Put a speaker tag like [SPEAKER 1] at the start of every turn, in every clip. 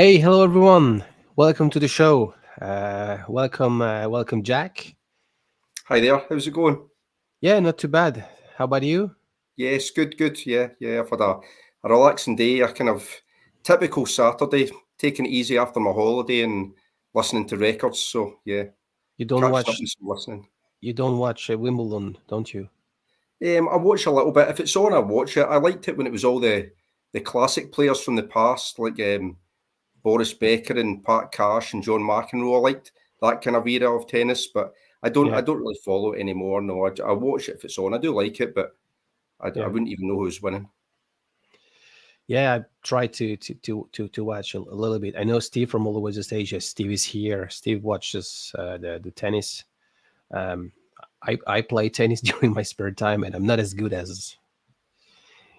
[SPEAKER 1] Hey, hello everyone. Welcome to the show. Welcome, Jack.
[SPEAKER 2] Hi there, how's it going?
[SPEAKER 1] Yeah, not too bad. How about you?
[SPEAKER 2] Yes, good. Yeah. I've had a relaxing day, a kind of typical Saturday, taking it easy after my holiday and listening to records. So yeah,
[SPEAKER 1] You don't
[SPEAKER 2] catching up
[SPEAKER 1] watch
[SPEAKER 2] with some listening.
[SPEAKER 1] you don't watch Wimbledon, don't you?
[SPEAKER 2] I watch a little bit. If it's on, I watch it. I liked it when it was all the classic players from the past, like Boris Becker and Pat Cash and John McEnroe. I liked that kind of era of tennis, but I
[SPEAKER 1] Yeah,
[SPEAKER 2] don't really follow it anymore. No, I watch it if it's on. I do like it, but I
[SPEAKER 1] yeah,
[SPEAKER 2] wouldn't even know who's winning.
[SPEAKER 1] yeah. I try to watch a little bit. I know Steve from All Over West Asia. Steve is here. Steve watches the tennis. Um, I play tennis during my spare time, and I'm not as good as.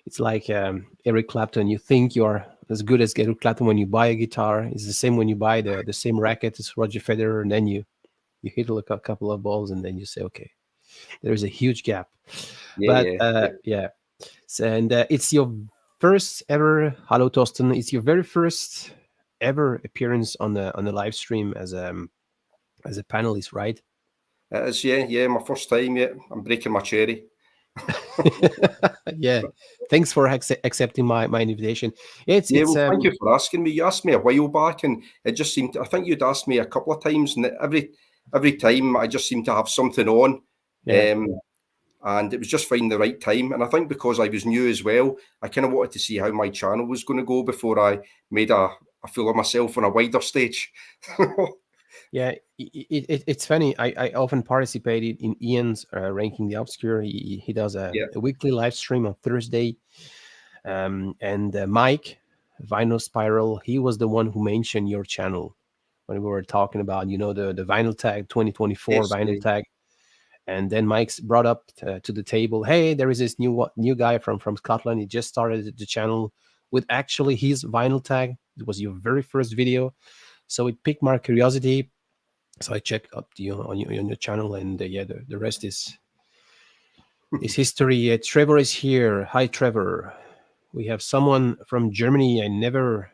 [SPEAKER 1] It's like Eric Clapton. You think you are as good as Eric Clapton when you buy a guitar. It's the same when you buy the same racket as Roger Federer, and then you hit a couple of balls, and then you say, okay, there is a huge gap. But
[SPEAKER 2] Yeah.
[SPEAKER 1] yeah, and it's your first ever. Hello, Toston. It's your very first ever appearance on the live stream as a panelist, right?
[SPEAKER 2] It is, yeah. My first time, yeah. I'm breaking my cherry.
[SPEAKER 1] Yeah. Thanks for accepting my invitation. Yeah,
[SPEAKER 2] Yeah,
[SPEAKER 1] it's
[SPEAKER 2] well, thank you for asking me. You asked me a while back, and it just seemed. I think you'd asked me a couple of times, and every time I just seemed to have something on,
[SPEAKER 1] yeah.
[SPEAKER 2] um, and it was just finding the right time. And I think because I was new as well, I kind of wanted to see how my channel was going to go before I made a fool of myself on a wider stage.
[SPEAKER 1] Yeah, it's funny. I often participated in Ian's ranking the obscure. He does
[SPEAKER 2] Yeah,
[SPEAKER 1] a weekly live stream on Thursday. And Mike, Vinyl Spiral, he was the one who mentioned your channel when we were talking about, the vinyl tag 2024
[SPEAKER 2] yes,
[SPEAKER 1] vinyl tag. And then Mike's brought up to the table, hey, there is this new guy from Scotland. He just started the channel with actually his vinyl tag. It was your very first video, so it piqued my curiosity. So I checked up on your channel, and yeah, the rest is history. Trevor is here. Hi, Trevor. We have someone from Germany I never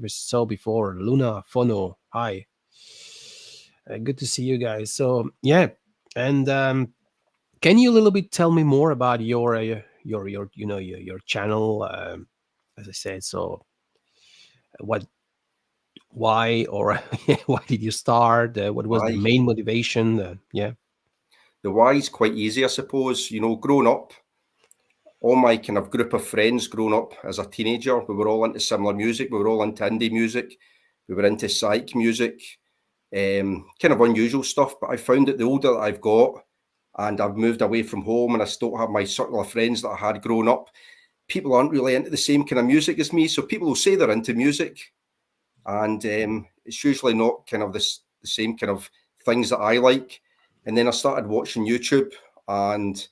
[SPEAKER 1] saw before. Luna Fono. Hi. Good to see you guys. So yeah, and can you a little bit tell me more about your channel? As I said, so what, why, or why did you start? What was the
[SPEAKER 2] aye.
[SPEAKER 1] main motivation? Yeah,
[SPEAKER 2] The why's quite easy, I suppose. Growing up, all my kind of group of friends growing up as a teenager, we were all into similar music. We were all into indie music. We were into psych music, kind of unusual stuff. But I found that the older that I've got and I've moved away from home and I still have my circle of friends that I had growing up, people aren't really into the same kind of music as me. So people will say they're into music, and it's usually not kind of the same kind of things that I like. And then I started watching YouTube and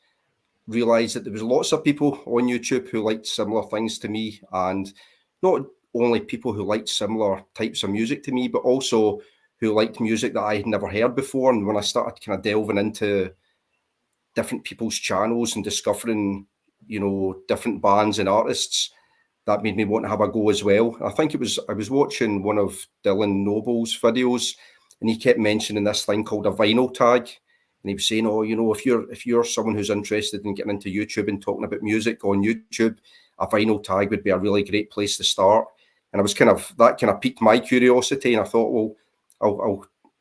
[SPEAKER 2] realised that there was lots of people on YouTube who liked similar things to me, and not only people who liked similar types of music to me, but also who liked music that I had never heard before. And when I started kind of delving into different people's channels and discovering, different bands and artists, that made me want to have a go as well. I think I was watching one of Dylan Noble's videos, and he kept mentioning this thing called a vinyl tag. And he was saying, "Oh, if you're someone who's interested in getting into YouTube and talking about music on YouTube, a vinyl tag would be a really great place to start." And I was that kind of piqued my curiosity, and I thought, well,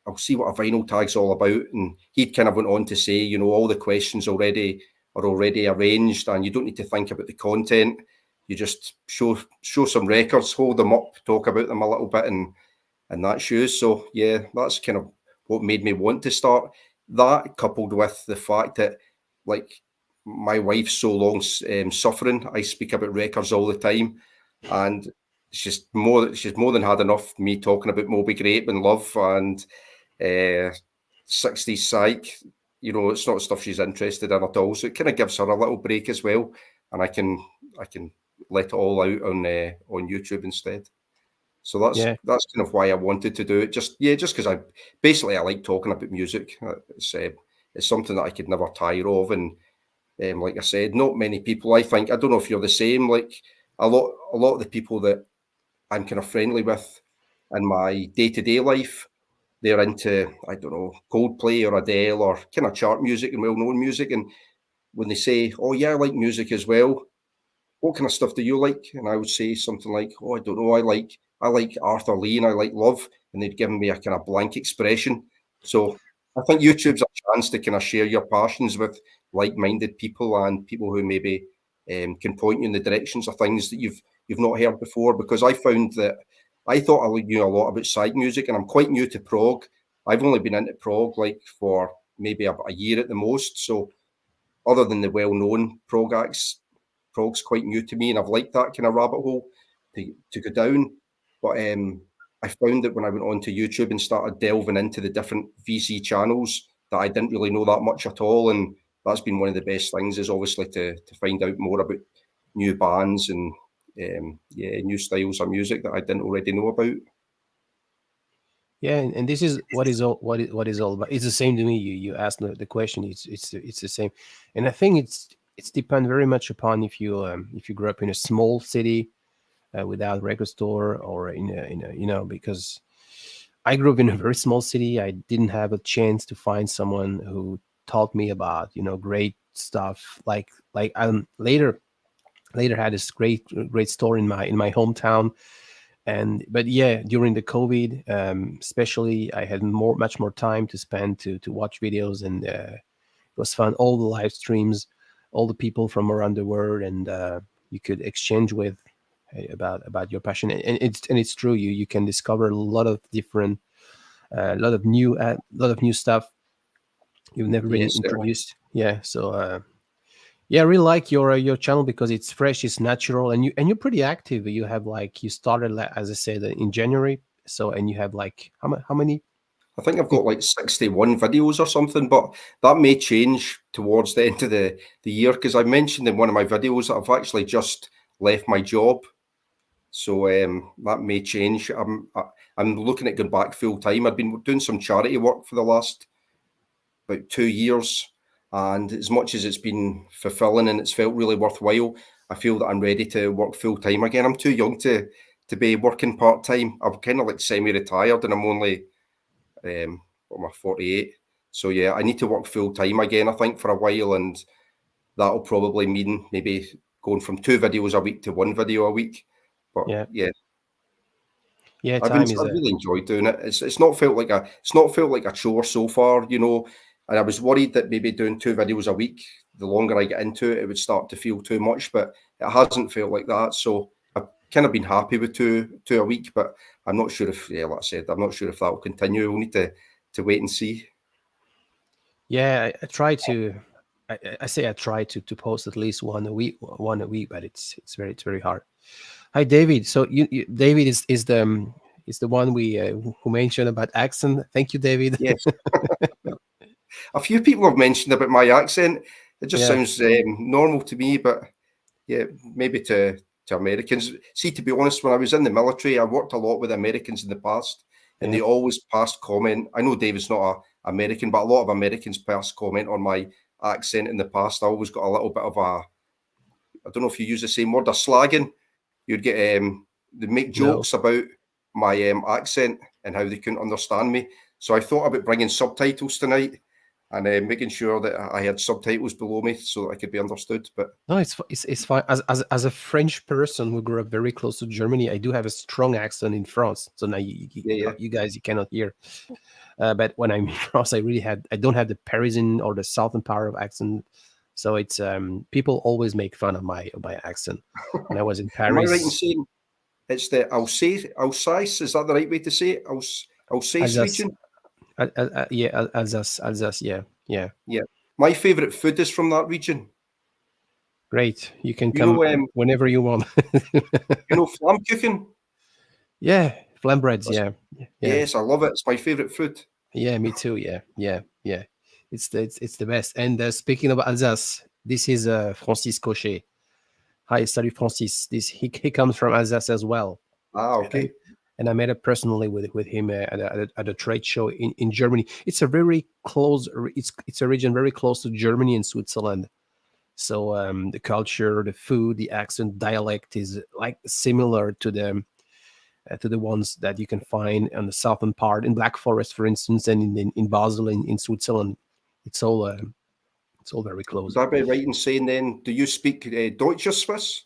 [SPEAKER 2] I'll see what a vinyl tag's all about. And he'd kind of went on to say, all the questions are already arranged, and you don't need to think about the content. You just show some records, hold them up, talk about them a little bit, and that's you. So yeah, that's kind of what made me want to start. That coupled with the fact that, like, my wife's so long suffering, I speak about records all the time, and she's more than had enough me talking about Moby Grape and Love and 60s Psych. It's not stuff she's interested in at all. So it kind of gives her a little break as well, and I can let it all out on YouTube instead. So
[SPEAKER 1] yeah,
[SPEAKER 2] that's kind of why I wanted to do it. Just because I like talking about music. It's something that I could never tire of, and like I said, not many people. I don't know if you're the same. Like a lot of the people that I'm kind of friendly with, in my day-to-day life. They're into, I don't know, Coldplay or Adele or kind of chart music and well-known music. And when they say, oh yeah, I like music as well, what kind of stuff do you like? And I would say something like, oh, I don't know, I like Arthur Lee and I like Love. And they'd give me a kind of blank expression. So I think YouTube's a chance to kind of share your passions with like-minded people and people who maybe can point you in the directions of things that you've not heard before. Because I found that I thought I knew a lot about psych music, and I'm quite new to prog. I've only been into prog like for maybe a year at the most. So other than the well-known prog acts, prog's quite new to me, and I've liked that kind of rabbit hole to go down. But I found that when I went onto YouTube and started delving into the different VC channels, that I didn't really know that much at all, and that's been one of the best things, is obviously to find out more about new bands and new styles of music that I didn't already know about.
[SPEAKER 1] Yeah, and this is what is all about. It's the same to me. You asked the question. It's the same, and I think it's depend very much upon if you grew up in a small city without record store, or in a because I grew up in a very small city. I didn't have a chance to find someone who taught me about great stuff. Like later had this great store in my hometown. And but yeah, during the COVID, especially, I had much more time to spend to watch videos, and it was fun. All the live streams, all the people from around the world, and you could exchange with about your passion. And it's true. You can discover a lot of different, lot of new stuff you've never been
[SPEAKER 2] Yes, certainly.
[SPEAKER 1] introduced. Yeah. So yeah, I really like your channel because it's fresh, it's natural, and you're pretty active. You have like you started as I said in January. So and you have like how many?
[SPEAKER 2] I think I've got like 61 videos or something, but that may change towards the end of the year, because I mentioned in one of my videos that I've actually just left my job. So that may change. I'm looking at going back full time. I've been doing some charity work for the last about 2 years, and as much as it's been fulfilling and it's felt really worthwhile, I feel that I'm ready to work full time again. I'm too young to be working part time. I'm kind of like semi-retired, and I'm only what am I, 48. So yeah, I need to work full time again, I think, for a while, and that'll probably mean maybe going from 2 videos a week to 1 video a week. But
[SPEAKER 1] Yeah,
[SPEAKER 2] yeah,
[SPEAKER 1] yeah.
[SPEAKER 2] I've
[SPEAKER 1] Time is
[SPEAKER 2] I've
[SPEAKER 1] a
[SPEAKER 2] really enjoyed doing it. It's not felt like a chore so far, you know. And I was worried that maybe doing 2 videos a week, the longer I get into it, it would start to feel too much. But it hasn't felt like that. So I've kind of been happy with two a week. But I'm not sure if, yeah, like I said, I'm not sure if that will continue. We'll need to wait and see.
[SPEAKER 1] yeah. I try to. I say I try to post at least one a week, but it's very hard. Hi, David. So David is the one we who mentioned about accent. Thank you, David.
[SPEAKER 2] Yes, a few people have mentioned about my accent. It just
[SPEAKER 1] Yeah,
[SPEAKER 2] sounds normal to me, but yeah, maybe to Americans. See, to be honest, when I was in the military, I worked a lot with Americans in the past, and
[SPEAKER 1] yeah.
[SPEAKER 2] they always passed comment. I know David's not a American, but a lot of Americans passed comment on my accent in the past. I always got a little bit of a, I don't know if you use the same word, a slagging. You'd get they make
[SPEAKER 1] No.
[SPEAKER 2] jokes about my accent and how they couldn't understand me. So I thought about bringing subtitles tonight and making sure that I had subtitles below me so that I could be understood. But
[SPEAKER 1] No, it's fine. As a French person who grew up very close to Germany, I do have a strong accent in France. So now
[SPEAKER 2] yeah, yeah.
[SPEAKER 1] you guys you cannot hear. But when I'm in France, I don't have the Parisian or the southern part of accent. So it's people always make fun of my accent. When I was in
[SPEAKER 2] Am I right in
[SPEAKER 1] Paris,
[SPEAKER 2] saying it's the Alsace? Is that the right way to say it? Alsace
[SPEAKER 1] Alsace,
[SPEAKER 2] region?
[SPEAKER 1] yeah, Alsace, yeah, yeah.
[SPEAKER 2] Yeah. My favourite food is from that region.
[SPEAKER 1] Great. You can
[SPEAKER 2] You
[SPEAKER 1] come
[SPEAKER 2] know,
[SPEAKER 1] whenever you want.
[SPEAKER 2] Flammkuchen?
[SPEAKER 1] Yeah, flatbreads.
[SPEAKER 2] That's,
[SPEAKER 1] Yeah, yeah.
[SPEAKER 2] yes, I love it. It's my favourite food.
[SPEAKER 1] Yeah, me too. Yeah, yeah, yeah. It's the best. And speaking of Alsace, this is Francis Cochet. Hi, salut Francis. He comes from Alsace as well,
[SPEAKER 2] Ah,
[SPEAKER 1] and I
[SPEAKER 2] okay.
[SPEAKER 1] and I met up personally with him at a trade show in Germany. It's a very close. It's a region very close to Germany and Switzerland. So the culture, the food, the accent, dialect is like similar to to the ones that you can find on the southern part in Black Forest, for instance, and in Basel in Switzerland. It's all uh, it's all very
[SPEAKER 2] Would
[SPEAKER 1] close.
[SPEAKER 2] I be right in saying then, do you speak Deutsch or Swiss?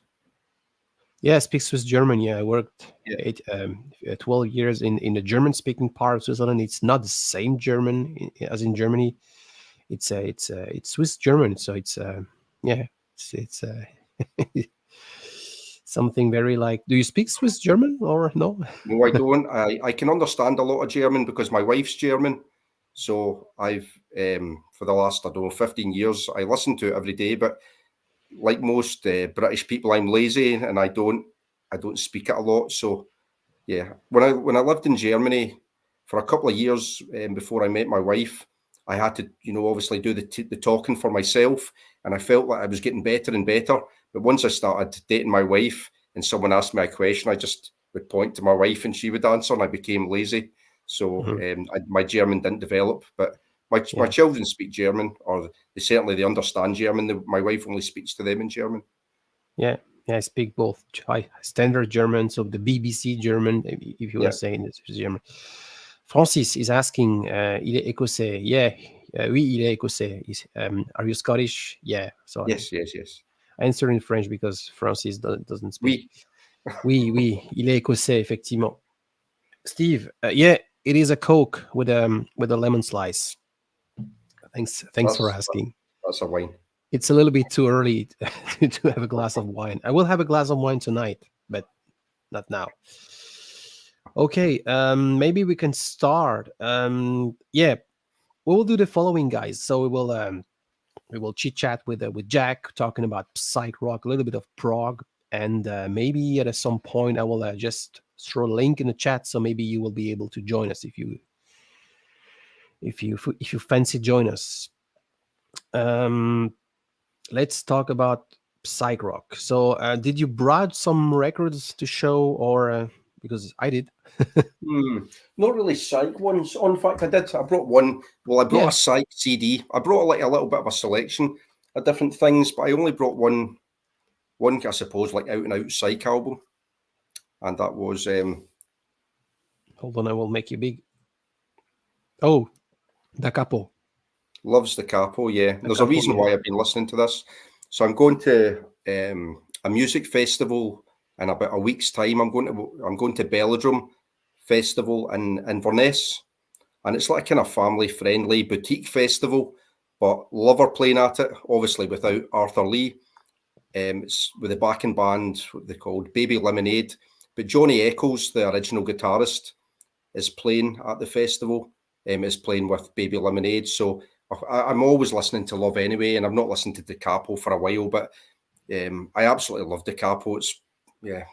[SPEAKER 1] Yeah, I speak Swiss German. Yeah, I worked
[SPEAKER 2] Yeah.
[SPEAKER 1] 12 years in the German speaking part of Switzerland. It's not the same German as in Germany. It's Swiss German. So yeah, it's something very like. Do you speak Swiss German or no?
[SPEAKER 2] No, I don't. I can understand a lot of German because my wife's German. So I've, for the last, I don't know, 15 years, I listen to it every day. But like most British people, I'm lazy and I don't speak it a lot. So yeah, when I lived in Germany for a couple of years before I met my wife, I had to, obviously do the talking for myself, and I felt like I was getting better and better. But once I started dating my wife, and someone asked me a question, I just would point to my wife, and she would answer, and I became lazy. So
[SPEAKER 1] Mhm.
[SPEAKER 2] my German didn't develop, but my
[SPEAKER 1] Yeah,
[SPEAKER 2] children speak German, or they understand German. My wife only speaks to them in German.
[SPEAKER 1] yeah, yeah. I speak both standard German, so the BBC German, if you want
[SPEAKER 2] Yeah.
[SPEAKER 1] to say in Swiss German. Francis is asking, il est écossais. Yeah, oui, il est écossais. Are you Scottish? Yeah. So
[SPEAKER 2] Yes. Yes. Yes.
[SPEAKER 1] I answer in French because Francis doesn't speak.
[SPEAKER 2] We.
[SPEAKER 1] Oui, oui, il est écossais, effectivement. Steve, yeah, it is a Coke with a lemon slice. Thanks for
[SPEAKER 2] That's
[SPEAKER 1] asking.
[SPEAKER 2] that's a wine.
[SPEAKER 1] It's a little bit too early to have a glass of wine. I will have a glass of wine tonight, but not now. Okay, maybe we can start. Yeah, we will do the following, guys. So we will chit chat with Jack, talking about psych rock, a little bit of prog, and maybe at some point I will just throw a link in the chat, so maybe you will be able to join us if you fancy join us. Um, let's talk about psych rock. So, did you brought some records to show, or because I did?
[SPEAKER 2] Hmm. Not really Psych ones. In fact, I did. I brought one. Well, I brought
[SPEAKER 1] Yeah,
[SPEAKER 2] a Psych CD. I brought like a little bit of a selection of different things, but I only brought one, I suppose, like out and out Psych album, and that was
[SPEAKER 1] hold on, I will make you big. Oh, Da Capo,
[SPEAKER 2] Loves the Capo. Yeah,
[SPEAKER 1] Da
[SPEAKER 2] there's a
[SPEAKER 1] Capo.
[SPEAKER 2] reason
[SPEAKER 1] Yeah.
[SPEAKER 2] why I've been listening to this. So I'm going to a music festival in about a week's time. I'm going to Belladrum Festival in Inverness. And it's like a kind of family-friendly boutique festival, but love are playing at it, obviously without Arthur Lee. It's with the backing band, what they called Baby Lemonade. But Johnny Eccles, the original guitarist, is playing at the festival, is playing with Baby Lemonade. So I'm always listening to Love anyway, and I've not listened to Da Capo for a while, but I absolutely love Da Capo. Yeah,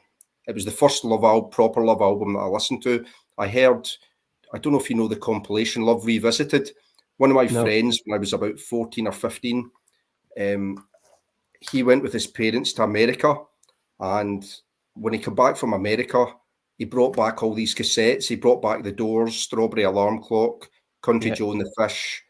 [SPEAKER 2] it was the first proper Love album that I listened to. I don't know if you know the compilation Love Revisited. One of my
[SPEAKER 1] No.
[SPEAKER 2] friends, when I was about 14 or 15, um, he went with his parents to America. And when he came back from America, he brought back all these cassettes. He brought back The Doors, Strawberry Alarm Clock, Country
[SPEAKER 1] Yeah.
[SPEAKER 2] Joe and the Fish.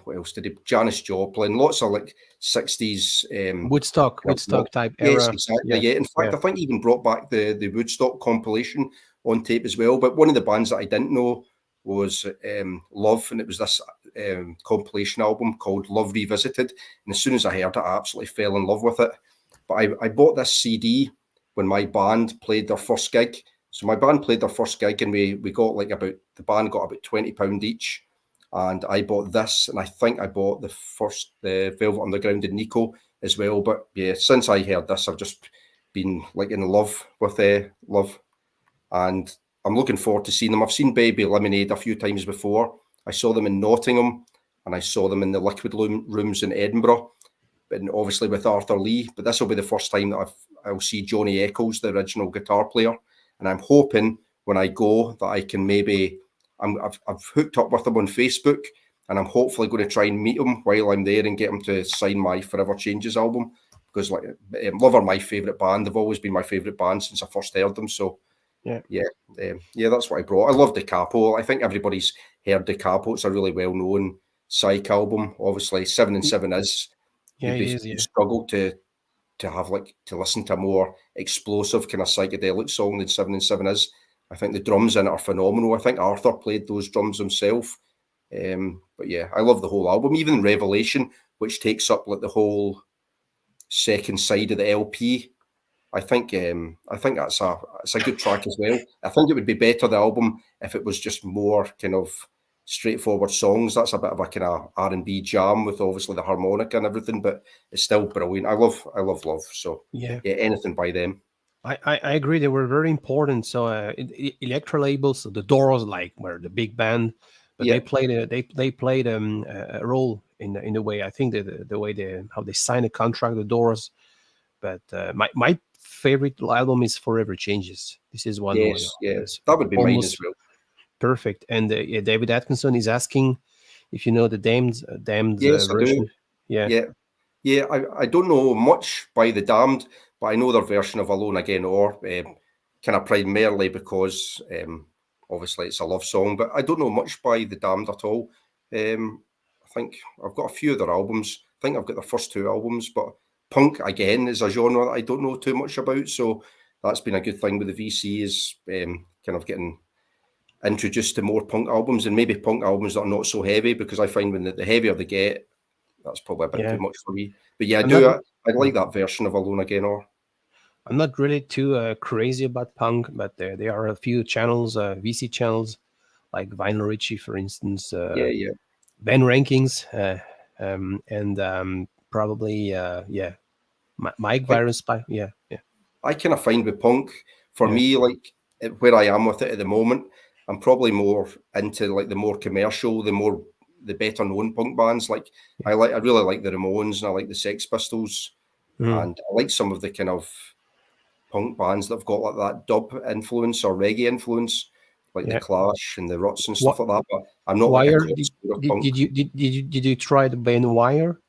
[SPEAKER 2] What else did he? Janis Joplin, lots of like 60s.
[SPEAKER 1] Woodstock type
[SPEAKER 2] Yes,
[SPEAKER 1] era.
[SPEAKER 2] exactly.
[SPEAKER 1] Yeah.
[SPEAKER 2] Yeah. In fact,
[SPEAKER 1] Yeah.
[SPEAKER 2] I think he even brought back the Woodstock compilation on tape as well. But one of the bands that I didn't know was Love, and it was this compilation album called Love Revisited. And as soon as I heard it, I absolutely fell in love with it. But I bought this CD when my band played their first gig. So my band played their first gig, and we got the band got about £20 each. And I bought this, and I think I bought the Velvet Underground and Nico as well. But yeah, since I heard this, I've just been like in love with Love, and I'm looking forward to seeing them. I've seen Baby Lemonade a few times before. I saw them in Nottingham, and I saw them in the Liquid Rooms in Edinburgh, but obviously with Arthur Lee. But this will be the first time that I'll see Johnny Eccles, the original guitar player, and I'm hoping when I go that I can maybe I've hooked up with him on Facebook, and I'm hopefully going to try and meet him while I'm there and get him to sign my Forever Changes album, because Love are my favourite band. They've always been my favourite band since I first heard them. So
[SPEAKER 1] Yeah.
[SPEAKER 2] yeah, that's what I brought. I love Da Capo. I think everybody's heard Da Capo. It's a really well-known Psych album. Obviously, 7 and 7 is
[SPEAKER 1] Yeah, it
[SPEAKER 2] you'd
[SPEAKER 1] is. Yeah.
[SPEAKER 2] struggle to to have like to listen to a more explosive kind of psychedelic song than 7 and 7 is. I think the drums in it are phenomenal. I think Arthur played those drums himself. But yeah, I love the whole album, even Revelation, which takes up like the whole second side of the LP. I think that's a good track as well. I think it would be better the album if it was just more kind of straightforward songs. That's a bit of a kind of R&B jam with obviously the harmonica and everything, but it's still brilliant. I love Love. So
[SPEAKER 1] Yeah,
[SPEAKER 2] yeah, anything by them.
[SPEAKER 1] I agree. They were very important. So Electro labels, so the Doors, like were the big band, but
[SPEAKER 2] Yeah,
[SPEAKER 1] they played a role in the way I think the way they how they signed a contract, the Doors. But my favorite album is Forever Changes. This is one where
[SPEAKER 2] yes, yeah,
[SPEAKER 1] that's
[SPEAKER 2] that would be mine as
[SPEAKER 1] almost
[SPEAKER 2] well.
[SPEAKER 1] perfect. And yeah, David Atkinson is asking if you know the Damned
[SPEAKER 2] Yes, I do.
[SPEAKER 1] version. Yeah,
[SPEAKER 2] Yeah, yeah. I don't know much by the Damned, but I know their version of Alone Again, or kind of primarily because obviously it's a love song. But I don't know much by the Damned at all. I think I've got a few of their albums. I think I've got the first two albums, but punk again is a genre that I don't know too much about. So that's been a good thing with the VC is kind of getting introduced to more punk albums and maybe punk albums that are not so heavy because I find when the heavier they get, that's probably a bit too
[SPEAKER 1] yeah.
[SPEAKER 2] much for me. But yeah, I
[SPEAKER 1] I'm not.
[SPEAKER 2] do. I like that version of Alone Again. Or
[SPEAKER 1] I'm not really too crazy about punk, but there are a few channels, VC channels, like Vinyl Ritchie, for instance,
[SPEAKER 2] yeah, yeah.
[SPEAKER 1] Ben Rankings, and probably yeah, Mike
[SPEAKER 2] I
[SPEAKER 1] Virus. Yeah, yeah,
[SPEAKER 2] I kind of find with punk for
[SPEAKER 1] yeah,
[SPEAKER 2] me, like where I am with it at the moment, I'm probably more into like the more commercial, the better known punk bands. Like
[SPEAKER 1] yeah.
[SPEAKER 2] I really like the Ramones and I like the Sex Pistols,
[SPEAKER 1] Mm,
[SPEAKER 2] and I like some of the kind of punk bands that have got like that dub influence or reggae influence, like the
[SPEAKER 1] yeah.
[SPEAKER 2] Clash and the Ruts and stuff
[SPEAKER 1] What
[SPEAKER 2] like that. But I'm not like a
[SPEAKER 1] Wire?
[SPEAKER 2] connoisseur of punk.
[SPEAKER 1] Did you try the band Wire?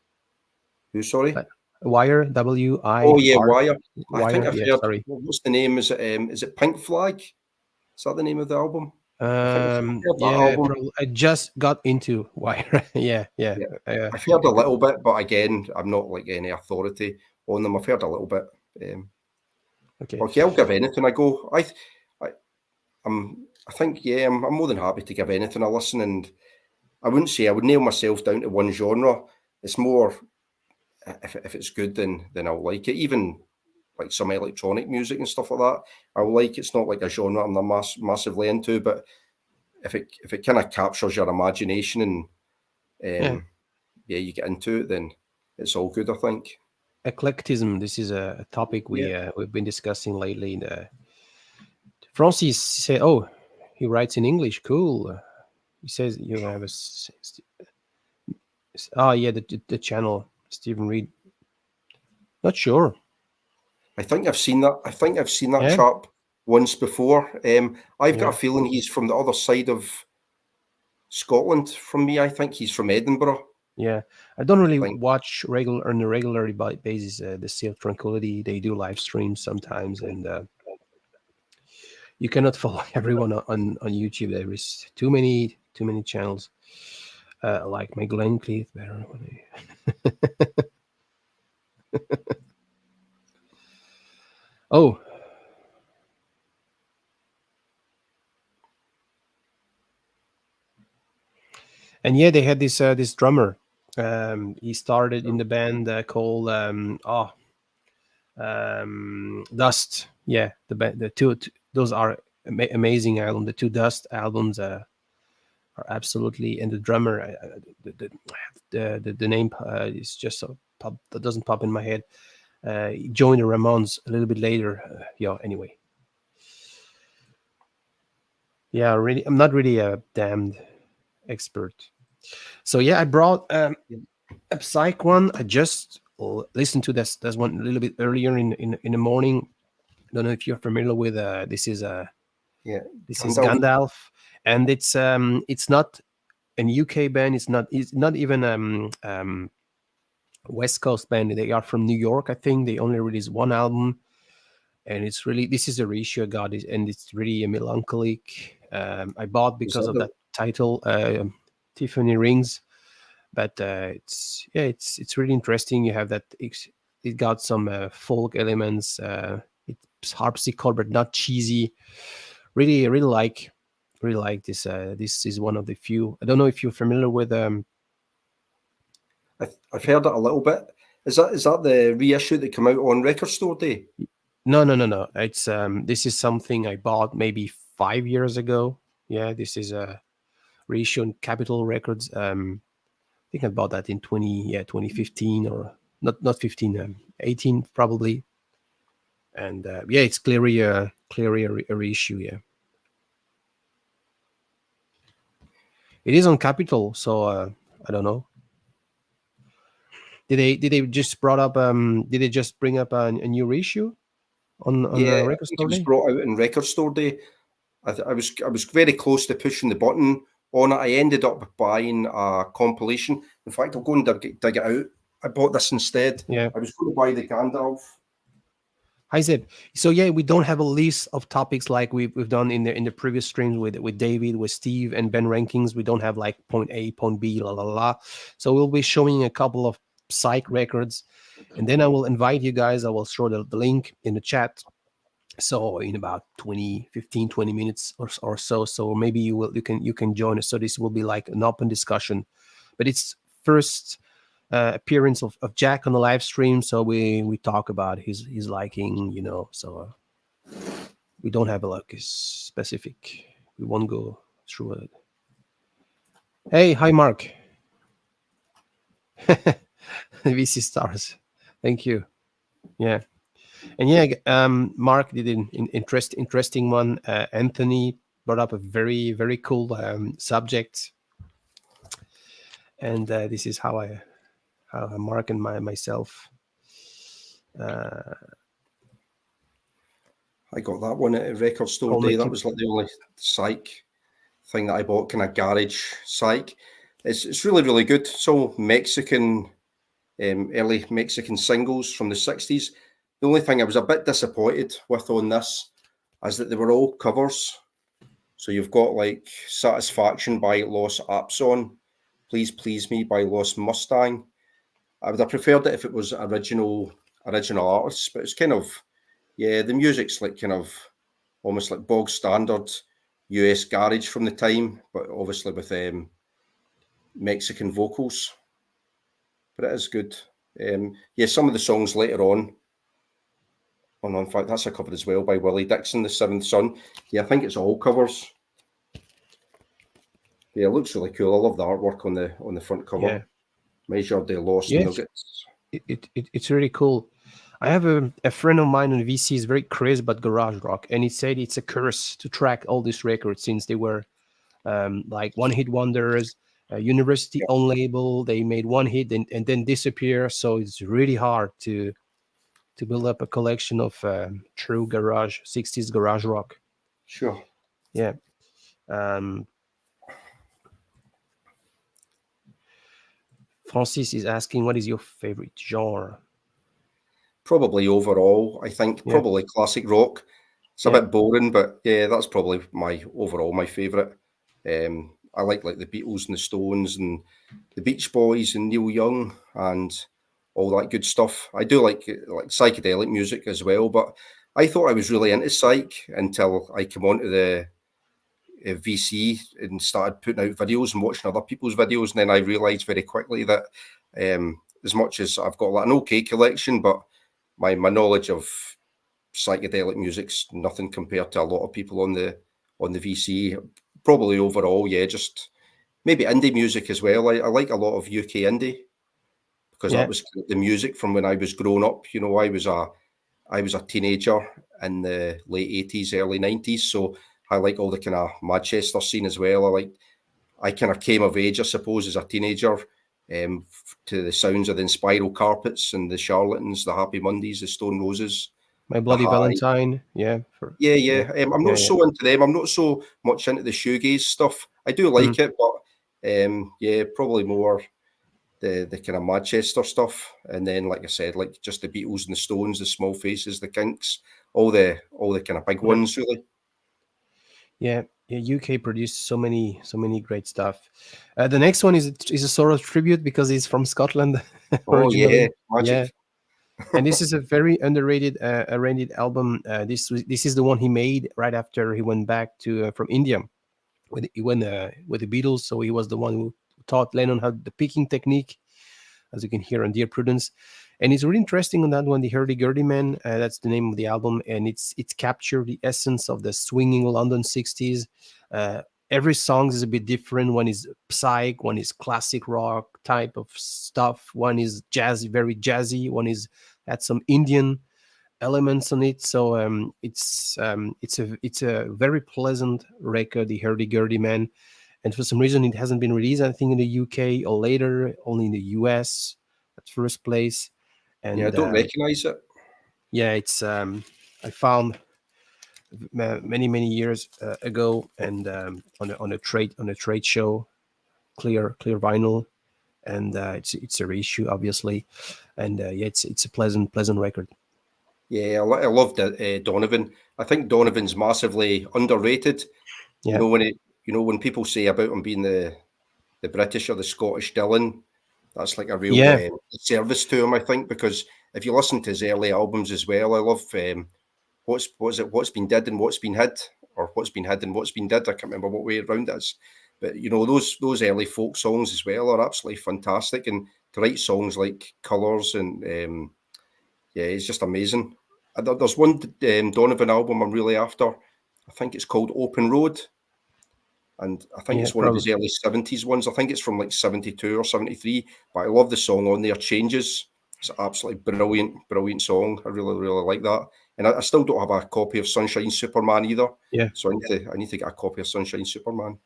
[SPEAKER 2] Who? Sorry.
[SPEAKER 1] Wire,
[SPEAKER 2] Oh yeah,
[SPEAKER 1] WIR,
[SPEAKER 2] Wire. I think
[SPEAKER 1] Wire.
[SPEAKER 2] I've
[SPEAKER 1] Yeah,
[SPEAKER 2] heard.
[SPEAKER 1] sorry.
[SPEAKER 2] What's the name? Is it Pink Flag? Is that the name of the album? I think I've heard that
[SPEAKER 1] Yeah,
[SPEAKER 2] album.
[SPEAKER 1] probably. I just got into Wire. Yeah, yeah.
[SPEAKER 2] Yeah, I've heard a little bit, but again, I'm not like any authority on them. I've heard a little bit. Um,
[SPEAKER 1] Okay.
[SPEAKER 2] okay, I'll give anything a go. I, I think yeah, I'm more than happy to give anything a listen, and I wouldn't say I would nail myself down to one genre. It's more if it's good, then I'll like it. Even like some electronic music and stuff like that, I'll like. It's not like a genre I'm not massively into, but if it kind of captures your imagination and
[SPEAKER 1] Yeah.
[SPEAKER 2] yeah, you get into it, then it's all good. I think.
[SPEAKER 1] Eclecticism. This is a topic
[SPEAKER 2] Yeah,
[SPEAKER 1] we've been discussing lately. Francis said, "Oh, he writes in English. Cool." He says you have oh yeah, the channel Stephen Reed. Not sure.
[SPEAKER 2] I think I've seen that. I think I've seen that
[SPEAKER 1] Yeah,
[SPEAKER 2] chap once before. I've got
[SPEAKER 1] yeah,
[SPEAKER 2] a feeling he's from the other side of Scotland from me. I think he's from Edinburgh.
[SPEAKER 1] yeah. I don't
[SPEAKER 2] I
[SPEAKER 1] really
[SPEAKER 2] think.
[SPEAKER 1] watch regular on a regular basis. The Seal of Tranquility. They do live streams sometimes, and you cannot follow everyone on YouTube. There is too many channels. Like my Glenn Cleave. Oh, and yeah, they had this drummer. He started in the band called Dust. Yeah, the those are amazing album. The two Dust albums are absolutely. And the drummer, the name is just so that doesn't pop in my head. He joined the Ramones a little bit later. Yeah. Anyway, yeah. Really, I'm not really a damned expert. So yeah, I brought a Psych one. I just listened to this one a little bit earlier in the morning. I don't know if you're familiar with
[SPEAKER 2] Yeah,
[SPEAKER 1] this is
[SPEAKER 2] Gandalf.
[SPEAKER 1] Gandalf, and it's not an UK band. It's not even West Coast band. They are from New York, I think. They only released one album, and it's really this is a reissue I got, and it's really a melancholic. I bought
[SPEAKER 2] Is
[SPEAKER 1] because
[SPEAKER 2] that
[SPEAKER 1] of that title, Tiffany Rings. But it's yeah, it's really interesting. You have that it got some folk elements. It's harpsichord, but not cheesy. Really like this. This is one of the few. I don't know if you're familiar with.
[SPEAKER 2] I've heard it a little bit. Is that the reissue that came out on Record Store Day?
[SPEAKER 1] No. It's this is something I bought maybe 5 years ago. Yeah, this is a reissue on Capitol Records. I think I bought that in 2015 or not 15, 18 probably. And yeah, it's clearly a reissue. Yeah, it is on Capitol, so I don't know. Did they just brought up did they just bring up a new reissue on
[SPEAKER 2] Yeah, I
[SPEAKER 1] Record
[SPEAKER 2] think it
[SPEAKER 1] Store
[SPEAKER 2] was
[SPEAKER 1] Day?
[SPEAKER 2] brought out in Record Store Day. I was very close to pushing the button on it. I ended up buying a compilation. In fact, I'll go and dig it out. I bought this instead.
[SPEAKER 1] Yeah.
[SPEAKER 2] I was going to buy the Gandalf.
[SPEAKER 1] Hi Zeb. So yeah, we don't have a list of topics like we've done in the previous streams with David, with Steve, and Ben rankings. We don't have like point A, point B, la la la. So we'll be showing a couple of Psych records, and then I will invite you guys. I will show the link in the chat. So in about 20 minutes or so. So maybe you can join us. So this will be like an open discussion, but it's first appearance of Jack on the live stream. So we talk about his liking, So we don't have a specific. We won't go through it. Hey, hi Mark. VC stars. Thank you. Yeah. And yeah, Mark did an interesting one. Anthony brought up a very, very cool subject, and this is how Mark and myself.
[SPEAKER 2] I got that one at Record Store Day. That was like the only Psych thing that I bought, kind of garage Psych. It's really, really good. It's all Mexican, early Mexican singles from the 60s. The only thing I was a bit disappointed with on this is that they were all covers. So you've got like Satisfaction by Los Apson, Please Please Me by Los Mustang. I would have preferred it if it was original artists, but it's kind of, yeah, the music's like kind of almost like bog standard US garage from the time, but obviously with Mexican vocals. But it is good. Yeah, some of the songs later on. Oh no, in fact, that's a cover as well by Willie Dixon, The Seventh Son. Yeah, I think it's all covers. Yeah, it looks really cool. I love the artwork on the front cover.
[SPEAKER 1] Yeah.
[SPEAKER 2] Measure de Lost
[SPEAKER 1] Yes.
[SPEAKER 2] Nuggets.
[SPEAKER 1] It's really cool. I have a friend of mine on VC is very crazy about garage rock, and he said it's a curse to track all these records since they were like one-hit wonders, university own label. They made one hit and then disappear. So it's really hard to build up a collection of true garage 60s garage rock.
[SPEAKER 2] Sure.
[SPEAKER 1] Yeah. Francis is asking, what is your favorite genre?
[SPEAKER 2] Probably overall, I think probably classic rock. It's a bit boring, but yeah, that's probably my favorite. I like the Beatles and the Stones and the Beach Boys and Neil Young and all that good stuff. I do like psychedelic music as well, but I thought I was really into psych until I came onto the VC and started putting out videos and watching other people's videos, and then I realised very quickly that as much as I've got like an okay collection, but my knowledge of psychedelic music's nothing compared to a lot of people on the VC. Probably overall, yeah, just maybe indie music as well. I like a lot of UK indie because that was the music from when I was growing up. You know, I was a teenager in the late 80s, early 90s, so I like all the kind of Manchester scene as well. I kind of came of age, I suppose, as a teenager to the sounds of the Spiral Carpets and the Charlatans, the Happy Mondays, the Stone Roses.
[SPEAKER 1] My Bloody Valentine,
[SPEAKER 2] I'm not so into them. I'm not so much into the shoegaze stuff. I do like it, but probably more the kind of Manchester stuff. And then, like I said, like just the Beatles and the Stones, the Small Faces, the Kinks, all the kind of big ones, really.
[SPEAKER 1] Yeah, UK produced so many great stuff. The next one is a sort of tribute because he's from Scotland.
[SPEAKER 2] Oh yeah, magic.
[SPEAKER 1] Yeah. And this is a very underrated album. This is the one he made right after he went back to from India with the Beatles. So he was the one who taught Lennon how the picking technique, as you can hear on Dear Prudence. And it's really interesting on that one, the Hurdy-Gurdy Man. That's the name of the album, and it's captured the essence of the swinging London '60s. Uh, every song is a bit different. One is psych, one is classic rock type of stuff. One is jazzy, very jazzy. One is had some Indian elements on it. So it's a very pleasant record, the Hurdy-Gurdy Man. And for some reason, it hasn't been released. I think in the UK or later, only in the US at first place.
[SPEAKER 2] Yeah, I
[SPEAKER 1] And
[SPEAKER 2] don't recognise it.
[SPEAKER 1] yeah, it's I found many years ago, and on a trade show, clear vinyl, and it's a reissue, obviously, and yeah, it's a pleasant record.
[SPEAKER 2] Yeah, I loved it, Donovan. I think Donovan's massively underrated. You
[SPEAKER 1] Yeah,
[SPEAKER 2] know when when people say about him being the British or the Scottish Dylan, that's like a real
[SPEAKER 1] yeah,
[SPEAKER 2] service to him. I think because if you listen to his early albums as well, I love what's been did and what's been hid, or what's been hid and what's been did. I can't remember what way around it is, but those early folk songs as well are absolutely fantastic. And to write songs like Colours and yeah, it's just amazing. There's one Donovan album I'm really after. I think it's called Open Road, and I think
[SPEAKER 1] yeah,
[SPEAKER 2] it's one of his
[SPEAKER 1] probably.
[SPEAKER 2] early 70s ones. I think it's from like 72 or 73, but I love the song on there, Changes. It's an absolutely brilliant song. I really like that. And I still don't have a copy of Sunshine Superman either.
[SPEAKER 1] Yeah,
[SPEAKER 2] So I need to get a copy of Sunshine Superman.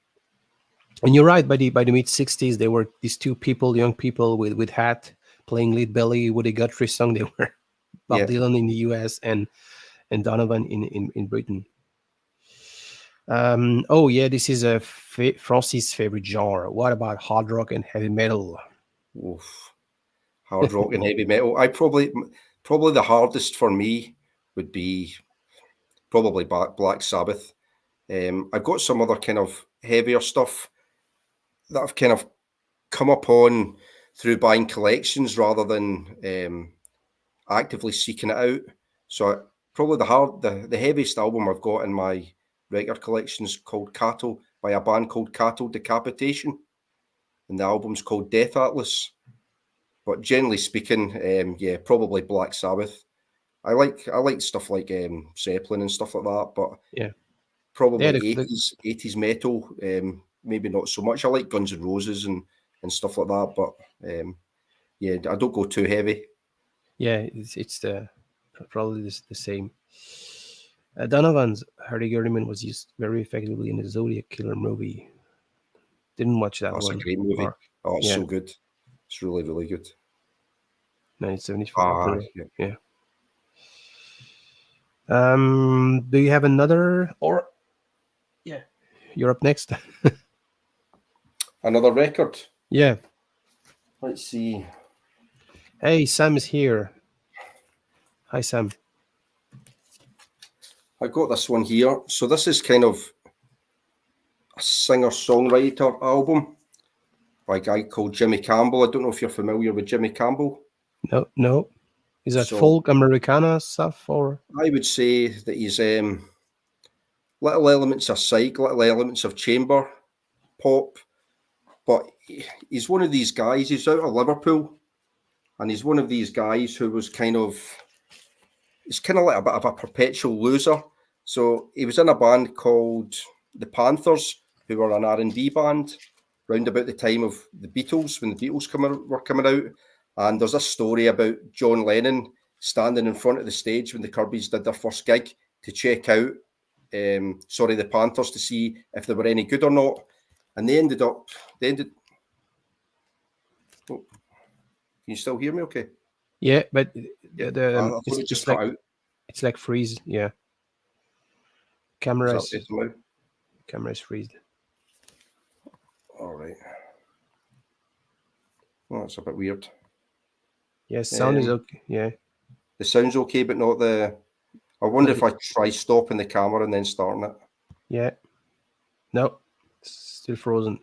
[SPEAKER 1] and you're right. By the mid '60s, there were these two people, young people with hat, playing lead belly Woody Guthrie song. They were Bob
[SPEAKER 2] Yeah.
[SPEAKER 1] Dylan in the US and Donovan in Britain. Oh yeah, this is Francis' favorite genre. What about hard rock and heavy metal?
[SPEAKER 2] Oof. Hard rock and heavy metal. Probably the hardest for me would be probably Black Sabbath. I've got some other kind of heavier stuff that I've kind of come upon through buying collections rather than actively seeking it out. So probably the heaviest album I've got in my record collection is called Cattle by a band called Cattle Decapitation, and the album's called Death Atlas. But generally speaking, yeah, probably Black Sabbath. I like stuff like Zeppelin and stuff like that, but
[SPEAKER 1] Yeah, yeah,
[SPEAKER 2] probably
[SPEAKER 1] the
[SPEAKER 2] 80s metal, maybe not so much. I like Guns N' Roses and stuff like that, but yeah, I don't go too heavy.
[SPEAKER 1] yeah, it's probably the same. Donovan's Harry Gurman was used very effectively in the Zodiac Killer movie. Didn't watch that
[SPEAKER 2] That's a
[SPEAKER 1] one.
[SPEAKER 2] great movie.
[SPEAKER 1] Or
[SPEAKER 2] Oh, it's
[SPEAKER 1] yeah,
[SPEAKER 2] so good. It's really good.
[SPEAKER 1] 1974.
[SPEAKER 2] Ah, yeah.
[SPEAKER 1] Yeah. Do you have another? Or yeah, you're up next.
[SPEAKER 2] Another record.
[SPEAKER 1] Yeah.
[SPEAKER 2] Let's see.
[SPEAKER 1] Hey, Sam is here. Hi, Sam.
[SPEAKER 2] I got this one here. So this is kind of a singer-songwriter album by a guy called Jimmy Campbell. I don't know if you're familiar with Jimmy Campbell.
[SPEAKER 1] No, no. Is that
[SPEAKER 2] So
[SPEAKER 1] folk Americana stuff or?
[SPEAKER 2] I would say that he's little elements of psych, little elements of chamber pop, but he's one of these guys. He's out of Liverpool, and he's one of these guys who was he's kind of like a bit of a perpetual loser. So he was in a band called the Panthers, who were an R&B band round about the time of the Beatles, when the Beatles were coming out. And there's a story about John Lennon standing in front of the stage when the Kirby's did their first gig to check out, the Panthers to see if they were any good or not. And they ended. Oh, can you still hear me? Okay.
[SPEAKER 1] Yeah, but
[SPEAKER 2] Yeah.
[SPEAKER 1] the
[SPEAKER 2] I thought it just cut out.
[SPEAKER 1] it's like freeze. Yeah,
[SPEAKER 2] Is
[SPEAKER 1] camera
[SPEAKER 2] that
[SPEAKER 1] is
[SPEAKER 2] better now?
[SPEAKER 1] camera is freeze.
[SPEAKER 2] All right. Well, that's a bit weird.
[SPEAKER 1] Yeah, sound is
[SPEAKER 2] Um,
[SPEAKER 1] okay. Yeah,
[SPEAKER 2] the sound's okay, but not the. I wonder
[SPEAKER 1] not
[SPEAKER 2] if
[SPEAKER 1] the,
[SPEAKER 2] I try stopping the camera and then starting it.
[SPEAKER 1] yeah. No, it's still frozen.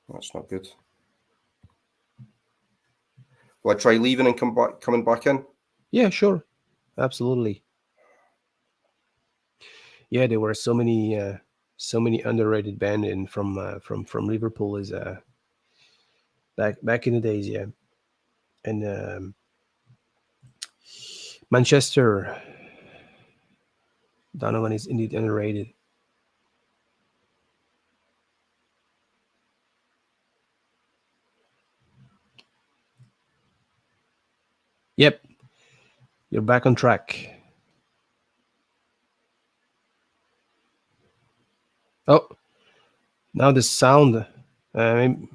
[SPEAKER 2] That's not good. Will I try leaving and coming back in?
[SPEAKER 1] Yeah, sure, absolutely. Yeah, there were so many underrated band in from Liverpool is back in the days, yeah. And Manchester Donovan is indeed underrated. Yep, you're back on track. Oh, now the sound. You
[SPEAKER 2] Can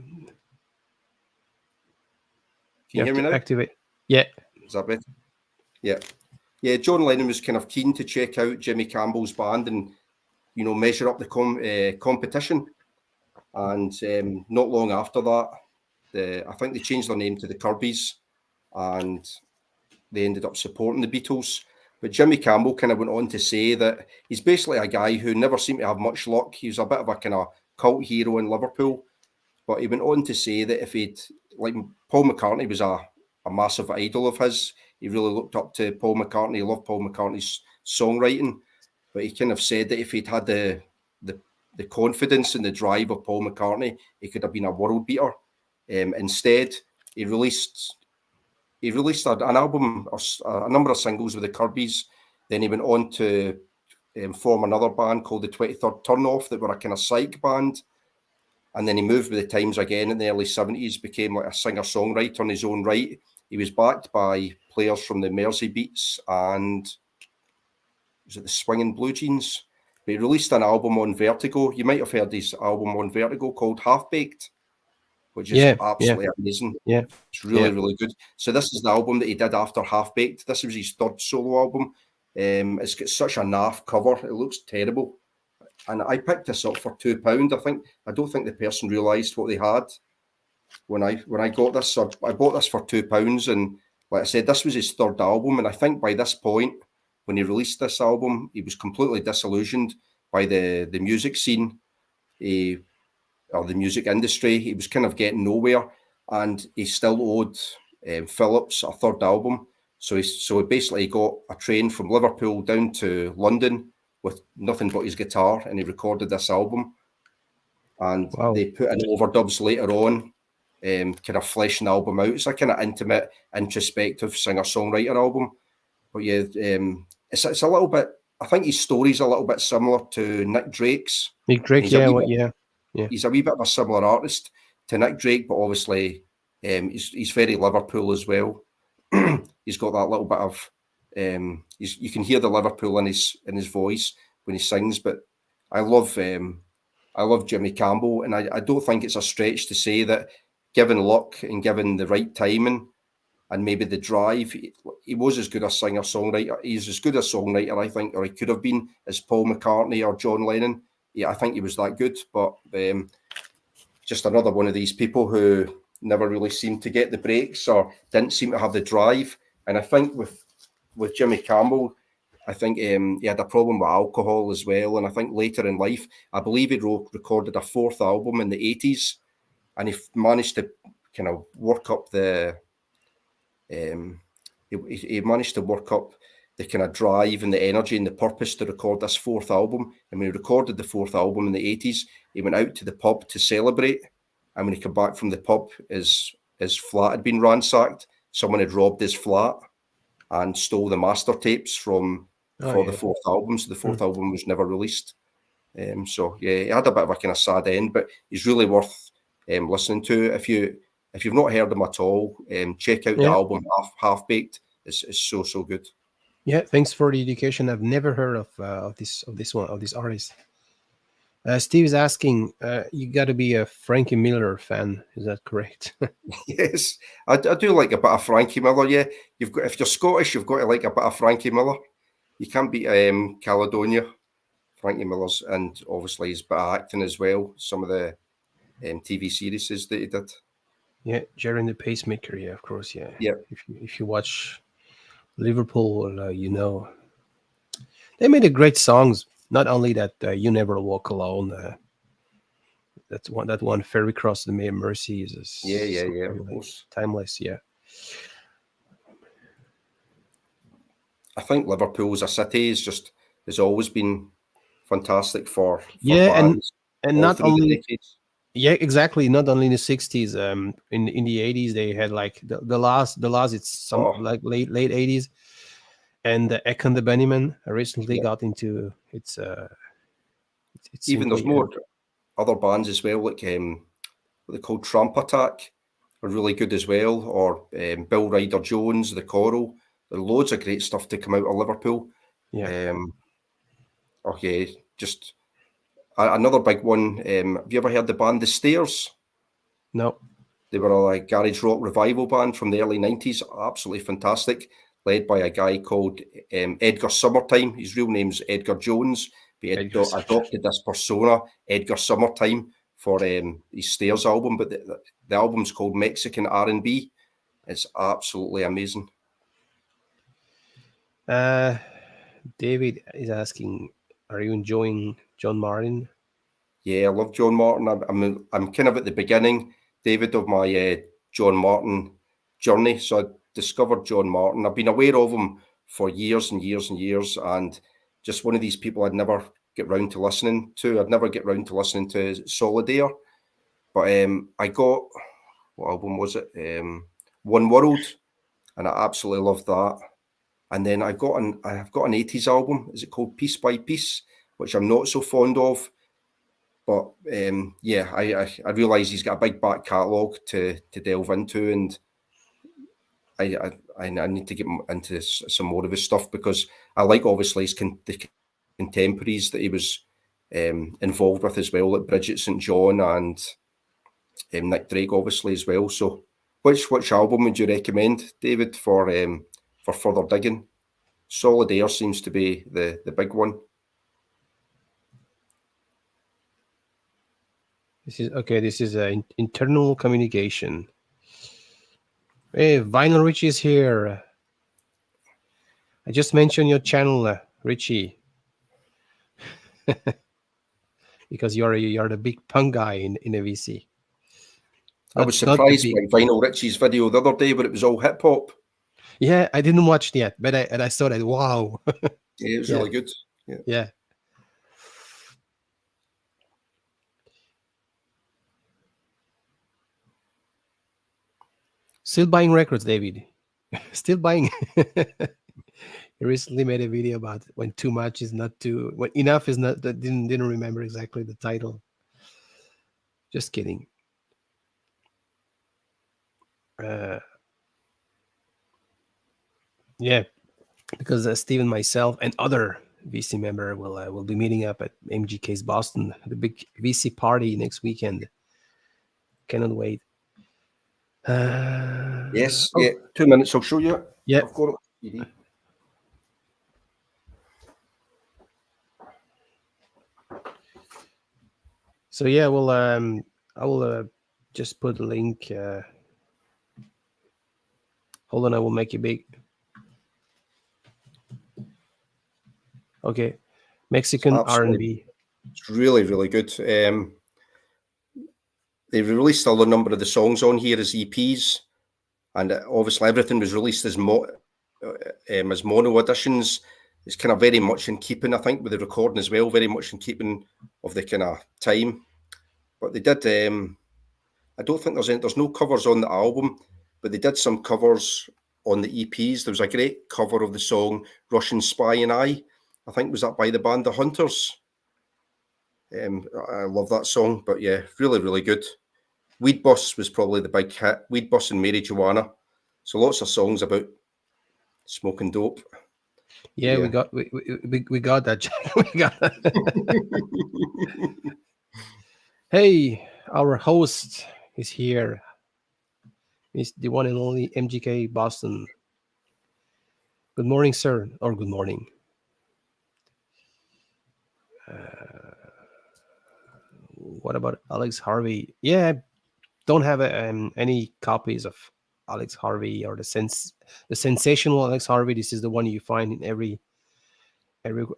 [SPEAKER 2] you
[SPEAKER 1] have
[SPEAKER 2] hear me
[SPEAKER 1] to
[SPEAKER 2] now?
[SPEAKER 1] activate. Yeah.
[SPEAKER 2] Is that better? Yeah. Yeah, John Lennon was kind of keen to check out Jimmy Campbell's band and, measure up the competition. And not long after that, I think they changed their name to the Kirby's, and they ended up supporting the Beatles. But Jimmy Campbell kind of went on to say that he's basically a guy who never seemed to have much luck. He was a bit of a kind of cult hero in Liverpool. But he went on to say that if he'd, like, Paul McCartney was a massive idol of his. He really looked up to Paul McCartney. He loved Paul McCartney's songwriting. But he kind of said that if he'd had the, the confidence and the drive of Paul McCartney, he could have been a world beater. Instead, he released an album or a number of singles with the Kirbys. Then he went on to form another band called the 23rd Turnoff that were a kind of psych band. And then he moved with the times again in the early 70s, became like a singer-songwriter on his own right. He was backed by players from the Mersey Beats and was it the Swinging Blue Jeans? But he released an album on Vertigo. You might have heard his album on Vertigo called Half Baked, which is
[SPEAKER 1] Yeah, yeah,
[SPEAKER 2] absolutely amazing.
[SPEAKER 1] yeah,
[SPEAKER 2] It's really,
[SPEAKER 1] yeah.
[SPEAKER 2] really good. So this is the album that he did after Half Baked. This was his third solo album. It's got such a naff cover. It looks terrible. And I picked this up for £2. I don't think the person realised what they had when I got this. So I bought this for £2, and like I said, this was his third album. And I think by this point, when he released this album, he was completely disillusioned by the music scene, or the music industry. He was kind of getting nowhere, and he still owed Phillips a third album. So he basically got a train from Liverpool down to London with nothing but his guitar, and he recorded this album. And
[SPEAKER 1] Wow.
[SPEAKER 2] they put in overdubs later on, kind of fleshing the album out. It's a kind of intimate, introspective singer-songwriter album. But yeah, it's a little bit. I think his story's a little bit similar to Nick Drake's.
[SPEAKER 1] Nick Drake,
[SPEAKER 2] He's a
[SPEAKER 1] yeah,
[SPEAKER 2] wee
[SPEAKER 1] what?
[SPEAKER 2] bit,
[SPEAKER 1] Yeah, yeah.
[SPEAKER 2] he's a wee bit of a similar artist to Nick Drake, but obviously he's very Liverpool as well. He's got that little bit of you can hear the Liverpool in his voice when he sings. But I love Jimmy Campbell, and I don't think it's a stretch to say that, given luck and given the right timing and maybe the drive, he was as good a singer-songwriter. He's as good a songwriter, I think, or he could have been, as Paul McCartney or John Lennon. Yeah, I think he was that good. But just another one of these people who never really seemed to get the breaks or didn't seem to have the drive. And I think with Jimmy Campbell, I think he had a problem with alcohol as well. And I think later in life, I believe he recorded a fourth album in the 80s, and he managed to kind of work up he managed to work up the kind of drive and the energy and the purpose to record this fourth album. And when he recorded the fourth album in the 80s, he went out to the pub to celebrate. And when he came back from the pub, his flat had been ransacked. Someone had robbed his flat and stole the master tapes for the fourth album. So the fourth album was never released. So yeah, he had a bit of a kind of sad end, but he's really worth listening to. If you've not heard him at all, check out the album Half Baked. It's so good.
[SPEAKER 1] Yeah, thanks for the education. I've never heard of this artist. Steve is asking, you got to be a Frankie Miller fan. Is that correct?
[SPEAKER 2] Yes, I do like a bit of Frankie Miller. Yeah, if you're Scottish, you've got to like a bit of Frankie Miller. You can't beat Caledonia, Frankie Miller's, and obviously his bit of acting as well. Some of the TV series that he did.
[SPEAKER 1] Yeah, Jerry and the Pacemaker. Yeah, of course. Yeah.
[SPEAKER 2] Yeah.
[SPEAKER 1] If you watch Liverpool, they made a great songs. Not only that, "You Never Walk Alone." That one, "Ferry Cross the Mercy" is
[SPEAKER 2] Yeah, of course.
[SPEAKER 1] timeless. Yeah.
[SPEAKER 2] I think Liverpool as a city has always been fantastic for
[SPEAKER 1] Yeah,
[SPEAKER 2] bands
[SPEAKER 1] and
[SPEAKER 2] all
[SPEAKER 1] not
[SPEAKER 2] through the
[SPEAKER 1] only,
[SPEAKER 2] decades.
[SPEAKER 1] yeah, exactly. Not only in the '60s, in the '80s they had like the last it's some
[SPEAKER 2] Oh,
[SPEAKER 1] like late '80s, and Ekon the Bunnymen recently
[SPEAKER 2] yeah.
[SPEAKER 1] got into it's
[SPEAKER 2] Even there's
[SPEAKER 1] simply
[SPEAKER 2] more other bands as well, like what they call Tramp Attack are really good as well, or Bill Ryder Jones, the Coral. There are loads of great stuff to come out of Liverpool.
[SPEAKER 1] yeah.
[SPEAKER 2] Um, okay, just another big one. Have you ever heard the band The Stairs?
[SPEAKER 1] No.
[SPEAKER 2] They were a like, garage rock revival band from the early 90s. Absolutely fantastic. Led by a guy called Edgar Summertime. His real name's Edgar Jones. But he adopted this persona, Edgar Summertime, for his Stairs album. But the album's called Mexican R&B. It's absolutely amazing.
[SPEAKER 1] Uh, David is asking, are you enjoying John Martin?
[SPEAKER 2] Yeah, I love John Martin. I'm kind of at the beginning, David, of my John Martin journey. So I discovered John Martin. I've been aware of him for years and years and years, and just one of these people I'd never get round to listening to. I'd never get round to listening to Solidaire. But I got, what album was it? One World, and I absolutely loved that. And then I've got an 80s album. Is it called Piece by Piece, which I'm not so fond of. But yeah, I realise he's got a big back catalogue to delve into, and I need to get into some more of his stuff, because I like obviously the contemporaries that he was involved with as well, like Bridget St John and Nick Drake obviously as well. So which album would you recommend, David, for further digging? Solid Air seems to be the big one.
[SPEAKER 1] This is okay. This is internal communication. Hey, Vinyl Ritchie is here. I just mentioned your channel, Ritchie, because you're the big punk guy in a VC.
[SPEAKER 2] I was
[SPEAKER 1] Not the
[SPEAKER 2] surprised
[SPEAKER 1] big.
[SPEAKER 2] by Vinyl Ritchie's video the other day, but it was all hip hop.
[SPEAKER 1] Yeah, I didn't watch it yet, but I saw that. Wow.
[SPEAKER 2] Yeah, it was
[SPEAKER 1] Yeah.
[SPEAKER 2] really good. Yeah.
[SPEAKER 1] Yeah. Still buying records, David. Still buying. He recently made a video about when too much is not too, when enough is not. That didn't remember exactly the title. Just kidding. Uh, yeah, because Steve and myself and other VC member will be meeting up at MGK's Boston, the big VC party next weekend. Cannot wait.
[SPEAKER 2] Yes,
[SPEAKER 1] Oh,
[SPEAKER 2] yeah. 2 minutes, I'll show you.
[SPEAKER 1] yeah.
[SPEAKER 2] I've got it. CD.
[SPEAKER 1] So yeah, well, I will just put a link. Hold on, I will make it big. Okay, Mexican R&B.
[SPEAKER 2] It's really, really good. They've released a number of the songs on here as EPs, and obviously everything was released as mono editions. It's kind of very much in keeping, I think, with the recording as well, very much in keeping of the kind of time. But they did. I don't think there's no covers on the album, but they did some covers on the EPs. There was a great cover of the song "Russian Spy and I think was that by the band The Hunters. I love that song, but yeah, really, really good. Weed Bus was probably the big hit. Weed Bus and Mary Joanna. So lots of songs about smoking dope.
[SPEAKER 1] Yeah,
[SPEAKER 2] Yeah.
[SPEAKER 1] we got that. We got that. Hey, our host is here. He's the one and only MGK Boston. Good morning, sir, or good morning. What about Alex Harvey? Yeah, I don't have any copies of Alex Harvey or the sensational Alex Harvey. This is the one you find in every.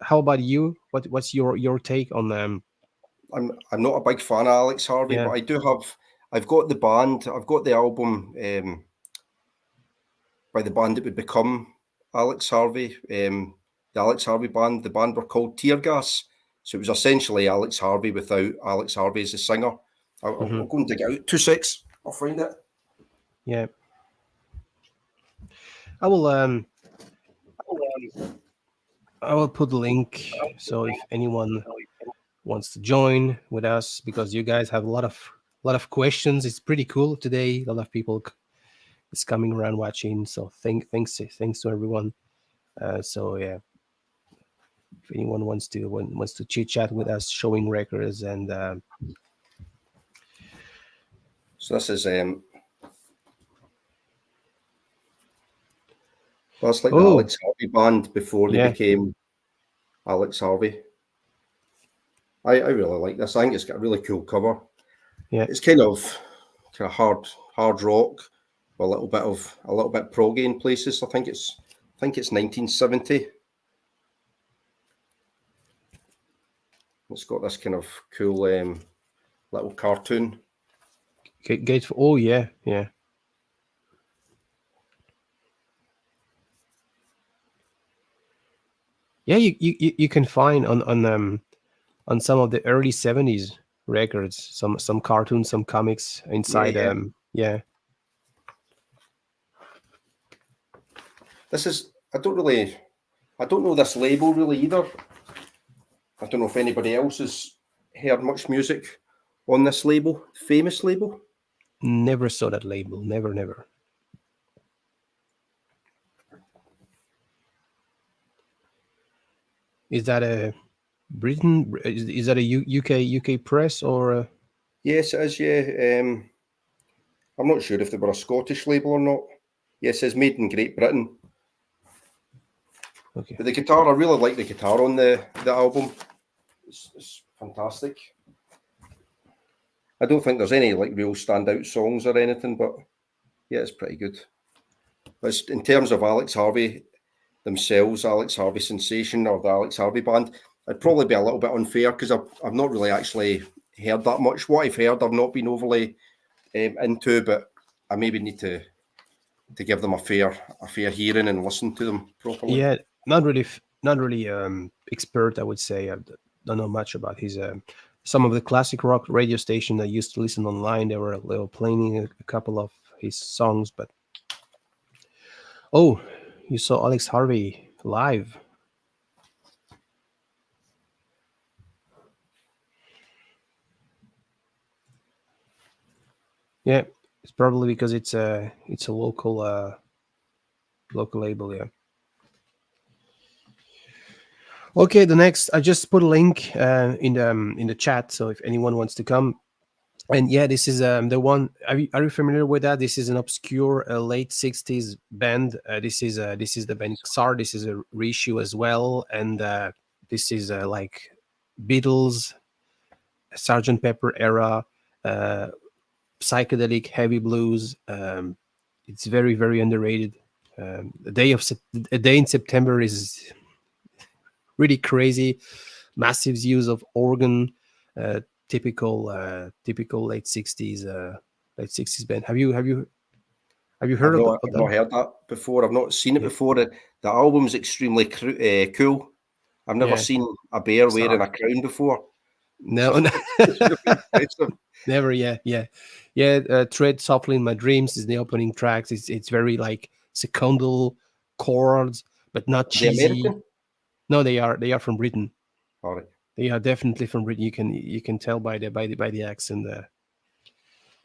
[SPEAKER 1] How about you? What's your take on
[SPEAKER 2] I'm not a big fan of Alex Harvey,
[SPEAKER 1] Yeah.
[SPEAKER 2] but I've got the band, I've got the album by the band that would become Alex Harvey, the Alex Harvey band. The band were called Tear Gas. So it was essentially Alex Harvey without Alex Harvey as a singer. I'll go and dig it out. 2 secs. I'll find it.
[SPEAKER 1] Yeah. I will put the link, so if anyone wants to join with us, because you guys have a lot of questions. It's pretty cool today. A lot of people is coming around watching. So thanks to everyone. So yeah, if anyone wants to chit chat with us, showing records, and
[SPEAKER 2] So this is that's like the
[SPEAKER 1] oh
[SPEAKER 2] Alex Harvey band before they
[SPEAKER 1] yeah,
[SPEAKER 2] became Alex Harvey. I really like this. I think it's got a really cool cover.
[SPEAKER 1] yeah,
[SPEAKER 2] It's kind of hard rock, with a little bit proggy in places. I think it's 1970. It's got this kind of cool little cartoon.
[SPEAKER 1] Gate. Oh yeah, yeah. Yeah, you can find on some of the early 70s records some cartoons, some comics inside.
[SPEAKER 2] Yeah.
[SPEAKER 1] Yeah.
[SPEAKER 2] This is I don't know this label really either. I don't know if anybody else has heard much music on this label, famous label.
[SPEAKER 1] Never saw that label. Never. Is that a Britain? Is that a UK press or?
[SPEAKER 2] Yes, it is. Yeah, I'm not sure if they were a Scottish label or not. Yes, it says made in Great Britain.
[SPEAKER 1] Okay.
[SPEAKER 2] But the guitar, I really like the guitar on the album. It's fantastic. I don't think there's any like real standout songs or anything, but yeah, it's pretty good. But in terms of Alex Harvey themselves, Alex Harvey Sensation or the Alex Harvey Band, I'd probably be a little bit unfair because I've not really actually heard that much. What I've heard, I've not been overly into, but I maybe need to give them a fair hearing and listen to them properly.
[SPEAKER 1] Yeah, not really expert, I would say. I don't know much about his some of the classic rock radio station I used to listen online. They were playing a couple of his songs, but oh, you saw Alex Harvey live. Yeah, it's probably because it's a local label. Yeah. Okay, the next I just put a link in the chat, so if anyone wants to come. And yeah, this is the one. Are you familiar with that? This is an obscure late '60s band. This is the band Xar. This is a reissue as well, and this is like Beatles, Sgt. Pepper era, uh, psychedelic heavy blues. It's very underrated. A day in September is really crazy. Massive use of organ. Typical late 60s band. Have you heard of
[SPEAKER 2] I've
[SPEAKER 1] that?
[SPEAKER 2] not heard that before. I've not seen it
[SPEAKER 1] Yeah.
[SPEAKER 2] before. The album's extremely cool. I've never
[SPEAKER 1] Yeah.
[SPEAKER 2] seen a bear wearing
[SPEAKER 1] Sorry.
[SPEAKER 2] a crown before.
[SPEAKER 1] No, no.
[SPEAKER 2] It's really impressive.
[SPEAKER 1] Never. Yeah. Tread softly in my dreams is the opening tracks. It's very like secondal chords, but not
[SPEAKER 2] Are they
[SPEAKER 1] cheesy.
[SPEAKER 2] American?
[SPEAKER 1] No, they are from Britain.
[SPEAKER 2] All right.
[SPEAKER 1] They are definitely from Britain. You can tell by the accent.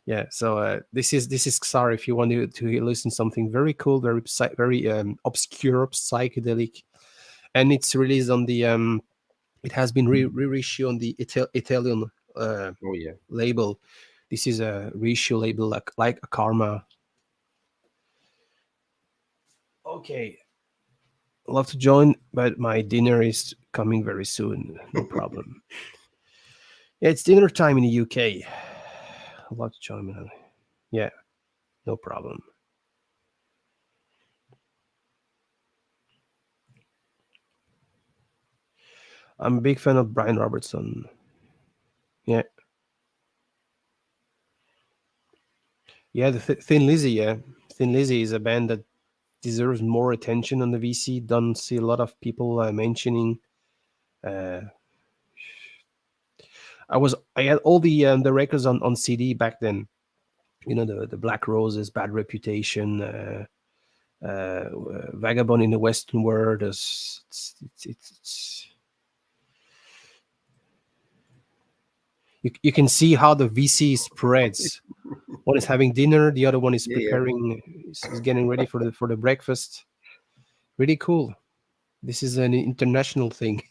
[SPEAKER 1] Yeah, so this is Xar. If you want to listen something very cool, very obscure, psychedelic, and it's released on the it has been reissued on the Italian
[SPEAKER 2] Oh yeah.
[SPEAKER 1] label. This is a reissue label like a Karma. Okay, love to join, but my dinner is coming very soon. No problem. Yeah, it's dinner time in the UK. I'd love to join, man. Yeah, no problem. I'm a big fan of Brian Robertson. Yeah. Yeah, the Thin Lizzy, yeah. Thin Lizzy is a band that deserves more attention on the VC. Don't see a lot of people mentioning. Uh, I had all the records on CD back then. You know, the Black Roses, Bad Reputation, Vagabond in the Western World. You can see how the VC spreads. One is having dinner, the other one is
[SPEAKER 2] Yeah, yeah.
[SPEAKER 1] preparing, is getting ready for the breakfast. Really cool. This is an international thing.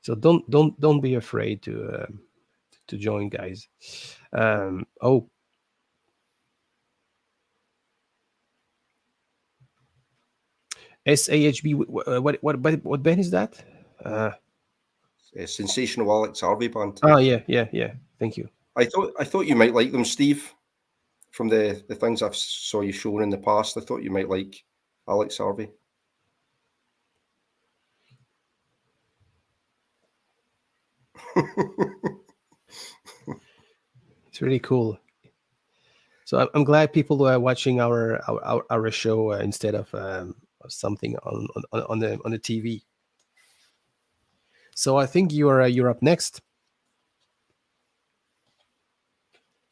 [SPEAKER 1] So don't be afraid to join, guys. Oh, SAHB. What band is that? Uh,
[SPEAKER 2] Sensational Alex Harvey Band.
[SPEAKER 1] oh yeah. Thank you.
[SPEAKER 2] I thought you might like them, Steve. From the things I've saw you showing in the past, I thought you might like Alex Harvey.
[SPEAKER 1] It's really cool. So I'm glad people are watching our show instead of something on the TV. So I think you're up next.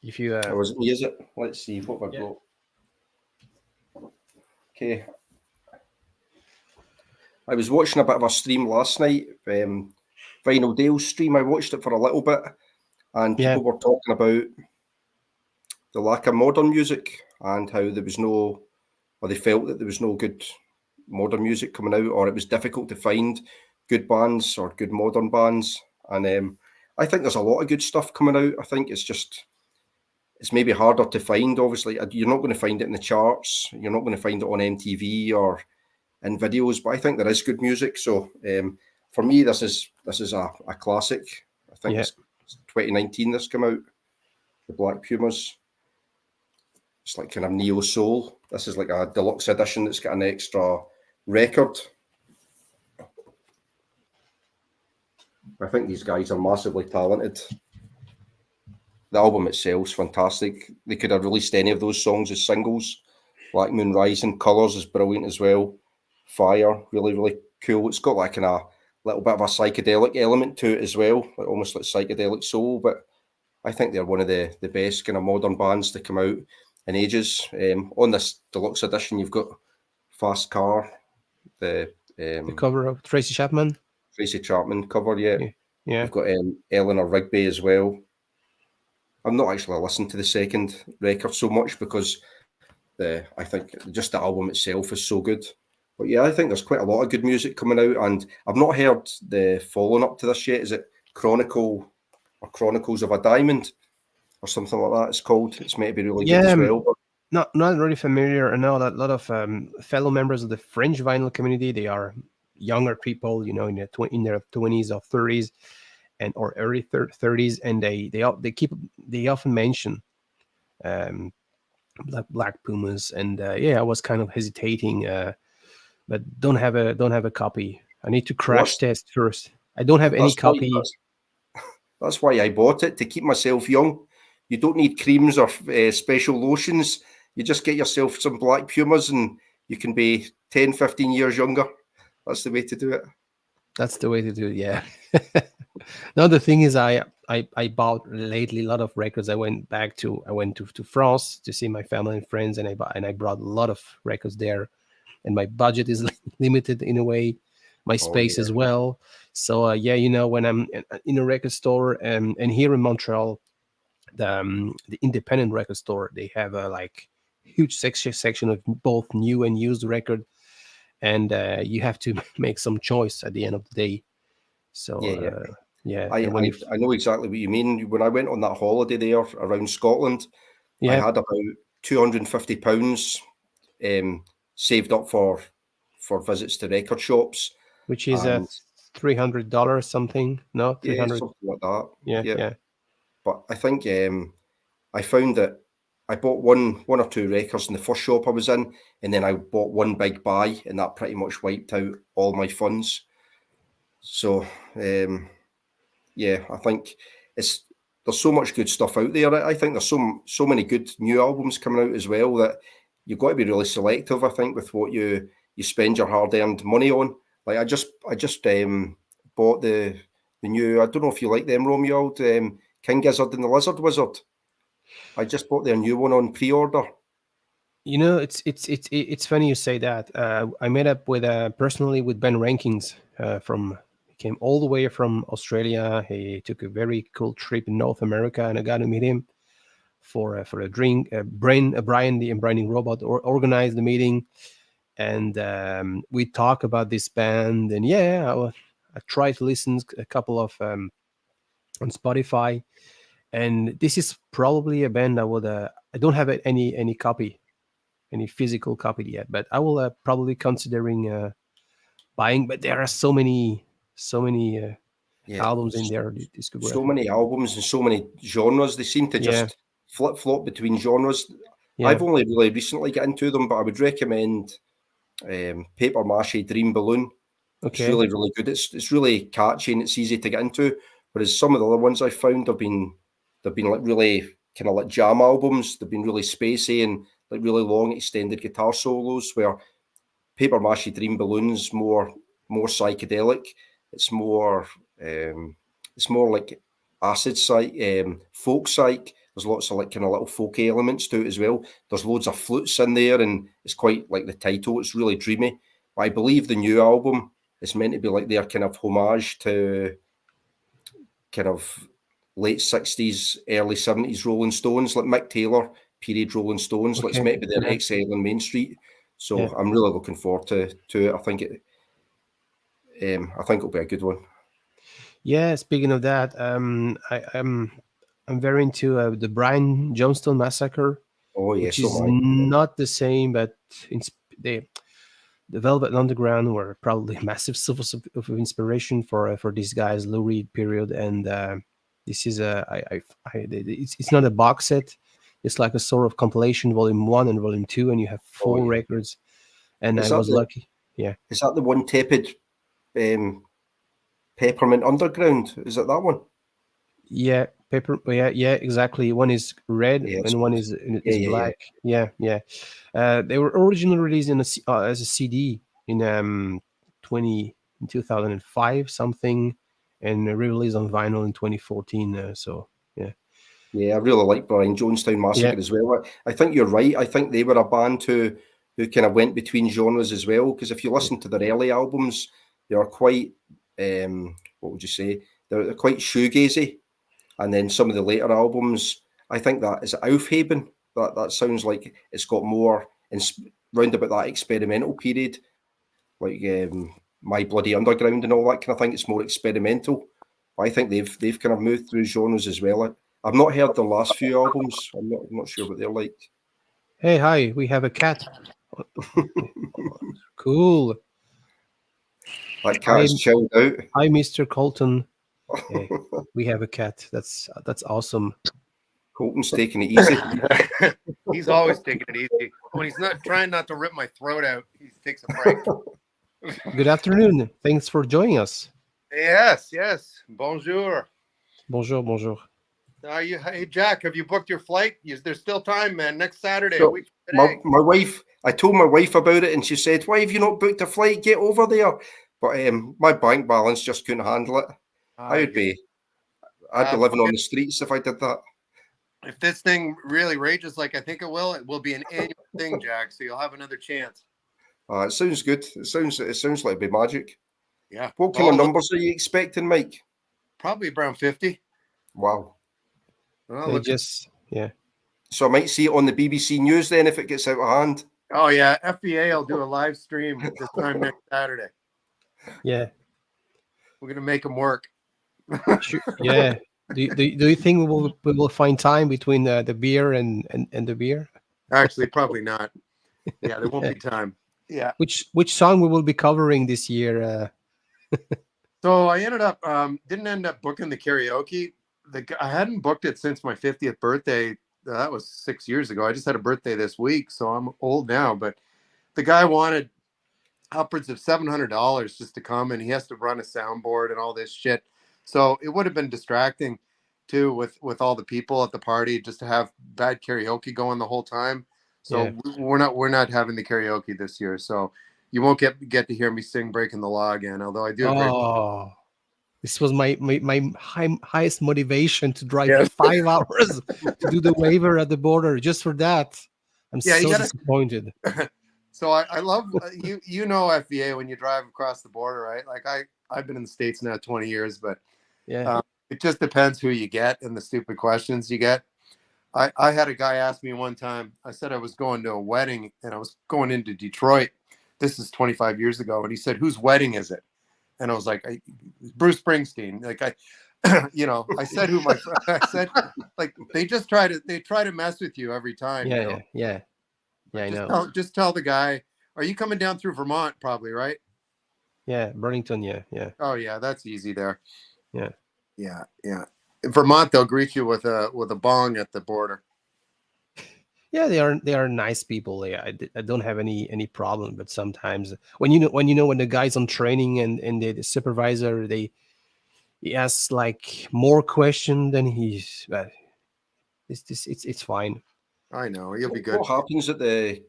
[SPEAKER 1] If you
[SPEAKER 2] I wasn't me, is it? Let's see what have I
[SPEAKER 1] Yeah.
[SPEAKER 2] got. Okay. I was watching a bit of a stream last night, Vinyl Dale's stream. I watched it for a little bit, and
[SPEAKER 1] Yeah.
[SPEAKER 2] people were talking about the lack of modern music and how there was no, or they felt that there was no good modern music coming out, or it was difficult to find good bands or good modern bands. And I think there's a lot of good stuff coming out. I think it's maybe harder to find. Obviously, you're not going to find it in the charts. You're not going to find it on MTV or in videos. But I think there is good music. So for me, this is a classic. I think it's 2019. This came out, the Black Pumas. It's like kind of neo soul. This is like a deluxe edition that's got an extra record. I think these guys are massively talented. The album itself is fantastic. They could have released any of those songs as singles. Black Moon Rising, Colours is brilliant as well. Fire, really, really cool. It's got like a little bit of a psychedelic element to it as well, like almost like psychedelic soul. But I think they're one of the best kind of modern bands to come out in ages. On this deluxe edition, you've got Fast Car, the
[SPEAKER 1] cover of Tracy Chapman.
[SPEAKER 2] Tracy Chapman cover, yeah.
[SPEAKER 1] Yeah.
[SPEAKER 2] You've got Eleanor Rigby as well. I've not actually listened to the second record so much because I think just the album itself is so good. But yeah, I think there's quite a lot of good music coming out, and I've not heard the follow up to this yet. Is it Chronicle or Chronicles of a Diamond or something like that? It's called. It's meant to be really good as well. But
[SPEAKER 1] not really familiar. I know that a lot of fellow members of the French vinyl community, they are younger people, you know, in their 20s or 30s, and or early 30s, and they often mention Black Pumas, and I was kind of hesitating, but don't have a copy. I need to crash test first. I don't have any copy.
[SPEAKER 2] That's why I bought it, to keep myself young. You don't need creams or special lotions. You just get yourself some Black Pumas and you can be 10, 15 years younger. That's the way to do it.
[SPEAKER 1] That's the way to do it, yeah. Now the thing is, I bought lately a lot of records. I went to France to see my family and friends, and I brought a lot of records there. And my budget is limited in a way, my space as well. So you know, when I'm in a record store, and here in Montreal, the independent record store, they have a like huge section of both new and used record, and you have to make some choice at the end of the day. So
[SPEAKER 2] I know exactly what you mean. When I went on that holiday there around Scotland, I had about £250 saved up for visits to record shops,
[SPEAKER 1] which is $300 something. No, 300,
[SPEAKER 2] something like that.
[SPEAKER 1] Yeah.
[SPEAKER 2] But I think I found that I bought one or two records in the first shop I was in, and then I bought one big buy, and that pretty much wiped out all my funds. So I think there's so much good stuff out there. I think there's so many good new albums coming out as well that you've got to be really selective, I think, with what you spend your hard-earned money on. Like I just bought the new, I don't know if you like them, Romeo, old King Gizzard and the Lizard Wizard. I just bought their new one on pre-order.
[SPEAKER 1] You know, it's funny you say that. I met up with personally with Ben Rankins from. He came all the way from Australia. He took a very cool trip in North America, and I got to meet him for a drink. Brian, the Embraining Robot, organized the meeting, and we talk about this band. And yeah, I tried to listen a couple of on Spotify, and this is probably a band I would. I don't have any copy, any physical copy yet, but I will probably considering buying. But there are so many
[SPEAKER 2] Yeah,
[SPEAKER 1] albums in their
[SPEAKER 2] so
[SPEAKER 1] discography.
[SPEAKER 2] many albums and so many genres. They seem to
[SPEAKER 1] Yeah,
[SPEAKER 2] just flip-flop between genres.
[SPEAKER 1] yeah,
[SPEAKER 2] I've only really recently got into them, but I would recommend Paper Mache Dream Balloon. It's
[SPEAKER 1] okay,
[SPEAKER 2] really, really good. It's really catchy and it's easy to get into. Whereas some of the other ones I found they've been like really kind of like jam albums. They've been really spacey and like really long extended guitar solos. Where Paper Mache Dream Balloon's more psychedelic. It's more like acid psych, folk psych. There's lots of like kind of little folky elements to it as well. There's loads of flutes in there, and it's quite like the title. It's really dreamy. But I believe the new album is meant to be like their kind of homage to kind of late 60s, early 70s Rolling Stones, like Mick Taylor period Rolling Stones. Like it's
[SPEAKER 1] okay,
[SPEAKER 2] meant to be their
[SPEAKER 1] yeah,
[SPEAKER 2] Exile on Main Street. So
[SPEAKER 1] yeah,
[SPEAKER 2] I'm really looking forward to it. I think it'll be a good one.
[SPEAKER 1] yeah. Speaking of that, I'm very into the Brian Jonestown Massacre,
[SPEAKER 2] Oh
[SPEAKER 1] which
[SPEAKER 2] yes, so
[SPEAKER 1] is
[SPEAKER 2] am I.
[SPEAKER 1] not the same, but they the Velvet Underground were probably a massive source of inspiration for these guys, Lou Reed period, and this is it's not a box set. It's like a sort of compilation, volume one and volume two, and you have
[SPEAKER 2] Oh
[SPEAKER 1] four
[SPEAKER 2] yeah.
[SPEAKER 1] records. And
[SPEAKER 2] Is
[SPEAKER 1] I
[SPEAKER 2] that
[SPEAKER 1] was lucky. Yeah,
[SPEAKER 2] the one tepid um, peppermint underground? Is it that one?
[SPEAKER 1] yeah, paper. Yeah, yeah, exactly. One is red
[SPEAKER 2] Yeah, it's
[SPEAKER 1] and one
[SPEAKER 2] good.
[SPEAKER 1] is
[SPEAKER 2] Yeah.
[SPEAKER 1] black. Yeah, yeah. They were originally released as a CD in 2005 something, and re-released on vinyl in 2014. So yeah,
[SPEAKER 2] Yeah, I really like Brian Jonestown
[SPEAKER 1] yeah,
[SPEAKER 2] Massacre as well. I think you're right. I think they were a band who kind of went between genres as well. Because if you listen to their early albums, they are quite what would you say? They're quite shoegazy. And then some of the later albums, I think that is Aufheben. That sounds like it's got more in round about that experimental period, like My Bloody Underground and all that kind of thing. It's more experimental. But I think they've kind of moved through genres as well. I've not heard the last few albums. I'm not sure what they're like.
[SPEAKER 1] hey, hi, we have a cat. Cool.
[SPEAKER 2] That
[SPEAKER 1] Hi,
[SPEAKER 2] cat's chilled out.
[SPEAKER 1] hi, Mr. Colton. Hey, we have a cat. That's awesome.
[SPEAKER 2] Colton's taking it easy.
[SPEAKER 3] He's always taking it easy. When he's not trying not to rip my throat out, he takes a break.
[SPEAKER 1] Good afternoon. Thanks for joining us.
[SPEAKER 3] Yes. Bonjour.
[SPEAKER 1] Bonjour, bonjour.
[SPEAKER 3] Hey, Jack, have you booked your flight? There's still time, man. Next Saturday, a
[SPEAKER 2] So
[SPEAKER 3] week from today.
[SPEAKER 2] my wife, I told my wife about it, and she said, "Why have you not booked a flight? Get over there." But my bank balance just couldn't handle it. I'd be living on the streets if I did that.
[SPEAKER 3] If this thing really rages like I think it will be an annual thing, Jack. So you'll have another chance.
[SPEAKER 2] It sounds good. It sounds like it'd be magic.
[SPEAKER 3] Yeah.
[SPEAKER 2] What kind of numbers are you expecting, Mike?
[SPEAKER 3] Probably around 50.
[SPEAKER 2] Wow.
[SPEAKER 3] Well,
[SPEAKER 1] They
[SPEAKER 3] look,
[SPEAKER 1] just yeah.
[SPEAKER 2] So I might see it on the BBC News then if it gets out of hand.
[SPEAKER 3] oh yeah, FBA will do a live stream this time next Saturday.
[SPEAKER 1] Yeah.
[SPEAKER 3] We're gonna make them work.
[SPEAKER 1] Sure. Yeah. Do you think we will find time between the beer and the beer?
[SPEAKER 3] Actually, probably not. Yeah, there won't be time. Yeah.
[SPEAKER 1] Which song we will be covering this year?
[SPEAKER 3] So I didn't end up booking the karaoke. I hadn't booked it since my 50th birthday. That was 6 years ago. I just had a birthday this week, so I'm old now. But the guy wanted upwards of $700 just to come, and he has to run a soundboard and all this shit. So it would have been distracting. too with all the people at the party, just to have bad karaoke going the whole time. So we're not having the karaoke this year. So you won't get to hear me sing "Breaking the Law" again. Although I do a great.
[SPEAKER 1] Oh, this was my highest motivation to drive
[SPEAKER 3] Yes.
[SPEAKER 1] 5 hours to do the waiver at the border just for that. I'm
[SPEAKER 3] Yeah, you
[SPEAKER 1] so
[SPEAKER 3] gotta.
[SPEAKER 1] disappointed.
[SPEAKER 3] So I love you know FVA when you drive across the border, right? Like I've been in the States now 20 years, but
[SPEAKER 1] Yeah.
[SPEAKER 3] it just depends who you get and the stupid questions you get. I had a guy ask me one time. I said I was going to a wedding and I was going into Detroit. This is 25 years ago, and he said, "Whose wedding is it?" And I was like, "Bruce Springsteen." Like I said who my I said, like they try to mess with you every time.
[SPEAKER 1] Yeah, I know.
[SPEAKER 3] Just tell the guy, "Are you coming down through Vermont?" Probably, right?
[SPEAKER 1] Yeah, Burlington. Yeah.
[SPEAKER 3] Oh yeah, that's easy there.
[SPEAKER 1] Yeah.
[SPEAKER 3] Yeah. In Vermont, they'll greet you with a bong at the border.
[SPEAKER 1] Yeah, they are nice people. Yeah, I don't have any problem. But sometimes when the guy's on training and the supervisor, he asks like more question than he's. It's fine.
[SPEAKER 3] I know, you'll be good.
[SPEAKER 2] What happens at the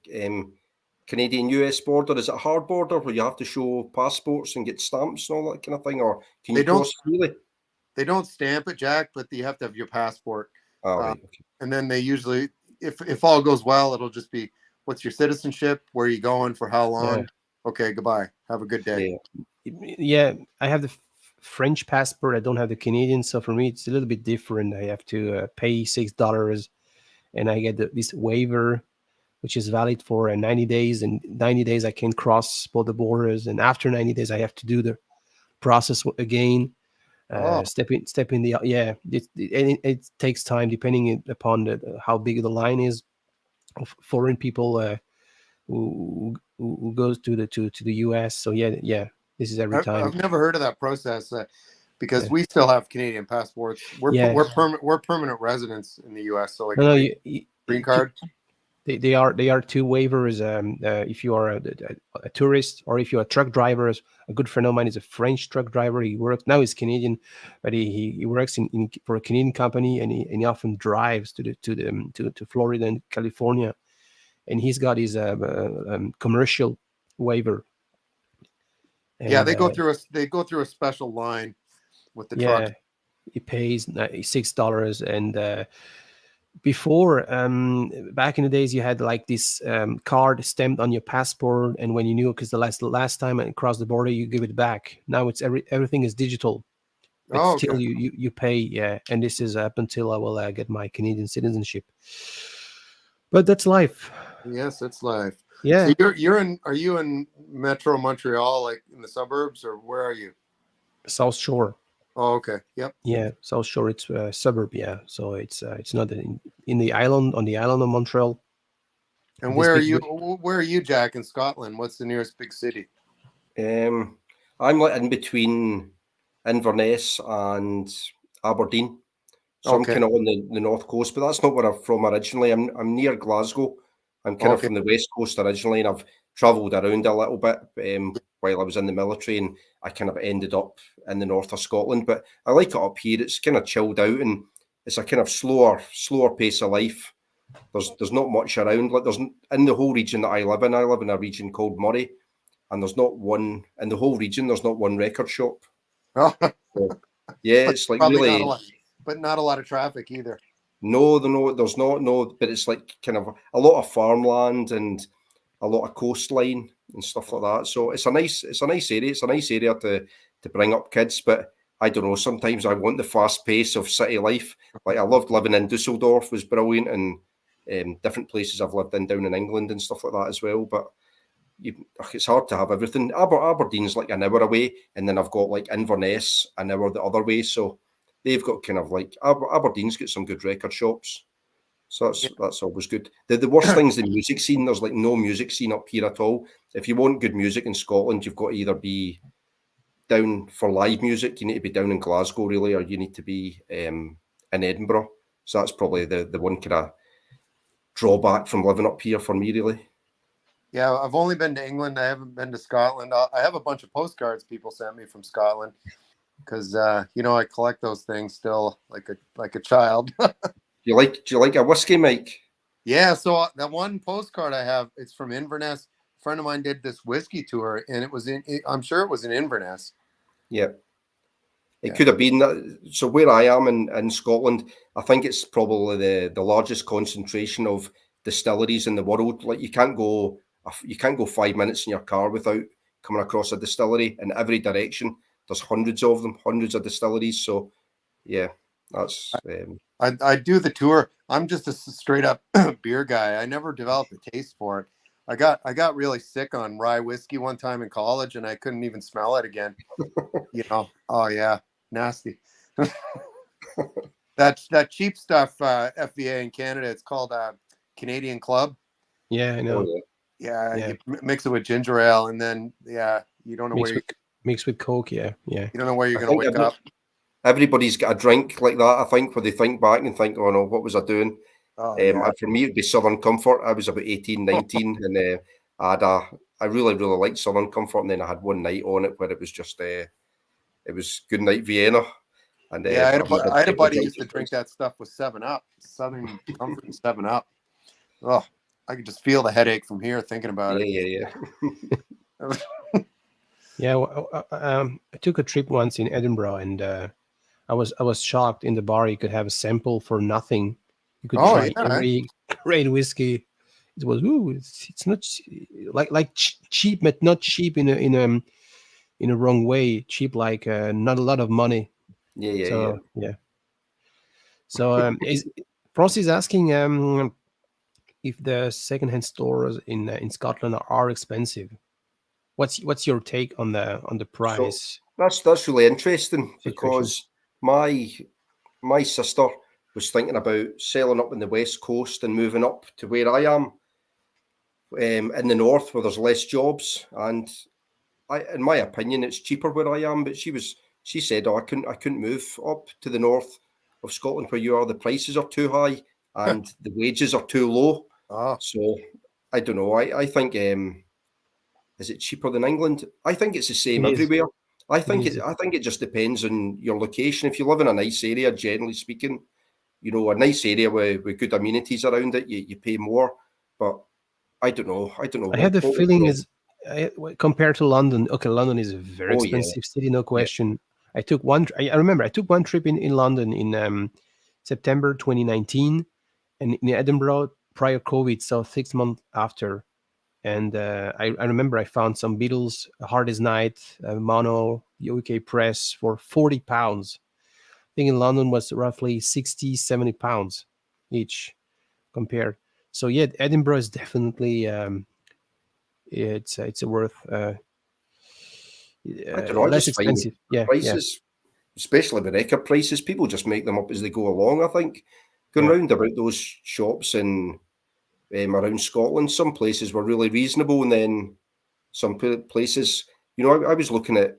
[SPEAKER 2] Canadian-US border? Is it a hard border where you have to show passports and get stamps and all that kind of thing, or can
[SPEAKER 3] They
[SPEAKER 2] you
[SPEAKER 3] don't
[SPEAKER 2] cross freely?
[SPEAKER 3] they don't stamp it, Jack, but you have to have your passport.
[SPEAKER 2] All right. Okay.
[SPEAKER 3] And then they usually, if all goes well, it'll just be, what's your citizenship? Where are you going for how long?
[SPEAKER 1] Yeah.
[SPEAKER 3] Okay, goodbye. Have a good day.
[SPEAKER 1] Yeah, I have the French passport. I don't have the Canadian, so for me it's a little bit different. I have to pay $6, and I get this waiver, which is valid for 90 days. And 90 days I can cross both the borders, and after 90 days I have to do the process again.
[SPEAKER 3] Oh,
[SPEAKER 1] Step in the it takes time depending upon how big the line is of foreign people who goes to the US. So yeah, this is every time.
[SPEAKER 3] I've never heard of that process because
[SPEAKER 1] Yeah.
[SPEAKER 3] we still have Canadian passports.
[SPEAKER 1] Yeah.
[SPEAKER 3] We're permanent residents in the U.S. So like
[SPEAKER 1] No,
[SPEAKER 3] green card.
[SPEAKER 1] They are two waivers. If you are a tourist, or if you're a truck driver. A good friend of mine is a French truck driver. He works now. He's Canadian, but he works for a Canadian company, and he often drives to Florida and California, and he's got his commercial waiver. And,
[SPEAKER 3] Yeah, they go through a special line with the truck.
[SPEAKER 1] He pays $6, and before, back in the days, you had like this card stamped on your passport, and when you knew, because the last time I crossed the border, you give it back. Now it's everything is digital, but still
[SPEAKER 3] Okay.
[SPEAKER 1] you pay. Yeah, and this is up until I will get my Canadian citizenship. But that's life.
[SPEAKER 3] Yes, it's life.
[SPEAKER 1] Yeah.
[SPEAKER 3] So are you in Metro Montreal, like in the suburbs, or where are you?
[SPEAKER 1] South Shore.
[SPEAKER 3] Oh, okay. Yep.
[SPEAKER 1] Yeah, South Shore. It's a suburb. Yeah, so it's not in the island, on the island of Montreal.
[SPEAKER 3] And where are you? Where are you, Jack? In Scotland? What's the nearest big city?
[SPEAKER 2] I'm like in between Inverness and Aberdeen, so I'm kind of on the north coast. But that's not where I'm from originally. I'm near Glasgow. I'm kind of from the west coast originally, and I've travelled around a little bit while I was in the military, and I kind of ended up in the north of Scotland. But I like it up here. It's kind of chilled out, and it's a kind of slower pace of life. There's not much around. Like there's in the whole region that I live in a region called Moray, and there's not one in the whole region. There's not one record shop.
[SPEAKER 3] Oh.
[SPEAKER 2] So, yeah, it's like really,
[SPEAKER 3] but not a lot of traffic either.
[SPEAKER 2] No, there's not. No, but it's like kind of a lot of farmland and a lot of coastline and stuff like that. So it's a nice area. It's a nice area to bring up kids. But I don't know. Sometimes I want the fast pace of city life. Like I loved living in Dusseldorf, was brilliant, and different places I've lived in down in England and stuff like that as well. But it's hard to have everything. Aberdeen's like an hour away, and then I've got like Inverness an hour the other way. So they've got kind of like Aberdeen's got some good record shops. So that's always good. The worst thing's the music scene. There's like no music scene up here at all. If you want good music in Scotland, you've got to either be down for live music, you need to be down in Glasgow really, or you need to be in Edinburgh. So that's probably the one kind of drawback from living up here for me really.
[SPEAKER 3] Yeah, I've only been to England. I haven't been to Scotland. I have a bunch of postcards people sent me from Scotland. because you know, I collect those things still like a child.
[SPEAKER 2] Do you like a whiskey, Mike?
[SPEAKER 3] Yeah, so that one postcard I have, it's from Inverness. A friend of mine did this whiskey tour, and it was I'm sure it was in Inverness.
[SPEAKER 2] Yeah. It
[SPEAKER 3] Yeah.
[SPEAKER 2] could have been that. So where I am in Scotland, I think it's probably the largest concentration of distilleries in the world. Like you can't go 5 minutes in your car without coming across a distillery in every direction. There's hundreds of them, hundreds of distilleries. So yeah, that's
[SPEAKER 3] I do the tour. I'm just a straight up beer guy. I never developed a taste for it. I got really sick on rye whiskey one time in college, and I couldn't even smell it again. You know, oh yeah, nasty. That cheap stuff, FVA in Canada, it's called Canadian Club.
[SPEAKER 1] Yeah, I know.
[SPEAKER 3] Yeah,
[SPEAKER 1] Yeah.
[SPEAKER 3] you mix it with ginger ale, and then you don't know
[SPEAKER 1] Mixed with Coke. Yeah.
[SPEAKER 3] you don't know where you're
[SPEAKER 2] I
[SPEAKER 3] gonna
[SPEAKER 2] think
[SPEAKER 3] wake up.
[SPEAKER 2] everybody's got a drink like that. I think where they think back and think, oh no, what was I doing?
[SPEAKER 3] Oh yeah.
[SPEAKER 2] For me, it'd be Southern Comfort. I was about 18, 19, and I really liked Southern Comfort. And then I had one night on it where it was just it was Good Night Vienna. And
[SPEAKER 3] Yeah,
[SPEAKER 2] but
[SPEAKER 3] I had a buddy who
[SPEAKER 2] drinks
[SPEAKER 3] used to drink that stuff with 7-Up, Southern Comfort and 7-Up. Oh, I could just feel the headache from here thinking about it.
[SPEAKER 2] Yeah.
[SPEAKER 1] Yeah. I took a trip once in Edinburgh, and I was shocked. In the bar, you could have a sample for nothing. You could try every great whiskey. It was it's not like cheap, but not cheap in a wrong way. Cheap like not a lot of money.
[SPEAKER 2] Yeah.
[SPEAKER 1] So Frost is asking if the secondhand stores in Scotland are expensive. What's your take on the
[SPEAKER 2] So
[SPEAKER 1] price
[SPEAKER 2] that's really interesting
[SPEAKER 1] situation?
[SPEAKER 2] because my sister was thinking about selling up in the West Coast and moving up to where I am in the north where there's less jobs. And in my opinion, it's cheaper where I am. But she said, "Oh, I couldn't move up to the north of Scotland where you are. The prices are too high and the wages are too low."
[SPEAKER 3] Oh,
[SPEAKER 2] So I don't know. I think is it cheaper than England? I think it's the same
[SPEAKER 1] It is.
[SPEAKER 2] everywhere. I
[SPEAKER 1] It
[SPEAKER 2] think
[SPEAKER 1] is.
[SPEAKER 2] it just depends on your location. If you live in a nice area, generally speaking, you know, a nice area with good amenities around it, you pay more. But I don't know.
[SPEAKER 1] I have the
[SPEAKER 2] What would
[SPEAKER 1] feeling
[SPEAKER 2] you?
[SPEAKER 1] is compared to London. Okay, London is a very
[SPEAKER 2] Oh yeah,
[SPEAKER 1] expensive city, no
[SPEAKER 2] yeah,
[SPEAKER 1] question. I remember I took one trip in London in September 2019, and in Edinburgh prior COVID, so 6 months after. And I remember I found some Beatles, A Hard as Night, mono UK press for £40. I think in London was roughly 60, £70 each compared. So yeah, Edinburgh is definitely it's worth
[SPEAKER 2] I don't know. I
[SPEAKER 1] less
[SPEAKER 2] just find
[SPEAKER 1] expensive.
[SPEAKER 2] the
[SPEAKER 1] Yeah, yeah,
[SPEAKER 2] prices, especially the record prices, people just make them up as they go along. I think going
[SPEAKER 1] yeah.
[SPEAKER 2] round about those shops in around Scotland, some places were really reasonable, and then some places, you know, I was looking at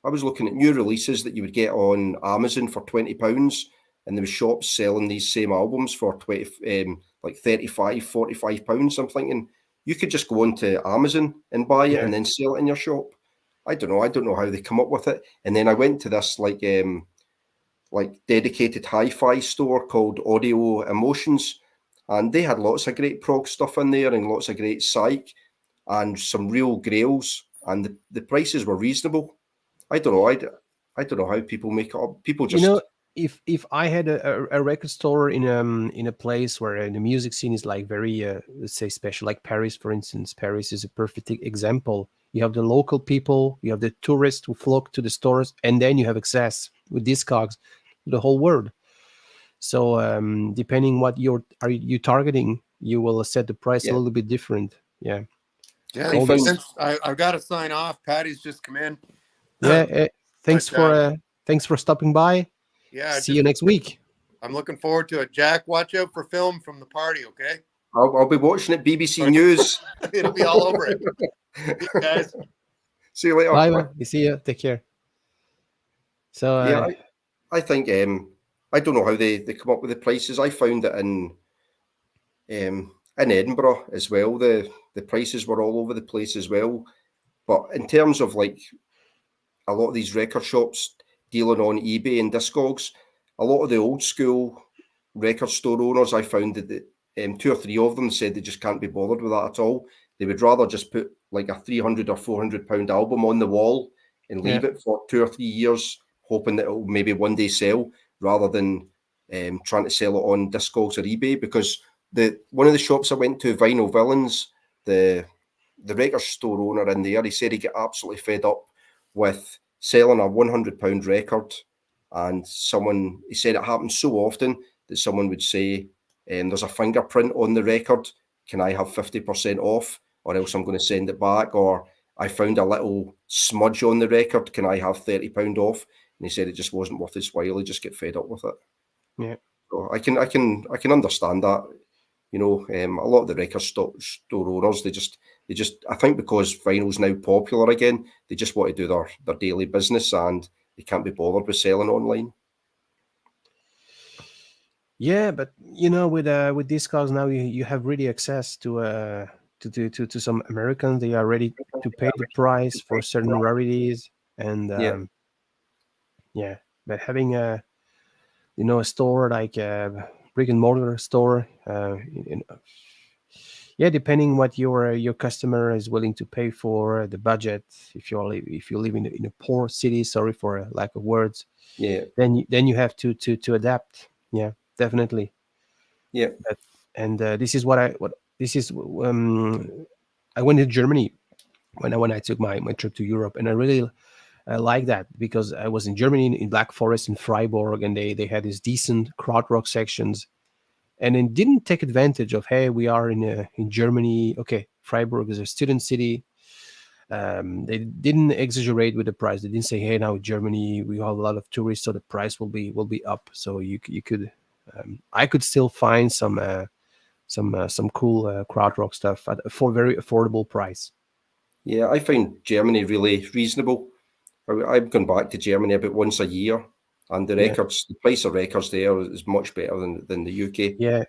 [SPEAKER 2] new releases that you would get on Amazon for £20, and there was shops selling these same albums for like 35, £45. I'm thinking you could just go onto Amazon and buy it
[SPEAKER 1] Yeah.
[SPEAKER 2] and then sell it in your shop. I don't know. I don't know how they come up with it. And then I went to this like dedicated hi-fi store called Audio Emotions, and they had lots of great prog stuff in there and lots of great psych and some real grails, and the prices were reasonable. I don't know. I don't know how people make it up. People
[SPEAKER 1] You know,
[SPEAKER 2] just
[SPEAKER 1] if I had a record store in a place where the music scene is like very let's say special, like Paris, for instance. Paris is a perfect example. You have the local people, you have the tourists who flock to the stores, and then you have access with Discogs to the whole world. So depending what are you targeting, you will set the price a
[SPEAKER 2] yeah.
[SPEAKER 1] little bit different. Yeah.
[SPEAKER 3] yeah.
[SPEAKER 2] I
[SPEAKER 1] All
[SPEAKER 2] found
[SPEAKER 1] this.
[SPEAKER 3] Since I've got to sign off. Patty's just come in.
[SPEAKER 1] Yeah.
[SPEAKER 3] But
[SPEAKER 1] Thanks for stopping by.
[SPEAKER 3] yeah,
[SPEAKER 1] See you next week.
[SPEAKER 3] I'm looking forward to it. Jack, watch out for film from the party, okay?
[SPEAKER 2] I'll be watching it. BBC News.
[SPEAKER 3] It'll be all over it. See you guys.
[SPEAKER 2] See you later.
[SPEAKER 1] Bye. Bye. See you. Take care. So
[SPEAKER 2] Yeah, I think I don't know how they come up with the prices. I found that in Edinburgh as well, the prices were all over the place as well. But in terms of like a lot of these record shops dealing on eBay and Discogs, a lot of the old school record store owners, I found that 2 or 3 of them said they just can't be bothered with that at all. They would rather just put like a 300 or 400 pound album on the wall and leave it for 2 or 3 years, hoping that it will maybe one day sell, rather than trying to sell it on Discogs or eBay. Because one of the shops I went to, Vinyl Villains, the record store owner in there, he said he got absolutely fed up with selling a £100 record, and he said it happens so often that someone would say, there's a fingerprint on the record, can I have 50% off, or else I'm going to send it back, or I found a little smudge on the record, can I have £30 off? And he said it just wasn't worth his while, he just get fed up with it.
[SPEAKER 1] Yeah.
[SPEAKER 2] So I can understand that. A lot of the record store owners, they just I think because vinyl's now popular again, they just want to do their daily business, and they can't be bothered with selling online.
[SPEAKER 1] Yeah, but with Discogs now, you have really access to some Americans. They are ready to pay the price for certain rarities, and yeah. But having a store like a brick and mortar store, depending what your customer is willing to pay for, the budget. If you live in a poor city, sorry for a lack of words, then you have to adapt. Yeah, definitely.
[SPEAKER 2] Yeah.
[SPEAKER 1] And this is I went to Germany when I took my trip to Europe, and I really like that, because I was in Germany, in Black Forest, in Freiburg, and they had these decent krautrock sections, and then didn't take advantage of, hey, we are in Germany. Okay, Freiburg is a student city. They didn't exaggerate with the price. They didn't say, hey, now Germany, we have a lot of tourists, so the price will be up. So you could, I could still find some cool krautrock stuff for very affordable price.
[SPEAKER 2] Yeah, I find Germany really reasonable. I've gone back to Germany about once a year, and the price of records there is much better than the UK.
[SPEAKER 1] Yeah,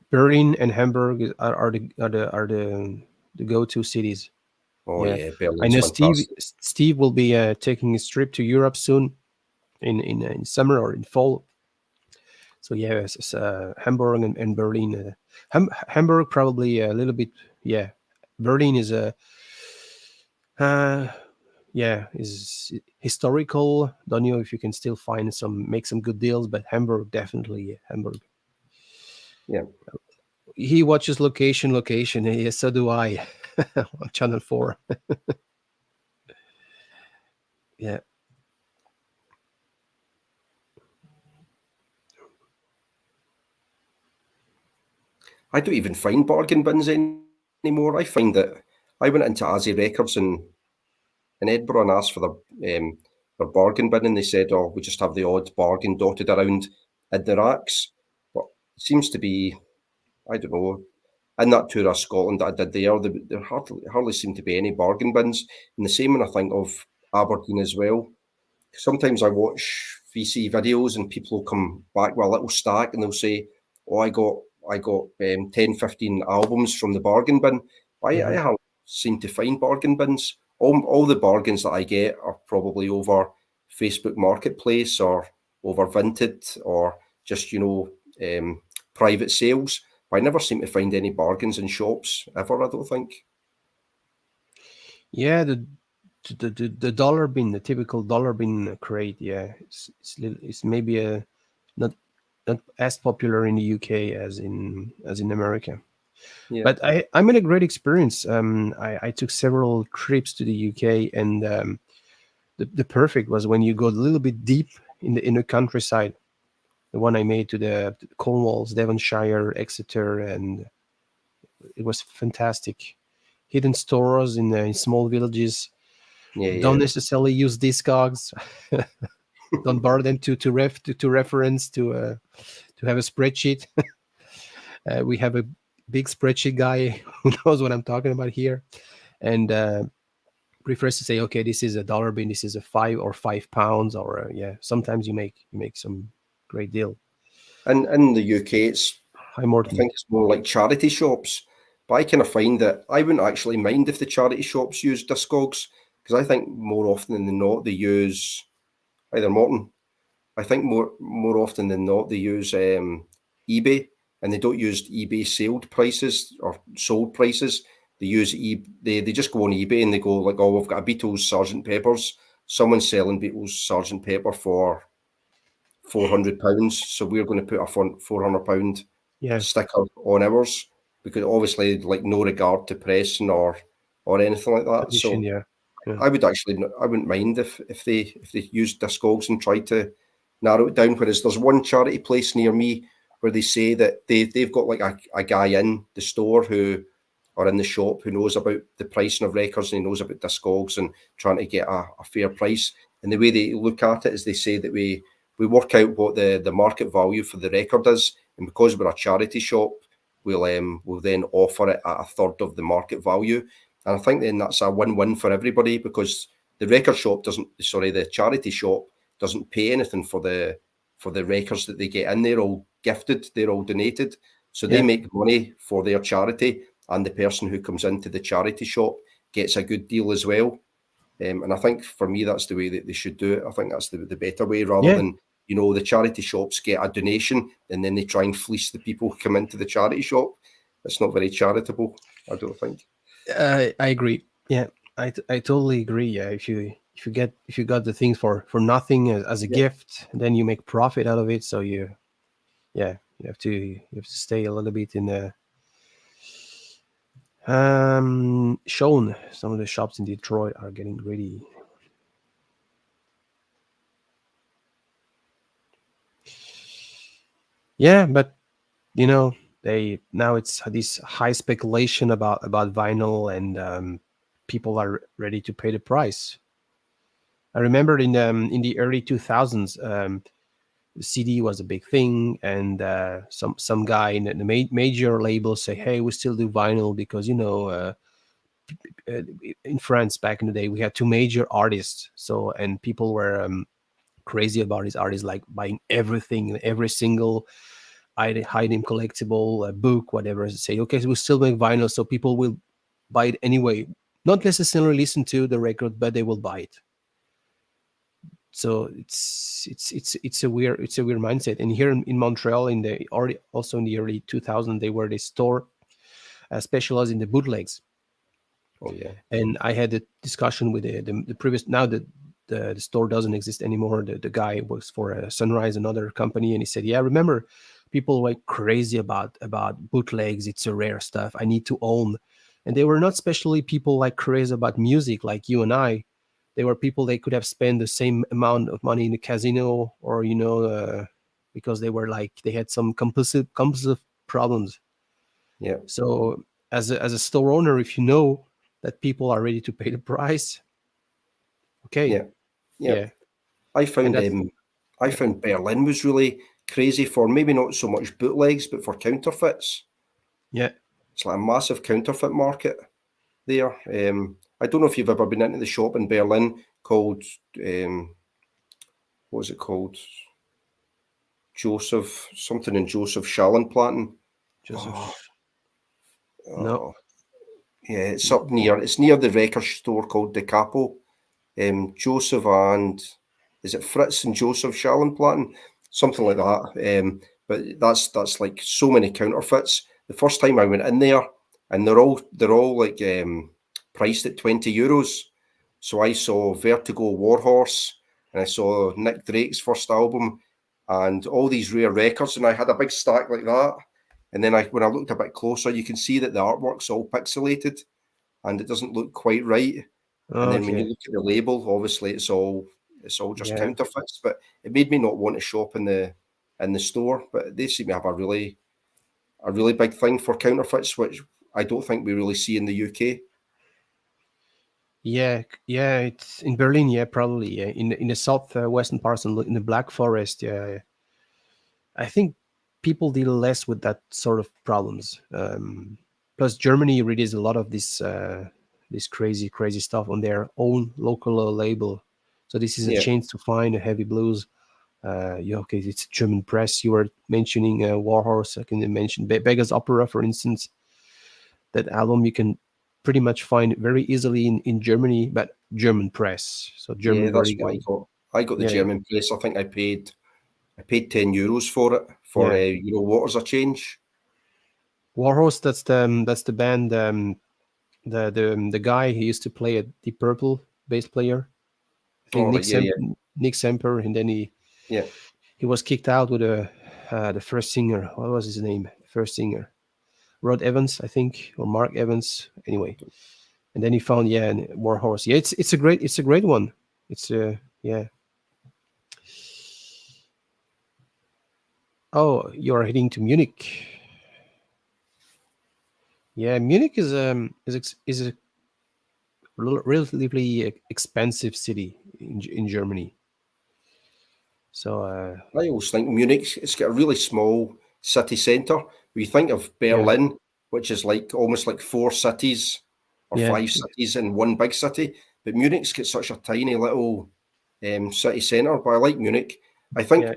[SPEAKER 1] Berlin and Hamburg are the go-to cities.
[SPEAKER 2] Oh yeah, Berlin's
[SPEAKER 1] I know
[SPEAKER 2] fantastic.
[SPEAKER 1] Steve will be taking his trip to Europe soon, in summer or in fall. So it's Hamburg and Berlin. Hamburg probably a little bit. Yeah, Berlin is is historical. Don't know if you can still make some good deals, but Hamburg, definitely Hamburg.
[SPEAKER 2] Yeah.
[SPEAKER 1] He watches location. Yes, so do I. On Channel 4. Yeah.
[SPEAKER 2] I don't even find bargain bins anymore. I find that I went into Azzy Records in Edinburgh and asked for their bargain bin, and they said, "Oh, we just have the odd bargain dotted around in the racks." But it seems to be, I don't know, in that tour of Scotland that I did there hardly seemed to be any bargain bins. And the same when I think of Aberdeen as well. Sometimes I watch VC videos and people will come back with a little stack and they'll say, "Oh, I got 10, 15 albums from the bargain bin." I haven't seemed to find bargain bins. All the bargains that I get are probably over Facebook Marketplace or over Vinted or just private sales. But I never seem to find any bargains in shops ever, I don't think.
[SPEAKER 1] Yeah, the dollar bin, the typical dollar bin crate. Yeah, it's maybe not as popular in the UK as in America.
[SPEAKER 2] Yeah.
[SPEAKER 1] But I made a great experience. I took several trips to the UK, and the perfect was when you go a little bit deep in the countryside. The one I made to the Cornwalls, Devonshire, Exeter, and it was fantastic. Hidden stores in small villages. Don't necessarily use Discogs. Don't borrow them to reference to have a spreadsheet. We have a big spreadsheet guy who knows what I'm talking about here, and prefers to say, okay, this is a dollar bin, this is a £5 or sometimes you make some great deal.
[SPEAKER 2] And in the UK,
[SPEAKER 1] Hi, Morton.
[SPEAKER 2] I think it's more like charity shops. But I kind of find that I wouldn't actually mind if the charity shops use Discogs, because I think more often than not they use either Morton. I think more often than not they use eBay, and they don't use eBay sold prices or sold prices. They use they just go on eBay and they go like, oh, we've got a Beatles Sergeant Pepper's. Someone's selling Beatles Sergeant Pepper for £400, so we're going to put a £400
[SPEAKER 1] Yeah,
[SPEAKER 2] sticker on ours, because obviously like no regard to pressing or anything like that.
[SPEAKER 1] condition.
[SPEAKER 2] So
[SPEAKER 1] Yeah, yeah,
[SPEAKER 2] I wouldn't mind if they used Discogs and tried to narrow it down. Whereas there's one charity place near me where they say that they've got like a guy in the store who, or in the shop, who knows about the pricing of records, and he knows about Discogs and trying to get a fair price. And the way they look at it is they say that we work out what the market value for the record is, and because we're a charity shop, we'll then offer it at a third of the market value. And I think then that's a win-win for everybody, because the charity shop doesn't pay anything for the records that they get in. They're all gifted, they're all donated. So they
[SPEAKER 1] yeah,
[SPEAKER 2] make money for their charity, and the person who comes into the charity shop gets a good deal as well. And I think for me, that's the way that they should do it. I think that's the better way, rather
[SPEAKER 1] yeah.
[SPEAKER 2] than, the charity shops get a donation and then they try and fleece the people who come into the charity shop. It's not very charitable, I don't think.
[SPEAKER 1] I agree. Yeah, I totally agree. Yeah, if you got the things for nothing as a
[SPEAKER 2] Yeah.
[SPEAKER 1] gift, then you make profit out of it. So you have to stay a little bit in the shown. Some of the shops in Detroit are getting greedy. Yeah, but they now it's this high speculation about vinyl, and people are ready to pay the price. I remember in the early 2000s, the CD was a big thing, and some guy in the major label say, "Hey, we still do vinyl because in France back in the day we had two major artists, so and people were crazy about these artists, like buying everything, every single item collectible, book, whatever. Say, okay, so we still make vinyl, so people will buy it anyway, not necessarily listen to the record, but they will buy it. So it's a weird mindset. And here in Montreal, in the already also in the early 2000s, they were the store specialized in the bootlegs.
[SPEAKER 2] Oh, yeah.
[SPEAKER 1] And I had a discussion with the previous, now that the store doesn't exist anymore, the guy works for Sunrise, another company, and he said, yeah, remember, people were crazy about bootlegs. It's a rare stuff I need to own. And they were not especially people like crazy about music like you and I. They were people they could have spent the same amount of money in a casino, or because they had some compulsive problems.
[SPEAKER 2] Yeah.
[SPEAKER 1] So as a store owner, if you know that people are ready to pay the price, okay,
[SPEAKER 2] Yeah. Yeah.
[SPEAKER 1] yeah,
[SPEAKER 2] I
[SPEAKER 1] and
[SPEAKER 2] found
[SPEAKER 1] that's
[SPEAKER 2] Berlin was really crazy for maybe not so much bootlegs, but for counterfeits.
[SPEAKER 1] yeah.
[SPEAKER 2] It's like a massive counterfeit market there. I don't know if you've ever been into the shop in Berlin called what was it called? Joseph something in Joseph Schallenplatten.
[SPEAKER 1] Joseph,
[SPEAKER 2] Oh,
[SPEAKER 1] no,
[SPEAKER 2] oh, yeah, it's near the record store called De Capo. Joseph and is it Fritz and Joseph Schallenplatten? Something like that. But that's like so many counterfeits. The first time I went in there, and they're all like priced at €20. So I saw Vertigo Warhorse, and I saw Nick Drake's first album, and all these rare records, and I had a big stack like that. And then when I looked a bit closer, you can see that the artwork's all pixelated, and it doesn't look quite right. And then when you
[SPEAKER 1] okay,
[SPEAKER 2] look at the label, obviously it's all just
[SPEAKER 1] yeah,
[SPEAKER 2] counterfeits. But it made me not want to shop in the store. But they seem to have a really big thing for counterfeits, which I don't think we really see in the UK.
[SPEAKER 1] yeah. It's in Berlin, yeah, probably, yeah. In the south western parts, in the Black Forest, yeah. I think people deal less with that sort of problems. Plus, Germany releases a lot of this crazy stuff on their own local label. So this is a
[SPEAKER 2] Yeah,
[SPEAKER 1] chance to find a heavy blues. Yeah, okay, it's German press. You were mentioning Warhorse. I can mention Beggar's Opera, for instance. That album you can pretty much find very easily in Germany. But German press, so
[SPEAKER 2] Yeah,
[SPEAKER 1] German
[SPEAKER 2] that's what I
[SPEAKER 1] vertigo.
[SPEAKER 2] got. I got the
[SPEAKER 1] Yeah,
[SPEAKER 2] German press. I think I paid €10 for it for
[SPEAKER 1] yeah.
[SPEAKER 2] waters a change.
[SPEAKER 1] Warhorse. That's the band. The guy he used to play at Deep Purple, bass player. I think
[SPEAKER 2] All right, yeah, yeah,
[SPEAKER 1] Nick Semper, and then
[SPEAKER 2] yeah.
[SPEAKER 1] he was kicked out with the first singer. What was his name? The first singer, Rod Evans, I think, or Mark Evans. Anyway, and then he found Warhorse. Yeah, it's a great one. It's yeah. Oh, you're heading to Munich. Yeah, Munich is a relatively expensive city in Germany. So
[SPEAKER 2] I always think Munich, it's got a really small city centre. We think of
[SPEAKER 1] yeah,
[SPEAKER 2] Berlin, which is like almost like 4 cities or
[SPEAKER 1] yeah,
[SPEAKER 2] 5 cities in one big city. But Munich's got such a tiny little city centre. But I like Munich. I think
[SPEAKER 1] yeah,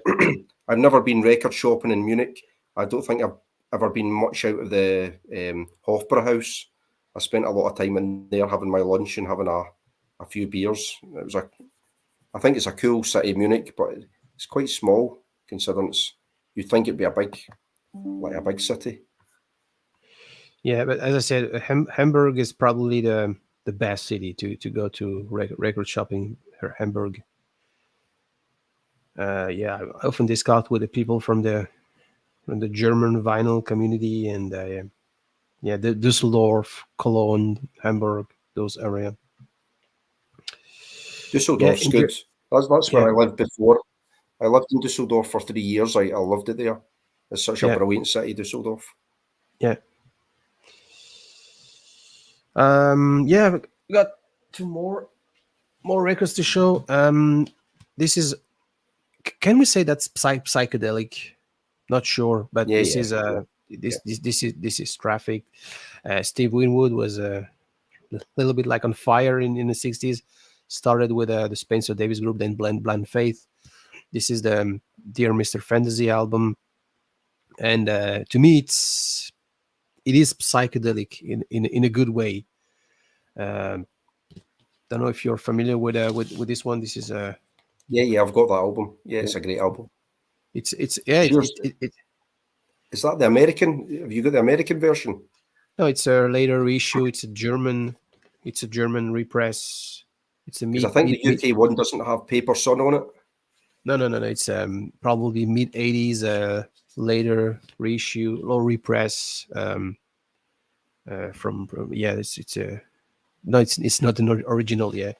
[SPEAKER 2] I've never been record shopping in Munich. I don't think I've ever been much out of the Hofbrauhaus. I spent a lot of time in there having my lunch and having a few beers. I think it's a cool city, Munich, but it's quite small considering you'd think it'd be a big city.
[SPEAKER 1] yeah. But as I said, Hamburg is probably the best city to go to record shopping. Hamburg. Yeah, I often discuss with the people from the German vinyl community, and yeah, the Düsseldorf, Cologne, Hamburg, those area. Yeah,
[SPEAKER 2] Dusseldorf's good. That's where
[SPEAKER 1] yeah,
[SPEAKER 2] I lived before. I lived in Dusseldorf for 3 years. I loved it there. It's such a
[SPEAKER 1] yeah,
[SPEAKER 2] brilliant city, Dusseldorf.
[SPEAKER 1] yeah. Yeah, we got two more records to show. This is, can we say that's psychedelic? Not sure, but
[SPEAKER 2] Yeah,
[SPEAKER 1] this
[SPEAKER 2] yeah,
[SPEAKER 1] is
[SPEAKER 2] yeah, yeah.
[SPEAKER 1] this is Traffic. Steve Winwood was a little bit like on fire in the 60s. Started with the Spencer Davis Group, then Blind Faith. This is the Dear Mr. Fantasy album, and to me, it is psychedelic in a good way. Um, don't know if you're familiar with this one. This is
[SPEAKER 2] Yeah, I've got that album. Yeah,
[SPEAKER 1] yeah,
[SPEAKER 2] it's a great album.
[SPEAKER 1] it's yeah
[SPEAKER 2] Is yours? Is that the American? Have you got the American version?
[SPEAKER 1] no, it's a later reissue. It's a German repress. It's a
[SPEAKER 2] Because I think the UK one doesn't have Paper Sun on it.
[SPEAKER 1] no. It's probably mid 80s later reissue or repress from yeah. It's a no. It's not an original. Yeah.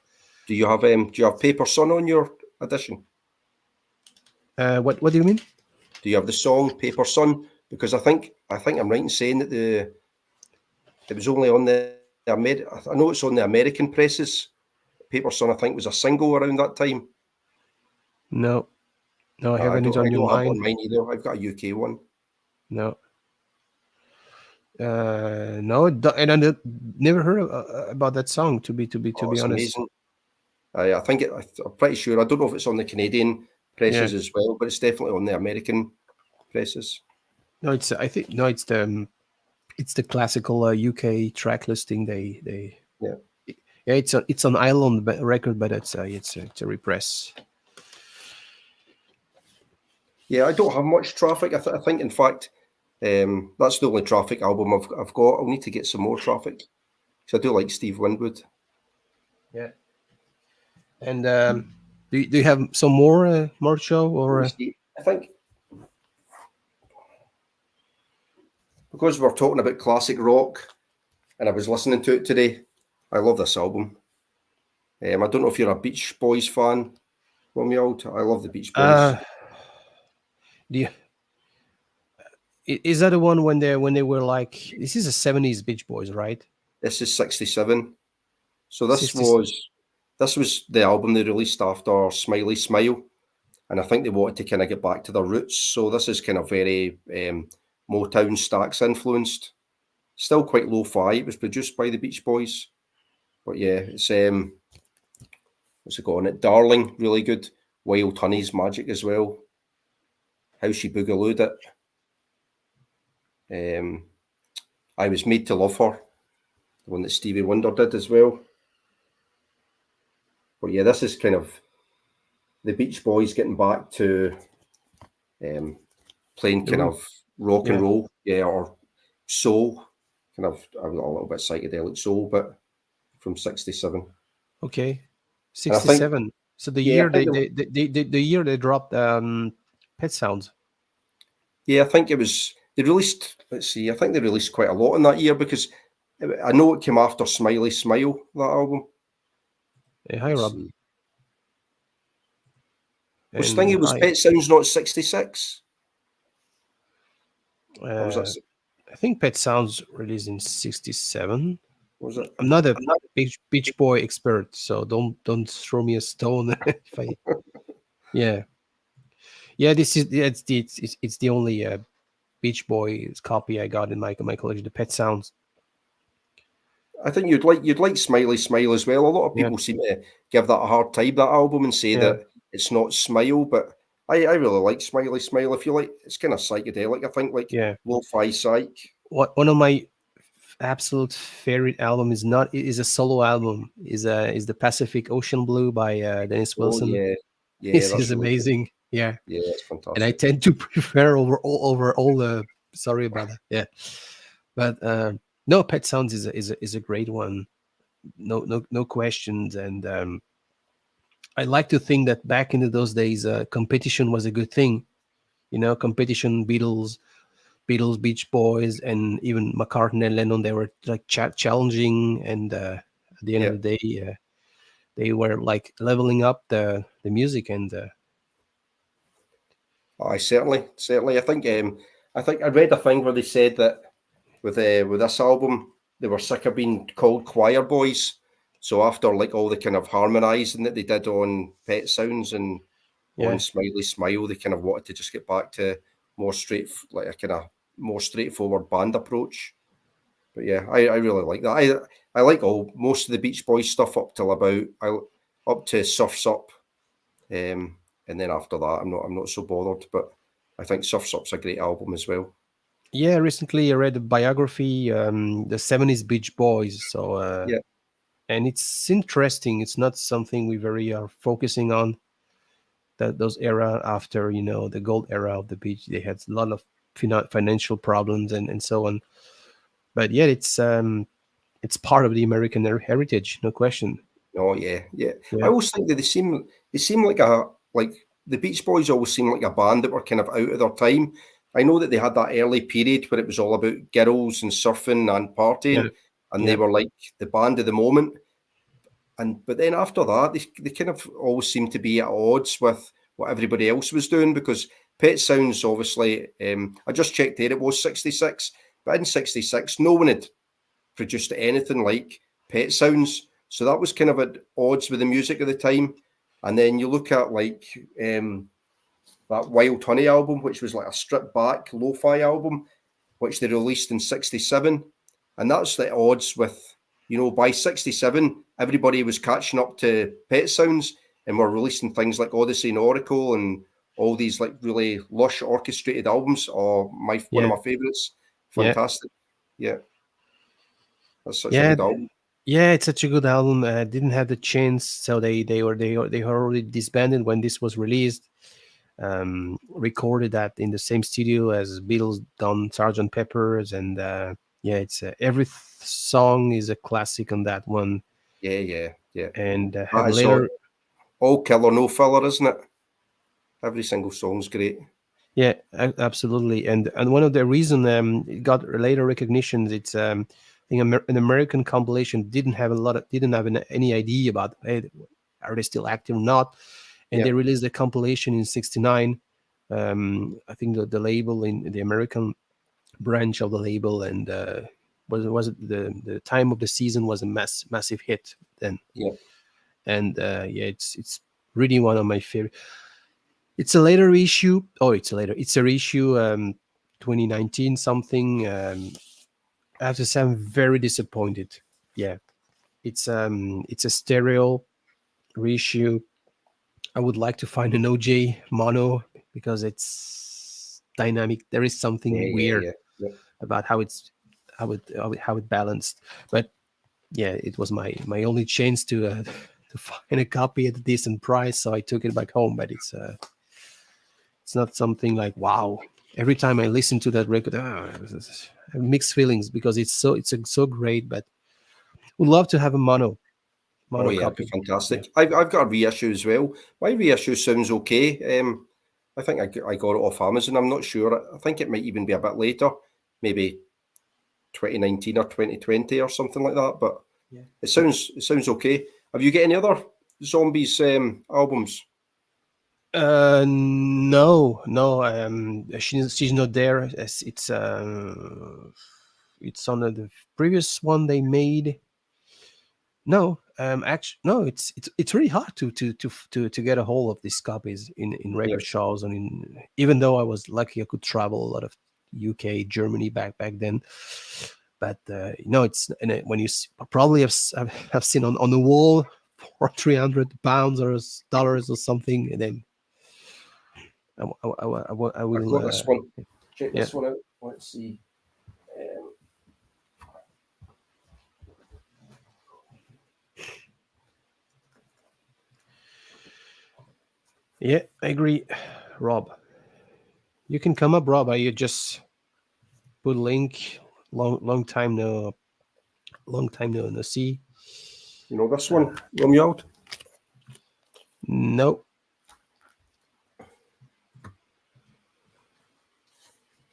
[SPEAKER 2] Do you have Paper Sun on your edition?
[SPEAKER 1] What do you mean?
[SPEAKER 2] Do you have the song Paper Sun? Because I think I'm right in saying that it was only on I know it's on the American presses. Paper Sun, I think, was a single around that time.
[SPEAKER 1] No, no. I
[SPEAKER 2] I
[SPEAKER 1] haven't it on
[SPEAKER 2] I
[SPEAKER 1] your
[SPEAKER 2] don't have it
[SPEAKER 1] mind.
[SPEAKER 2] on mine either. I've got a UK one.
[SPEAKER 1] No. No, and I never heard about that song. To
[SPEAKER 2] Oh,
[SPEAKER 1] be
[SPEAKER 2] it's
[SPEAKER 1] honest.
[SPEAKER 2] amazing. I'm pretty sure. I don't know if it's on the Canadian
[SPEAKER 1] Yeah.
[SPEAKER 2] presses as well, but it's definitely on the American presses.
[SPEAKER 1] No, it's I think no, it's the classical UK track listing. They
[SPEAKER 2] Yeah.
[SPEAKER 1] yeah, it's an island record, but it's a repress.
[SPEAKER 2] Yeah, I don't have much Traffic. I think, in fact, that's the only Traffic album I've got. I'll need to get some more Traffic because I do like Steve Winwood.
[SPEAKER 1] Yeah. And do you have some more show
[SPEAKER 2] Let
[SPEAKER 1] or
[SPEAKER 2] me see. I think because we're talking about classic rock, and I was listening to it today. I love this album. I don't know if you're a Beach Boys fan, Romeo. I love the Beach Boys.
[SPEAKER 1] do you, is that the one when they were like this is a 70s Beach Boys, right?
[SPEAKER 2] This is 67. So
[SPEAKER 1] 60s.
[SPEAKER 2] this was the album they released after Smiley Smile, and I think they wanted to kind of get back to their roots. So this is kind of very Motown Stax influenced. Still quite lo-fi. It was produced by the Beach Boys, but yeah, it's what's it got on it? Darling, really good. Wild Honey's Magic as well. How She Boogalooed It. I Was Made to Love Her, the one that Stevie Wonder did as well. But yeah, this is kind of the Beach Boys getting back to playing
[SPEAKER 1] The
[SPEAKER 2] kind
[SPEAKER 1] root.
[SPEAKER 2] of rock and
[SPEAKER 1] Yeah.
[SPEAKER 2] roll, yeah, or soul, kind of a little bit psychedelic soul, but from '67.
[SPEAKER 1] Okay.
[SPEAKER 2] And I think,
[SPEAKER 1] 67. So the
[SPEAKER 2] yeah,
[SPEAKER 1] year
[SPEAKER 2] I think,
[SPEAKER 1] the year they dropped Pet Sounds.
[SPEAKER 2] yeah, I think it was they released. Let's see, I think they released quite a lot in that year because I know it came after Smiley Smile, that album.
[SPEAKER 1] Hey, hi
[SPEAKER 2] Let's
[SPEAKER 1] Rob.
[SPEAKER 2] see, was
[SPEAKER 1] And
[SPEAKER 2] thingy was
[SPEAKER 1] hi.
[SPEAKER 2] Pet Sounds not '66, or was that
[SPEAKER 1] Uh, I think Pet Sounds released in 67.
[SPEAKER 2] was it?
[SPEAKER 1] I'm not a
[SPEAKER 2] I'm not,
[SPEAKER 1] Beach Boy expert, so don't throw me a stone if I. Yeah, yeah. This is it's the only Beach Boys copy I got in my collection. The Pet Sounds.
[SPEAKER 2] I think you'd like Smiley Smile as well. A lot of
[SPEAKER 1] Yeah,
[SPEAKER 2] people seem to give that a hard time, that album, and say
[SPEAKER 1] yeah,
[SPEAKER 2] that it's not Smile, but I really like Smiley Smile. If you like, it's kind of psychedelic. I think like
[SPEAKER 1] yeah.
[SPEAKER 2] lo-fi psych.
[SPEAKER 1] One of my absolute favorite album is not is a solo album. Is the Pacific Ocean Blue by Dennis
[SPEAKER 2] Oh
[SPEAKER 1] Wilson.
[SPEAKER 2] yeah, yeah,
[SPEAKER 1] This
[SPEAKER 2] that's
[SPEAKER 1] is
[SPEAKER 2] really good.
[SPEAKER 1] amazing. Yeah,
[SPEAKER 2] Yeah, it's
[SPEAKER 1] and I
[SPEAKER 2] fantastic.
[SPEAKER 1] tend to prefer over all the. Sorry about that. Yeah, but no, Pet Sounds is a great one. No questions. And I like to think that back in those days, competition was a good thing. Competition, Beatles, Beach Boys, and even McCartney and Lennon. They were like challenging, and at the end of
[SPEAKER 2] Yeah,
[SPEAKER 1] the day, they were like leveling up the music. And
[SPEAKER 2] I certainly. I think I read a thing where they said that with this album, they were sick of being called choir boys. So after like all the kind of harmonising that they did on Pet Sounds and on
[SPEAKER 1] yeah,
[SPEAKER 2] Smiley Smile, they kind of wanted to just get back to more straight, like a kind of more straightforward band approach. But yeah, I really like that. I like most of the Beach Boys stuff up to Surfs Up, and then after that, I'm not so bothered. But I think Surfs Up's a great album as well.
[SPEAKER 1] yeah. Recently, I read a biography, the '70s Beach Boys. So,
[SPEAKER 2] Yeah,
[SPEAKER 1] and it's interesting. It's not something we very are focusing on. That those era after the gold era of the beach, they had a lot of financial problems and so on. But yet, it's part of the American heritage, no question.
[SPEAKER 2] oh yeah, yeah. I
[SPEAKER 1] Yeah,
[SPEAKER 2] always think that they seem like the Beach Boys always seem like a band that were kind of out of their time. I know that they had that early period where it was all about girls and surfing and
[SPEAKER 1] yeah,
[SPEAKER 2] partying, and they
[SPEAKER 1] yeah,
[SPEAKER 2] were like the band of the moment. But then after that, they kind of always seem to be at odds with what everybody else was doing because Pet Sounds obviously. I just checked there; it was '66, but in '66, no one had produced anything like Pet Sounds. So that was kind of at odds with the music of the time. And then you look at like that Wild Honey album, which was like a stripped back lo-fi album, which they released in '67. And that's the odds with, by '67, everybody was catching up to Pet Sounds and were releasing things like Odyssey and Oracle and all these like really lush orchestrated albums. Oh, one of
[SPEAKER 1] yeah,
[SPEAKER 2] my favorites.
[SPEAKER 1] yeah,
[SPEAKER 2] Fantastic. Yeah, that's such a
[SPEAKER 1] yeah,
[SPEAKER 2] good album.
[SPEAKER 1] yeah. It's such a good album. Didn't have the chance, so they were already disbanded when this was released. Recorded that in the same studio as Beatles done Sergeant Pepper's, and yeah, it's every song is a classic on that one.
[SPEAKER 2] Yeah, yeah, yeah.
[SPEAKER 1] And have
[SPEAKER 2] That is all,
[SPEAKER 1] later,
[SPEAKER 2] all killer, no filler, isn't it? Every single song's great.
[SPEAKER 1] yeah, absolutely. And one of the reason it got later recognitions, it's I think an American compilation didn't have any idea about, hey, are they still active or not, and
[SPEAKER 2] Yeah,
[SPEAKER 1] they released a compilation in '69. I think the label in the American branch of the label, and was it the time of the season was a massive hit then.
[SPEAKER 2] yeah,
[SPEAKER 1] And yeah, it's really one of my favorite. It's a later issue. Oh, it's a reissue, 2019 something. I have to say I'm very disappointed. Yeah, it's a stereo reissue. I would like to find an OJ mono because it's dynamic. There is
[SPEAKER 2] yeah,
[SPEAKER 1] something
[SPEAKER 2] yeah,
[SPEAKER 1] weird
[SPEAKER 2] yeah, yeah.
[SPEAKER 1] about how it balanced. But yeah, it was my only chance to to find a copy at a decent price, so I took it back home. But it's not something like wow. Every time I listen to that record, I have mixed feelings because so great. But would love to have a
[SPEAKER 2] Oh
[SPEAKER 1] mono
[SPEAKER 2] yeah, it'd be
[SPEAKER 1] copy. Yeah.
[SPEAKER 2] fantastic. I've got a reissue as well. My reissue sounds okay. I think I got it off Amazon. I'm not sure. I think it might even be a bit later, maybe 2019 or 2020 or something like that. But
[SPEAKER 1] Yeah.
[SPEAKER 2] it sounds okay. Have you got any other Zombies albums?
[SPEAKER 1] No. She's not there. It's on the previous one they made. No, actually, no. It's really hard to get a hold of these copies in
[SPEAKER 2] Yeah,
[SPEAKER 1] record shops, and even though I was lucky, I could travel a lot of UK, Germany back then. But no, it's and when you probably have seen on the wall for £300 or dollars or something, and then I
[SPEAKER 2] I've
[SPEAKER 1] will.
[SPEAKER 2] got this one. Check
[SPEAKER 1] Yeah.
[SPEAKER 2] this one out. Let's see. Um,
[SPEAKER 1] Yeah, I agree, Rob. You can come up, Rob. You just put link. Long time no see.
[SPEAKER 2] you know this one, Romeo Old?
[SPEAKER 1] No.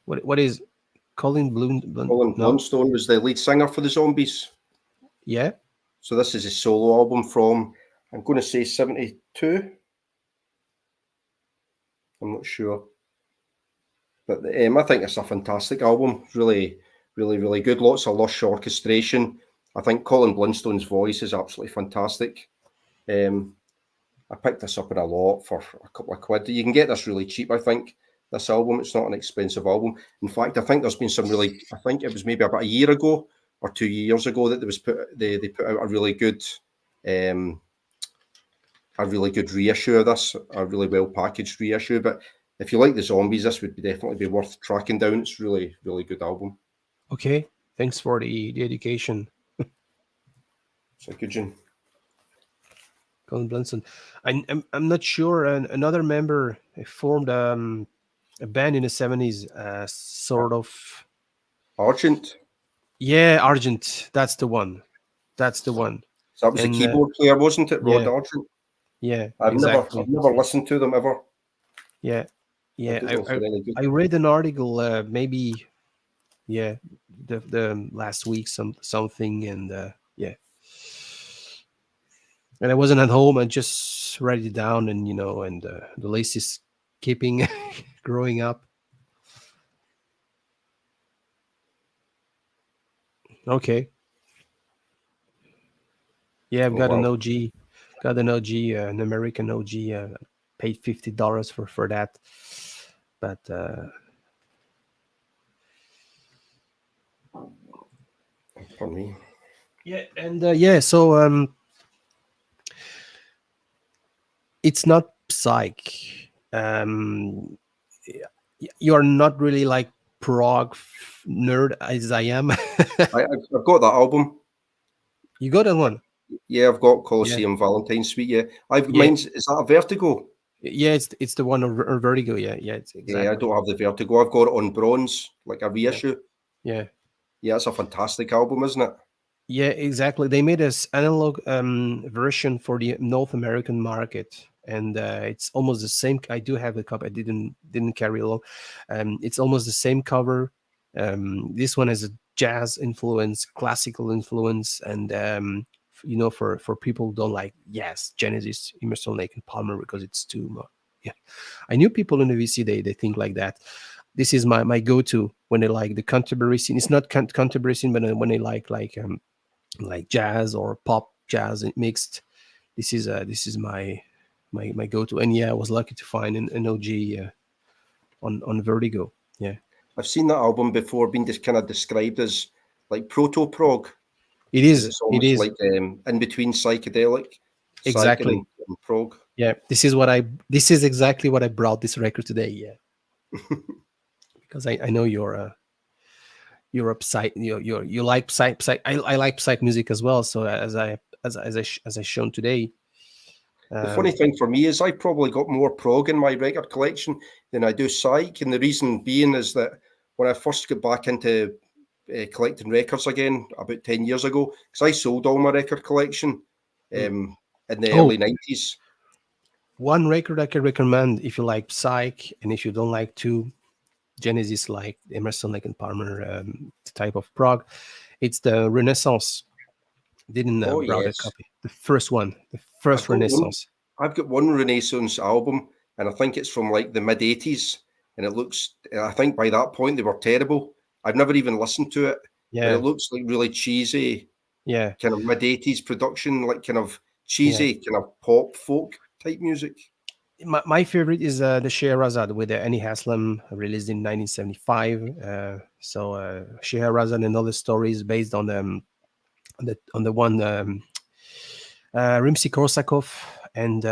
[SPEAKER 1] What is Colin Bloom?
[SPEAKER 2] Colin
[SPEAKER 1] No.
[SPEAKER 2] Blunstone was the lead singer for the Zombies.
[SPEAKER 1] Yeah.
[SPEAKER 2] So this is his solo album from, I'm going to say 72. I'm not sure. But I think it's a fantastic album. Really, really, really good. Lots of lush orchestration. I think Colin Blunstone's voice is absolutely fantastic. I picked this up in a lot for a couple of quid. You can get this really cheap, I think, this album. It's not an expensive album. In fact, I think there's been some really, I think it was maybe about a year ago or 2 years ago that they put out a really good reissue of this, a really well packaged reissue. But if you like the Zombies, this would definitely be worth tracking down. It's really, really good album.
[SPEAKER 1] Okay. Thanks for the education,
[SPEAKER 2] So good, June.
[SPEAKER 1] Colin Blunstone. I'm not sure. Another member formed a band in the 70s. Sort of.
[SPEAKER 2] Argent.
[SPEAKER 1] Yeah, Argent. That's the one. That's the one.
[SPEAKER 2] So that was the
[SPEAKER 1] And
[SPEAKER 2] keyboard player, wasn't it? Rod
[SPEAKER 1] yeah.
[SPEAKER 2] Argent.
[SPEAKER 1] Yeah.
[SPEAKER 2] I've
[SPEAKER 1] Exactly.
[SPEAKER 2] never listened to them ever.
[SPEAKER 1] Yeah.
[SPEAKER 2] I
[SPEAKER 1] Yeah.
[SPEAKER 2] don't know if they're any good.
[SPEAKER 1] I read an article. Maybe. Yeah. The last week something, and yeah. And I wasn't at home. I just write it down, and and the list is keeping growing up. Okay. Yeah, I've
[SPEAKER 2] Oh,
[SPEAKER 1] got an
[SPEAKER 2] wow.
[SPEAKER 1] OG, an American OG. Paid $50 for that, but
[SPEAKER 2] Pardon me.
[SPEAKER 1] yeah, and yeah. So it's not Psych. You're not really like prog nerd as I am.
[SPEAKER 2] I've got that album.
[SPEAKER 1] You got that one?
[SPEAKER 2] Yeah, I've got
[SPEAKER 1] Yeah.
[SPEAKER 2] Colosseum Valentine Suite. Yeah,
[SPEAKER 1] Yeah.
[SPEAKER 2] mine's, is that a Vertigo?
[SPEAKER 1] Yeah, it's the one on Vertigo. Yeah, it's exactly.
[SPEAKER 2] Yeah, I don't have the Vertigo. I've got it on bronze, like a reissue.
[SPEAKER 1] Yeah.
[SPEAKER 2] Yeah, it's a fantastic album, isn't it?
[SPEAKER 1] Yeah, exactly. They made this analog version for the North American market, and it's almost the same. I do have the copy. I didn't carry along. It's almost the same cover. This one has a jazz influence, classical influence, and for people who don't like Genesis, Emerson, Lake and Palmer because it's too much. Yeah, I knew people in the VC they think like that. This is my go-to when they like the Canterbury scene. It's not Canterbury scene, but when they like jazz or pop jazz mixed. This is my go-to. And yeah, I was lucky to find an OG on Vertigo. Yeah,
[SPEAKER 2] I've seen that album before, being just kind of described as like proto prog.
[SPEAKER 1] it is.
[SPEAKER 2] It's almost like in between psychedelic,
[SPEAKER 1] Exactly.
[SPEAKER 2] psych and prog.
[SPEAKER 1] Yeah, this is exactly what I brought this record today. Yeah, because I know you're a psych. You like psych. I like psych music as well. So as I shown today,
[SPEAKER 2] The funny thing for me is I probably got more prog in my record collection than I do Psych, and the reason being is that when I first got back into collecting records again about 10 years ago, because I sold all my record collection in the early 90s.
[SPEAKER 1] One record I can recommend if you like Psych, and if you don't like Genesis, like Emerson, Lake and Palmer type of prog, it's the Renaissance. Didn't brought a copy. The first one, the first Renaissance.
[SPEAKER 2] I've got one Renaissance album, and I think it's from like the mid 80s, and it looks, I think by that point they were terrible. I've never even listened to it, but it looks like really cheesy, kind of mid 80s production, like kind of cheesy, kind of pop folk type music.
[SPEAKER 1] My favorite is the Scheherazade with Annie Haslam, released in 1975. So Scheherazade and other stories based on the one Rimsky-Korsakov, and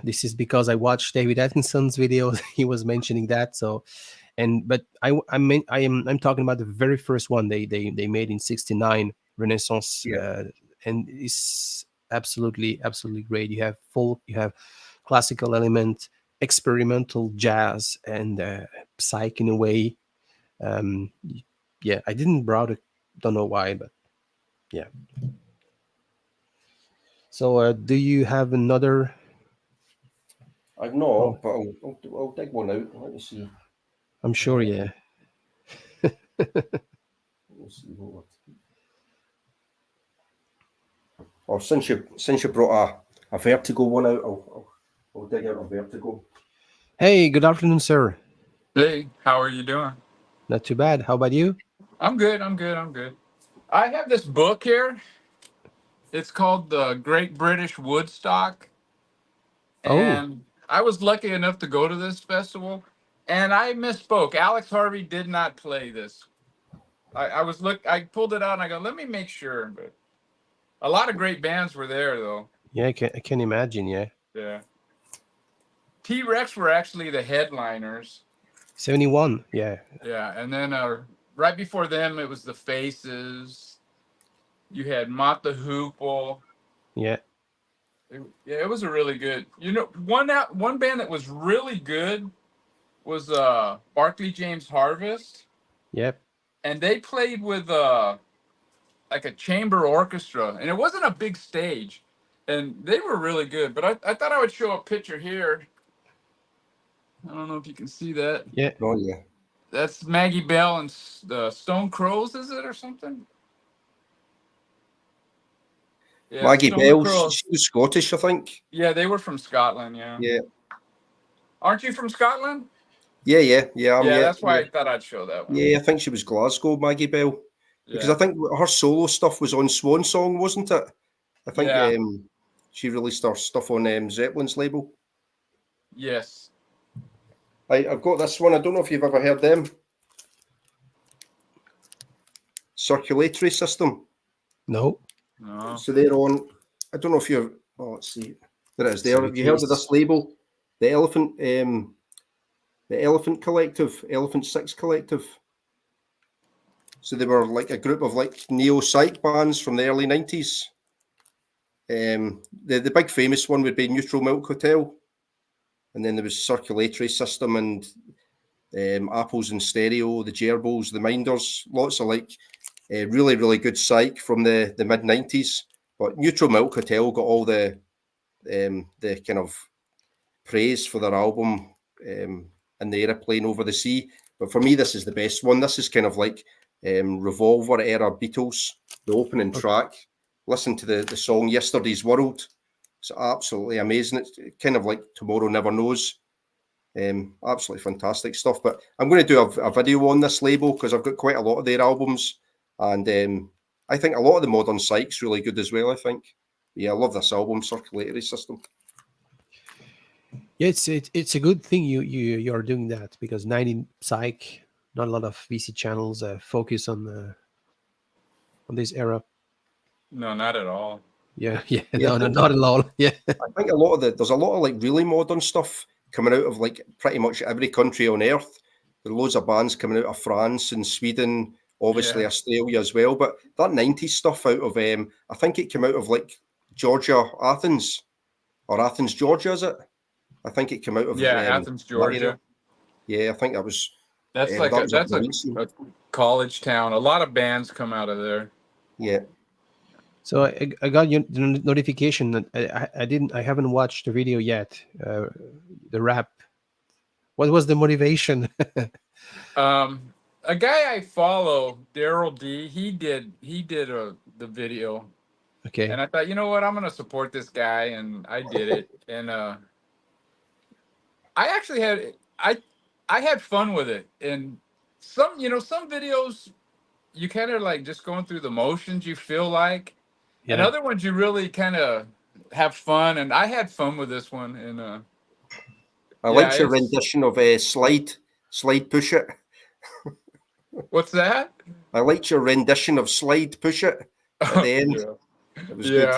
[SPEAKER 1] this is because I watched David Atkinson's videos. He was mentioning that. So, but I'm talking about the very first one they made in '69, Renaissance, and it's absolutely great. You have folk, you have classical element, experimental jazz, and psych in a way. I didn't browse it, don't know why, but yeah. So do you have another?
[SPEAKER 2] I've not, but I'll dig one out. Let me see.
[SPEAKER 1] I'm sure, yeah.
[SPEAKER 2] Let me see what. Since you brought a Vertigo one out, I'll dig out a Vertigo.
[SPEAKER 1] Hey, good afternoon, sir.
[SPEAKER 4] Hey, how are you doing?
[SPEAKER 1] Not too bad. How about you?
[SPEAKER 4] I'm good. I have this book here. It's called The Great British Woodstock. And I was lucky enough to go to this festival, and I misspoke. Alex Harvey did not play this. I pulled it out and I go, let me make sure. But a lot of great bands were there, though.
[SPEAKER 1] Yeah, I can imagine. Yeah.
[SPEAKER 4] Yeah. T-Rex were actually the headliners.
[SPEAKER 1] 71. Yeah.
[SPEAKER 4] Yeah, and then right before them, it was the Faces. You had Mott the Hoople.
[SPEAKER 1] Yeah.
[SPEAKER 4] It was a really good. You know, one band that was really good was Barclay James Harvest.
[SPEAKER 1] Yep.
[SPEAKER 4] And they played with like a chamber orchestra, and it wasn't a big stage, and they were really good. But I thought I would show a picture here. I don't know if you can see that.
[SPEAKER 1] Yeah.
[SPEAKER 2] Oh yeah.
[SPEAKER 4] That's Maggie Bell and the Stone Crows, is it, or something? Yeah,
[SPEAKER 2] Maggie
[SPEAKER 4] Stone
[SPEAKER 2] Bell,
[SPEAKER 4] Crows.
[SPEAKER 2] she was Scottish, I think.
[SPEAKER 4] Yeah, they were from Scotland. Yeah.
[SPEAKER 2] Yeah.
[SPEAKER 4] Aren't you from Scotland?
[SPEAKER 2] Yeah.
[SPEAKER 4] That's why I thought I'd show that one.
[SPEAKER 2] Yeah, I think she was Glasgow, Maggie Bell, because I think her solo stuff was on Swan Song, wasn't it? I think she released her stuff on Zeppelin's label.
[SPEAKER 4] Yes.
[SPEAKER 2] I've got this one. I don't know if you've ever heard them. Circulatory System.
[SPEAKER 1] No.
[SPEAKER 2] So they're on. I don't know if you're. Oh, let's see. There it is. There. Have you heard of this label? The Elephant Collective, Elephant 6 Collective. So they were like a group of like neo-psych bands from the early 90s. The big famous one would be Neutral Milk Hotel. And then there was Circulatory System and Apples in Stereo, the Gerbils, the Minders, lots of like really, really good psych from the mid-90s. But Neutral Milk Hotel got all the kind of praise for their album in the Aeroplane Over the Sea. But for me, this is the best one. This is kind of like Revolver era Beatles, the opening track. Listen to the song Yesterday's World. It's absolutely amazing. It's kind of like Tomorrow Never Knows. Absolutely fantastic stuff. But I'm going to do a video on this label because I've got quite a lot of their albums. And I think a lot of the modern psych's really good as well, I think. Yeah, I love this album, Circulatory System.
[SPEAKER 1] Yeah, it's a good thing you're doing that, because 90 psych, not a lot of VC channels focus on this era.
[SPEAKER 4] No, not at all.
[SPEAKER 1] Yeah, no, not at all. Yeah,
[SPEAKER 2] I think there's a lot of like really modern stuff coming out of like pretty much every country on earth. There are loads of bands coming out of France and Sweden, obviously Australia as well. But that 90s stuff out of I think it came out of like Georgia, Athens. or Athens, Georgia, is it? I think it came out of
[SPEAKER 4] Yeah, Athens,
[SPEAKER 2] that area.
[SPEAKER 4] Georgia.
[SPEAKER 2] Yeah, I think that was
[SPEAKER 4] That's
[SPEAKER 2] that
[SPEAKER 4] like
[SPEAKER 2] was
[SPEAKER 4] that's
[SPEAKER 2] recent.
[SPEAKER 4] a college town. A lot of bands come out of there.
[SPEAKER 2] Yeah.
[SPEAKER 1] So I got your notification that I haven't watched the video yet. The rap. What was the motivation?
[SPEAKER 4] A guy I follow, Daryl D. He did the video,
[SPEAKER 1] Okay.
[SPEAKER 4] and I thought, you know what, I'm gonna support this guy, and I did it, and I actually I had fun with it, and some videos you kind of like just going through the motions, you feel like, and
[SPEAKER 1] Yeah.
[SPEAKER 4] other ones you really kind of have fun, and I had fun with this one, and
[SPEAKER 2] I liked your rendition of Slide Push It.
[SPEAKER 4] What's that?
[SPEAKER 2] I liked your rendition of Slide Push It at the end. It was good.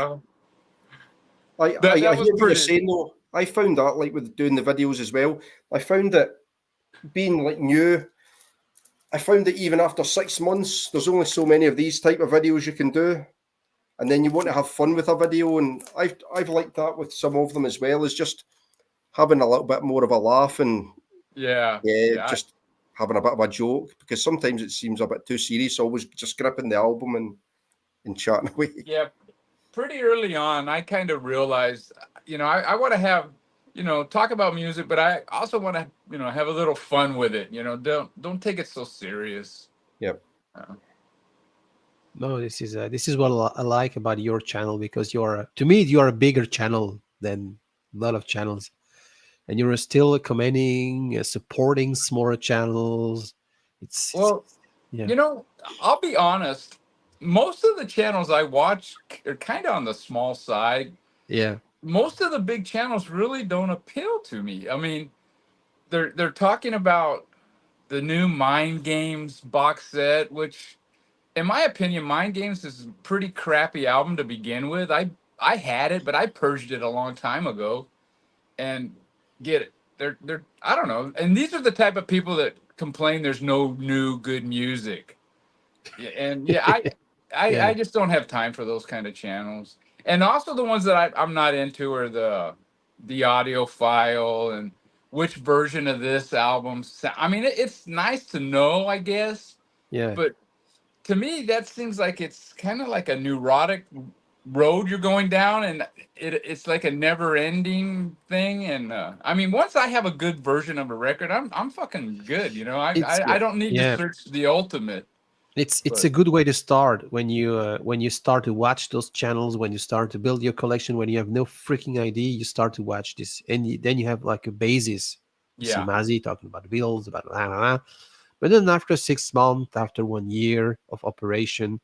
[SPEAKER 2] I hear what you're saying though. I found that, like with doing the videos as well, I found that being like new, I found that even after 6 months, there's only so many of these type of videos you can do. And then you want to have fun with a video. And I've liked that with some of them as well, is just having a little bit more of a laugh and just having a bit of a joke, because sometimes it seems a bit too serious, always just gripping the album and chatting away.
[SPEAKER 4] Yeah, pretty early on, I kind of realized, I want to have, talk about music, but I also want to, have a little fun with it. Don't take it so serious.
[SPEAKER 2] Yep.
[SPEAKER 1] No, this is what I like about your channel, because to me you're a bigger channel than a lot of channels, and you're still commenting, supporting smaller channels.
[SPEAKER 4] I'll be honest. Most of the channels I watch are kind of on the small side.
[SPEAKER 1] Yeah.
[SPEAKER 4] Most of the big channels really don't appeal to me. I mean, they're talking about the new Mind Games box set, which, in my opinion, Mind Games is a pretty crappy album to begin with. I had it, but I purged it a long time ago. And get it. They're I don't know. And these are the type of people that complain there's no new good music. And I just don't have time for those kind of channels. And also the ones that I'm not into are the audio file and which version of this album. I mean, it's nice to know, I guess.
[SPEAKER 1] Yeah.
[SPEAKER 4] But to me, that seems like it's kind of like a neurotic road you're going down, and it's like a never-ending thing. And I mean, once I have a good version of a record, I'm fucking good. I don't need to search the ultimate.
[SPEAKER 1] It's a good way to start when you start to watch those channels, when you start to build your collection, when you have no freaking idea, you start to watch this, and then you have like a basis. You see Mazzy talking about Beatles, about blah, blah, blah. But then after 6 months, after 1 year of operation,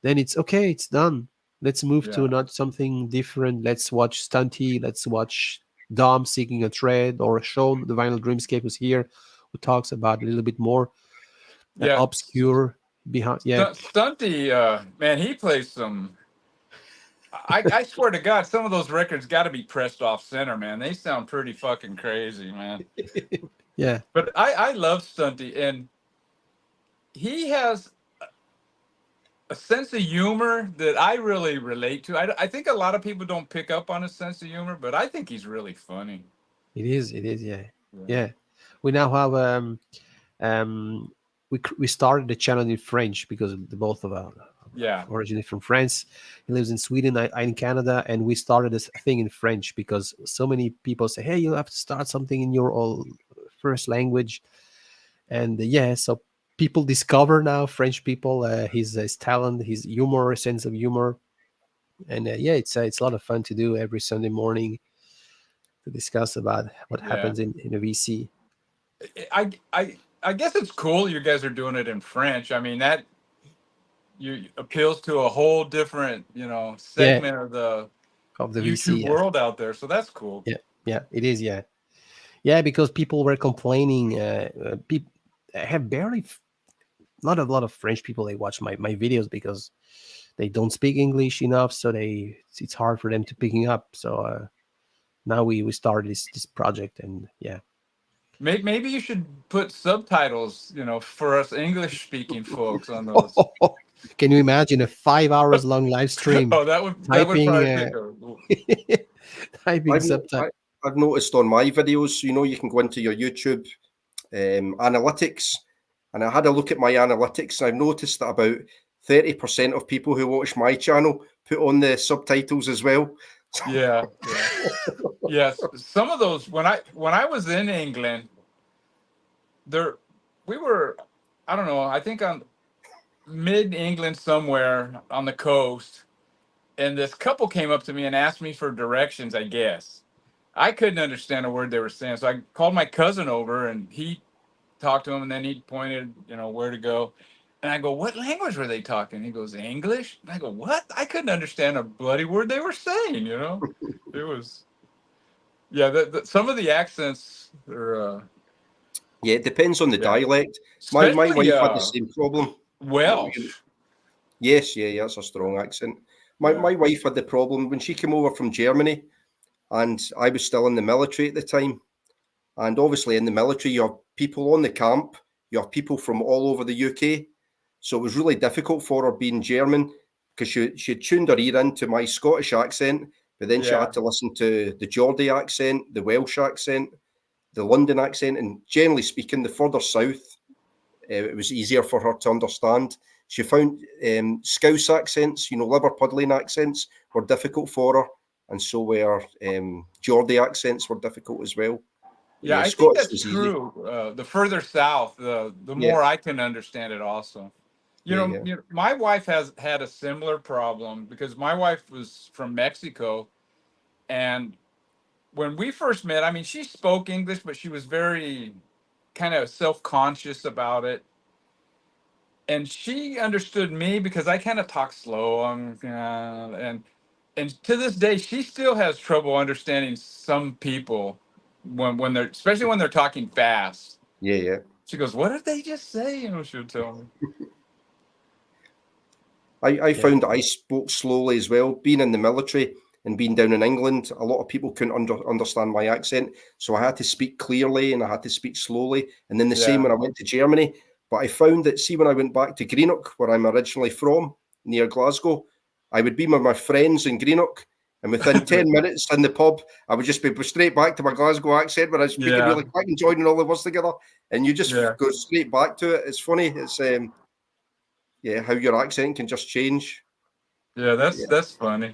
[SPEAKER 1] then it's okay, it's done. Let's move to not something different. Let's watch Stunty. Let's watch Dom Seeking a Thread, or Sean, the Vinyl Dreamscape, was here, who talks about a little bit more obscure behind.
[SPEAKER 4] Stunty, man, he plays some. I swear to God, some of those records got to be pressed off center, man. They sound pretty fucking crazy, man.
[SPEAKER 1] Yeah.
[SPEAKER 4] But I love Stunty, and he has a sense of humor that I really relate to. I think a lot of people don't pick up on his sense of humor, but I think he's really funny.
[SPEAKER 1] It is, yeah. We now have we started the channel in French because the both of us originally from France. He lives in Sweden, I in Canada, and we started this thing in French because so many people say, hey, you have to start something in your first language. And so people discover now, French people, his talent, his humor, sense of humor. And it's a lot of fun to do every Sunday morning, to discuss about what happens in a VC.
[SPEAKER 4] I guess it's cool you guys are doing it in French. I mean, that appeals to a whole different, segment of the YouTube
[SPEAKER 1] VC
[SPEAKER 4] world out there. So that's cool.
[SPEAKER 1] Yeah, it is. Yeah, because people were complaining. People have barely a lot of French people. They watch my videos because they don't speak English enough, so it's hard for them to picking up. So now we started this project, and
[SPEAKER 4] maybe you should put subtitles, for us English speaking folks on those.
[SPEAKER 1] Can you imagine a 5 hours long live stream?
[SPEAKER 4] Oh, that would probably
[SPEAKER 1] Typing subtitles.
[SPEAKER 2] I've noticed on my videos, you know, you can go into your YouTube analytics, and I had a look at my analytics, and I've noticed that about 30% of people who watch my channel put on the subtitles as well.
[SPEAKER 4] Yeah, yeah. Yes, some of those when I was in England, we were, I don't know, I think on mid England somewhere on the coast, and this couple came up to me and asked me for directions, I guess. I couldn't understand a word they were saying, so I called my cousin over and he talked to him, and then he pointed, where to go. And I go, "What language were they talking?" He goes, "English." And I go, "What?" I couldn't understand a bloody word they were saying, It was, yeah, some of the accents are,
[SPEAKER 2] Yeah, it depends on the dialect. My
[SPEAKER 4] especially
[SPEAKER 2] wife had the same problem.
[SPEAKER 4] Welsh.
[SPEAKER 2] Yes, yeah, that's a strong accent. My wife had the problem when she came over from Germany, and I was still in the military at the time. And obviously in the military, you have people on the camp, you have people from all over the UK. So it was really difficult for her being German, because she tuned her ear into my Scottish accent, but then she had to listen to the Geordie accent, the Welsh accent, the London accent, and generally speaking, the further south, it was easier for her to understand. She found Scouse accents, Liverpudlian accents were difficult for her, and so were Geordie accents were difficult as well.
[SPEAKER 4] Yeah, I think
[SPEAKER 2] Scottish
[SPEAKER 4] that's
[SPEAKER 2] was easy.
[SPEAKER 4] true. The further south, the more I can understand it also. My wife has had a similar problem because my wife was from Mexico, and when we first met, I mean, she spoke English, but she was very kind of self-conscious about it. And she understood me because I kind of talk slow, and to this day, she still has trouble understanding some people when they're, especially when they're talking fast.
[SPEAKER 2] Yeah.
[SPEAKER 4] She goes, "What did they just say?" She'll tell me.
[SPEAKER 2] I found that I spoke slowly as well. Being in the military and being down in England, a lot of people couldn't understand my accent. So I had to speak clearly and I had to speak slowly. And then the same when I went to Germany. But I found that, see, when I went back to Greenock, where I'm originally from, near Glasgow, I would be with my friends in Greenock. And within 10 minutes in the pub, I would just be straight back to my Glasgow accent where I was speaking really quick and joining all the words together. And you just go straight back to it. It's funny. It's how your accent can just change.
[SPEAKER 4] Yeah, that's funny.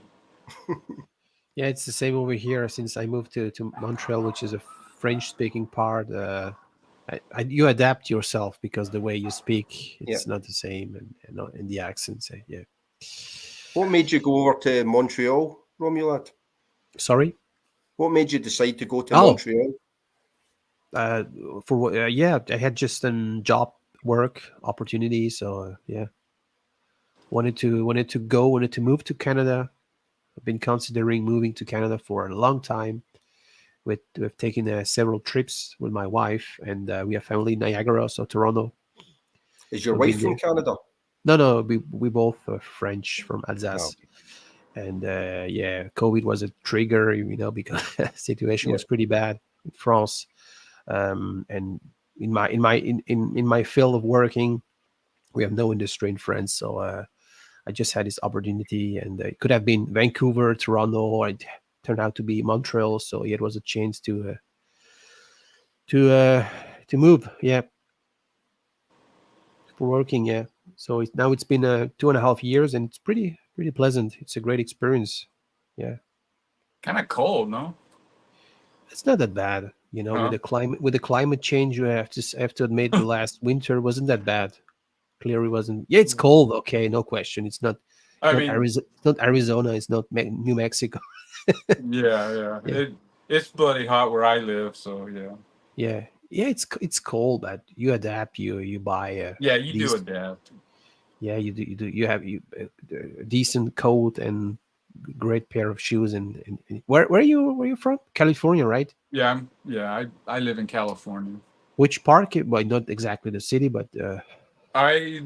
[SPEAKER 1] Yeah, it's the same over here. Since I moved to Montreal, which is a French-speaking part, you adapt yourself because the way you speak, it's not the same, and the accents. Yeah.
[SPEAKER 2] What made you go over to Montreal, Romuald?
[SPEAKER 1] Sorry.
[SPEAKER 2] What made you decide to go to Montreal?
[SPEAKER 1] For what? I had just a job work opportunity, so wanted to move to Canada. I've been considering moving to Canada for a long time. We've taken several trips with my wife, and we have family in Niagara, so Toronto.
[SPEAKER 2] Is your wife from Canada?
[SPEAKER 1] No, we both are French from Alsace. And COVID was a trigger, because the situation was pretty bad in France. And in my field of working, we have no industry in France, so I just had this opportunity, and it could have been Vancouver, Toronto, or it turned out to be Montreal. So it was a chance to move, for working, So now it's been 2.5 years, and it's pretty pleasant. It's a great experience. Yeah.
[SPEAKER 4] Kind of cold, no?
[SPEAKER 1] It's not that bad, with the climate change. You have to admit, the last winter wasn't that bad. Clearly wasn't. Yeah, it's cold. Okay, no question. It's not. It's not Arizona. It's not New Mexico.
[SPEAKER 4] Yeah. It's bloody hot where I live, so
[SPEAKER 1] Yeah. It's cold, but you adapt. You buy.
[SPEAKER 4] You do adapt.
[SPEAKER 1] Yeah, you do. You have a decent coat and great pair of shoes. And where are you from? California, right?
[SPEAKER 4] Yeah, I live in California.
[SPEAKER 1] Which park? Well, not exactly the city, but
[SPEAKER 4] I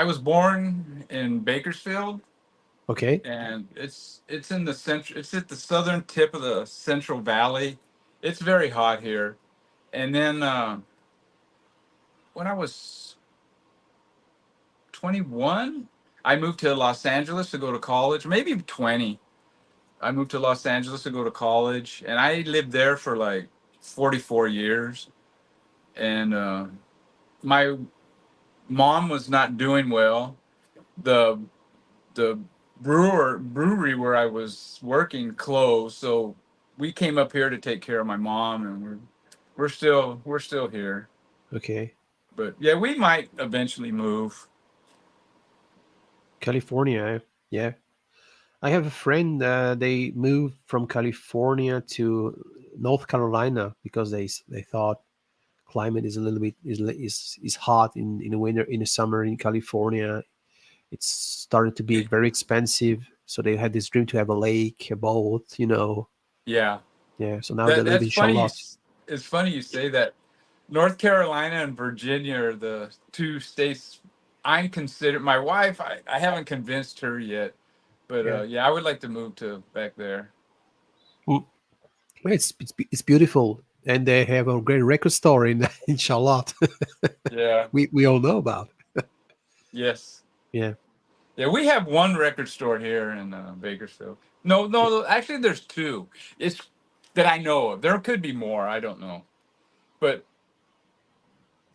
[SPEAKER 4] was born in Bakersfield.
[SPEAKER 1] Okay.
[SPEAKER 4] And it's in the central. It's at the southern tip of the Central Valley. It's very hot here. And then when I was 21, I moved to Los Angeles to go to college. Maybe 20. I moved to Los Angeles to go to college, and I lived there for like 44 years. And my mom was not doing well. The the brewery where I was working closed, so we came up here to take care of my mom, and we're still here.
[SPEAKER 1] Okay.
[SPEAKER 4] But yeah, we might eventually move.
[SPEAKER 1] California. Yeah. I have a friend. They moved from California to North Carolina because they thought climate is a little bit is hot in the winter, in the summer in California. It's started to be very expensive, so they had this dream to have a lake, a boat.
[SPEAKER 4] Yeah,
[SPEAKER 1] Yeah. So now they live
[SPEAKER 4] that's
[SPEAKER 1] in
[SPEAKER 4] funny.
[SPEAKER 1] Charlotte.
[SPEAKER 4] It's funny you say that. North Carolina and Virginia are the two states I'm considered. My wife, I haven't convinced her yet, but
[SPEAKER 1] Yeah.
[SPEAKER 4] yeah, I would like to move to back there.
[SPEAKER 1] Mm. It's beautiful, and they have a great record store in in Charlotte.
[SPEAKER 4] Yeah.
[SPEAKER 1] we all know about.
[SPEAKER 4] Yes.
[SPEAKER 1] Yeah.
[SPEAKER 4] Yeah, we have one record store here in Bakersfield. No, actually, there's two. It's that I know of. There could be more. I don't know, but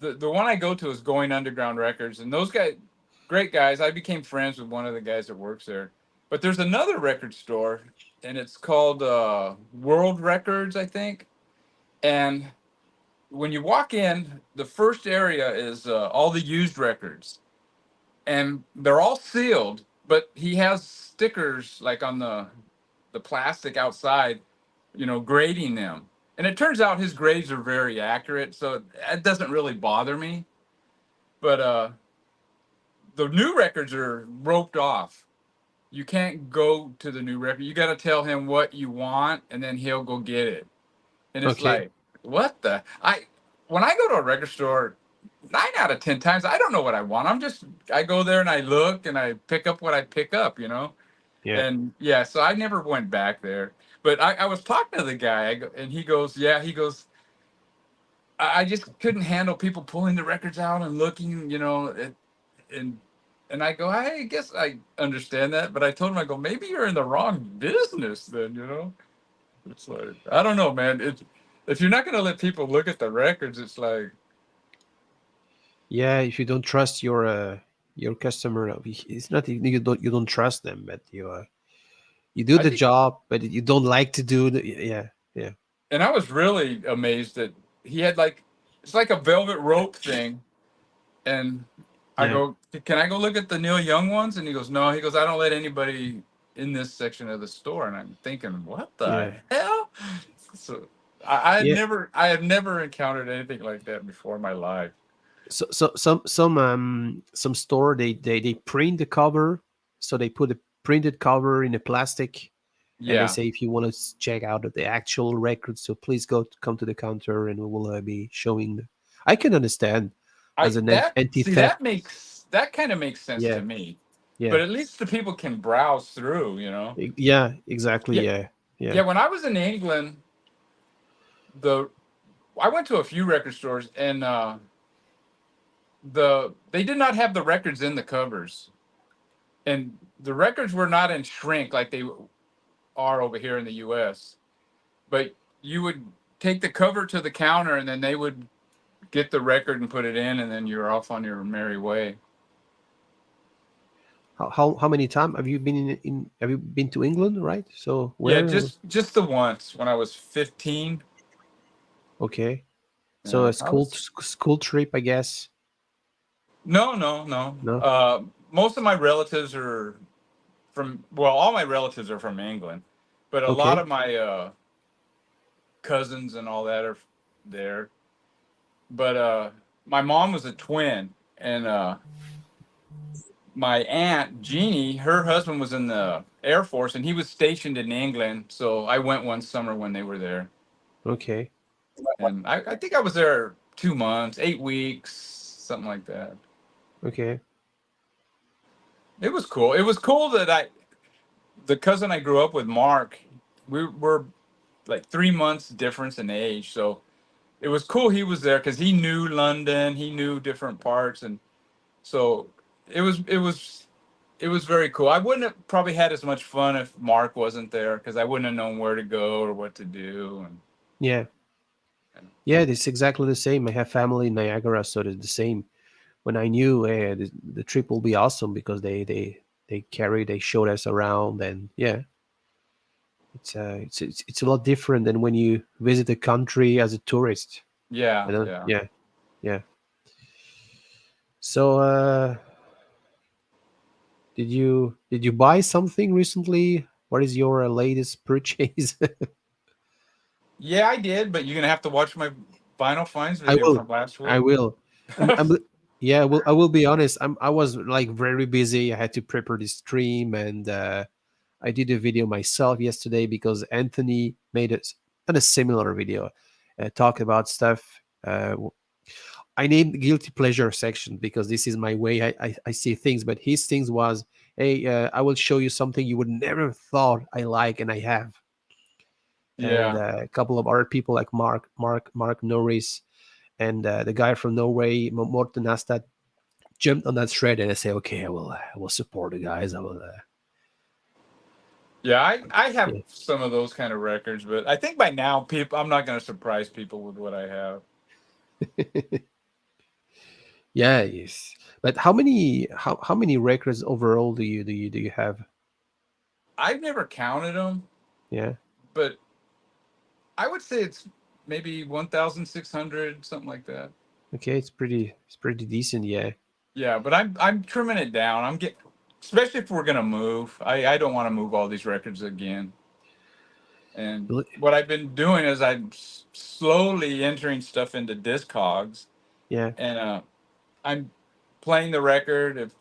[SPEAKER 4] the one I go to is Going Underground Records, and those guys, great guys. I became friends with one of the guys that works there. But there's another record store, and it's called World Records, I think. And when you walk in, the first area is all the used records, and they're all sealed. But he has stickers like on the plastic outside, grading them. And it turns out his grades are very accurate, so it doesn't really bother me. But the new records are roped off. You can't go to the new record. You got to tell him what you want, and then he'll go get it. And it's
[SPEAKER 1] Okay.
[SPEAKER 4] like, what the? When I go to a record store, 9 out of 10 times I don't know what I want. I go there and I look and I pick up what I pick up,
[SPEAKER 1] Yeah.
[SPEAKER 4] And yeah, so I never went back there. But I was talking to the guy, and he goes, yeah, he goes, I just couldn't handle people pulling the records out and looking, and and I go, I guess I understand that, but I told him, I go, maybe you're in the wrong business then. It's like, I don't know, man. If you're not gonna let people look at the records, it's like,
[SPEAKER 1] Yeah. If you don't trust your customer, it's not you don't trust them, but you do
[SPEAKER 4] I
[SPEAKER 1] the
[SPEAKER 4] think,
[SPEAKER 1] job, but you don't like to do the. Yeah. Yeah.
[SPEAKER 4] and I was really amazed that he had like, it's like a velvet rope thing, and I
[SPEAKER 1] Yeah.
[SPEAKER 4] go, can I go look at the Neil Young ones? And he goes, no. He goes, I don't let anybody in this section of the store. And I'm thinking, what the
[SPEAKER 1] Yeah.
[SPEAKER 4] hell? So
[SPEAKER 1] Yeah.
[SPEAKER 4] I have never encountered anything like that before in my life.
[SPEAKER 1] So some store they print the cover, so they put a printed cover in a plastic, and they
[SPEAKER 4] Yeah,
[SPEAKER 1] say if you want to check out the actual record, so please come to the counter, and we will be showing. I can understand as an anti-theft.
[SPEAKER 4] that kind of makes sense to
[SPEAKER 1] Yeah.
[SPEAKER 4] me.
[SPEAKER 1] Yeah.
[SPEAKER 4] But at least the people can browse through.
[SPEAKER 1] Yeah. Exactly.
[SPEAKER 4] Yeah,
[SPEAKER 1] Yeah.
[SPEAKER 4] yeah.
[SPEAKER 1] Yeah.
[SPEAKER 4] When I was in England, I went to a few record stores, and they did not have the records in the covers, and the records were not in shrink like they are over here in the U.S. But you would take the cover to the counter, and then they would get the record and put it in, and then you're off on your merry way.
[SPEAKER 1] How many times have you been in have you been to England, right? So
[SPEAKER 4] Yeah,
[SPEAKER 1] where?
[SPEAKER 4] just the once when I was 15.
[SPEAKER 1] Okay. So
[SPEAKER 4] Yeah,
[SPEAKER 1] a school trip, I guess.
[SPEAKER 4] no.
[SPEAKER 1] No.
[SPEAKER 4] Most of my relatives are all my relatives are from England, but a lot
[SPEAKER 1] Okay.
[SPEAKER 4] of my cousins and all that are there. But my mom was a twin, and my aunt Jeannie, her husband was in the Air Force, and he was stationed in England. So I went one summer when they were there,
[SPEAKER 1] Okay.
[SPEAKER 4] and I think I was there 2 months, 8 weeks, something like that.
[SPEAKER 1] Okay.
[SPEAKER 4] It was cool. It was cool that the cousin I grew up with, Mark, we were like 3 months difference in age. So it was cool he was there because he knew London, he knew different parts, and so it was it was very cool. I wouldn't have probably had as much fun if Mark wasn't there, because I wouldn't have known where to go or what to do.
[SPEAKER 1] Yeah. Yeah, it's exactly the same. I have family in Niagara, so it's the same. When I knew the trip will be awesome because they showed us around, and yeah, it's a lot different than when you visit a country as a tourist.
[SPEAKER 4] Yeah,
[SPEAKER 1] I don't,
[SPEAKER 4] yeah.
[SPEAKER 1] yeah, yeah. So did you buy something recently? What is your latest purchase?
[SPEAKER 4] Yeah, I did, but you're gonna have to watch my Vinyl Finds
[SPEAKER 1] I
[SPEAKER 4] video
[SPEAKER 1] will.
[SPEAKER 4] from last
[SPEAKER 1] I
[SPEAKER 4] week.
[SPEAKER 1] will. I'm yeah, well, I will be honest. I was like very busy. I had to prepare the stream, and I did a video myself yesterday because Anthony made a similar video, talk about stuff. I named guilty pleasure section because this is my way I see things. But his things was, hey, I will show you something you would never thought I like, and I have. And
[SPEAKER 4] Yeah.
[SPEAKER 1] a couple of other people like Mark Norris, and the guy from Norway, Morten Astad, jumped on that thread, and I say, okay, I will support the guys. I will.
[SPEAKER 4] Yeah, I have
[SPEAKER 1] Yeah.
[SPEAKER 4] some of those kind of records, but I think by now people I'm not gonna surprise people with what I have.
[SPEAKER 1] Yeah, yes. But how many records overall do you have?
[SPEAKER 4] I've never counted them,
[SPEAKER 1] Yeah.
[SPEAKER 4] but I would say it's maybe 1,600, something like that.
[SPEAKER 1] Okay, it's pretty decent. Yeah.
[SPEAKER 4] Yeah, but I'm trimming it down. I'm getting, especially if we're gonna move. I don't want to move all these records again. And
[SPEAKER 1] Bel-
[SPEAKER 4] what I've been doing is I'm slowly entering stuff into Discogs,
[SPEAKER 1] Yeah.
[SPEAKER 4] and I'm playing the record. If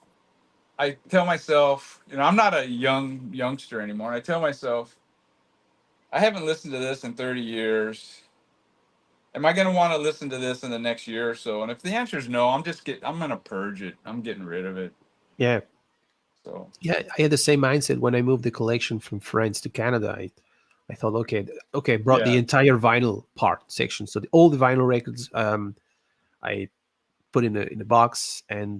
[SPEAKER 4] I tell myself, I'm not a youngster anymore. I tell myself, I haven't listened to this in 30 years. Am I going to want to listen to this in the next year or so? And if the answer is no, I'm going to purge it. I'm getting rid of it.
[SPEAKER 1] Yeah.
[SPEAKER 4] So,
[SPEAKER 1] Yeah. I had the same mindset when I moved the collection from France to Canada. I thought, okay, brought the
[SPEAKER 4] yeah.
[SPEAKER 1] entire vinyl part section. So all the vinyl records, I put in a box, and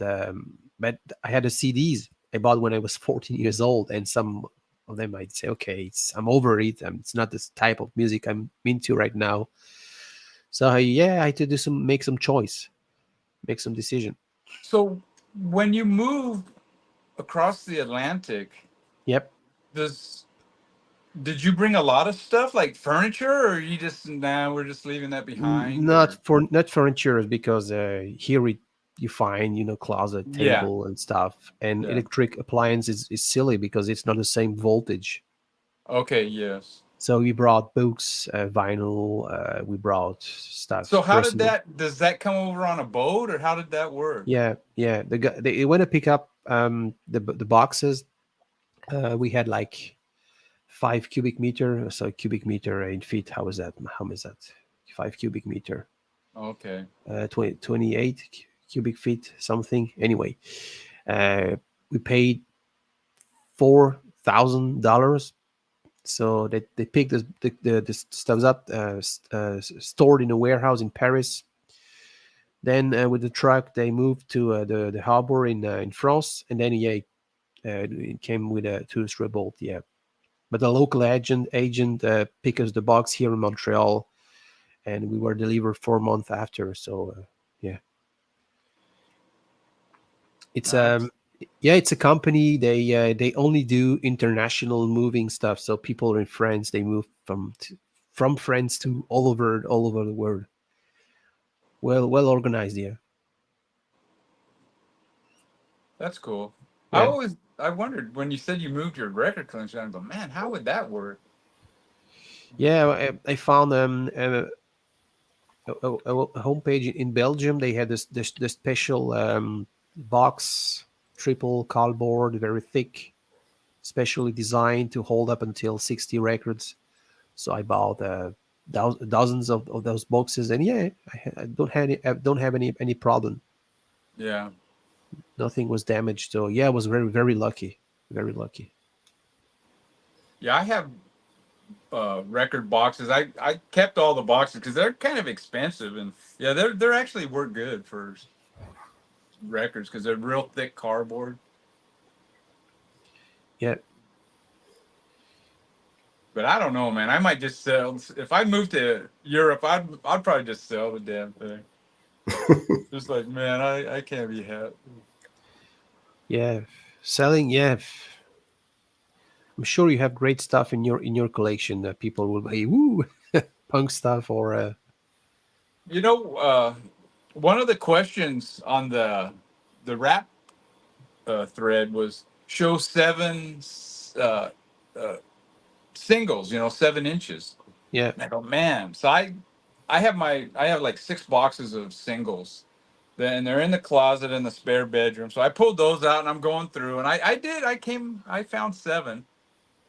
[SPEAKER 1] but I had the CDs I bought when I was 14 years old, and some of them I'd say, okay, I'm over it. It's not this type of music I'm into right now. So yeah, I had to make some choice, make some decision.
[SPEAKER 4] So when you moved across the Atlantic,
[SPEAKER 1] Yep.
[SPEAKER 4] does did you bring a lot of stuff like furniture, or you just we're just leaving that behind? Or
[SPEAKER 1] Not furniture, because here you find closet,
[SPEAKER 4] yeah,
[SPEAKER 1] table, and stuff, and
[SPEAKER 4] yeah.
[SPEAKER 1] electric appliance is silly because it's not the same voltage.
[SPEAKER 4] Okay, yes.
[SPEAKER 1] So we brought books, vinyl. We brought
[SPEAKER 4] So
[SPEAKER 1] stuff,
[SPEAKER 4] how did
[SPEAKER 1] personal.
[SPEAKER 4] does that come over on a boat, or how did that work?
[SPEAKER 1] Yeah, yeah. They went to pick up the boxes. We had like 5 cubic meter. So cubic meter in feet. How is that? How is that? 5 cubic meter.
[SPEAKER 4] Okay.
[SPEAKER 1] 28 cubic feet, something. Anyway, uh, we paid $4,000. So they picked the stuff up, stored in a warehouse in Paris. Then with the truck, they moved to the harbor in France, and then yeah, it came with a tourist boat. Yeah, but the local agent picked us the box here in Montreal, and we were delivered 4 months after. So yeah, it's
[SPEAKER 4] Nice.
[SPEAKER 1] yeah, it's a company. They only do international moving stuff. So people in France, they move from France to all over the world. Well organized. Yeah.
[SPEAKER 4] That's cool.
[SPEAKER 1] Yeah.
[SPEAKER 4] I wondered when you said you moved your record collection. I go, man, how would that work?
[SPEAKER 1] Yeah, I found a homepage in Belgium. They had this special box, triple cardboard, very thick, specially designed to hold up until 60 records. So I bought dozens of those boxes, and yeah, I don't have any problem.
[SPEAKER 4] Yeah.
[SPEAKER 1] Nothing was damaged. So yeah, I was very very lucky, very lucky.
[SPEAKER 4] Yeah, I have record boxes. I kept all the boxes because they're kind of expensive, and yeah, they're actually work good for records because they're real thick cardboard.
[SPEAKER 1] Yeah.
[SPEAKER 4] But I don't know, man. I might just sell. If I moved to Europe, I'd probably just sell the damn thing. Just like, man, I can't be happy.
[SPEAKER 1] Yeah. Selling, yeah. I'm sure you have great stuff in your collection that people will buy. Woo, punk stuff or.
[SPEAKER 4] You know, one of the questions on the rap thread was show seven uh, singles. 7 inches.
[SPEAKER 1] Yeah.
[SPEAKER 4] And I go, man. So I have like 6 boxes of singles. Then they're in the closet in the spare bedroom. So I pulled those out and I'm going through, and I found 7.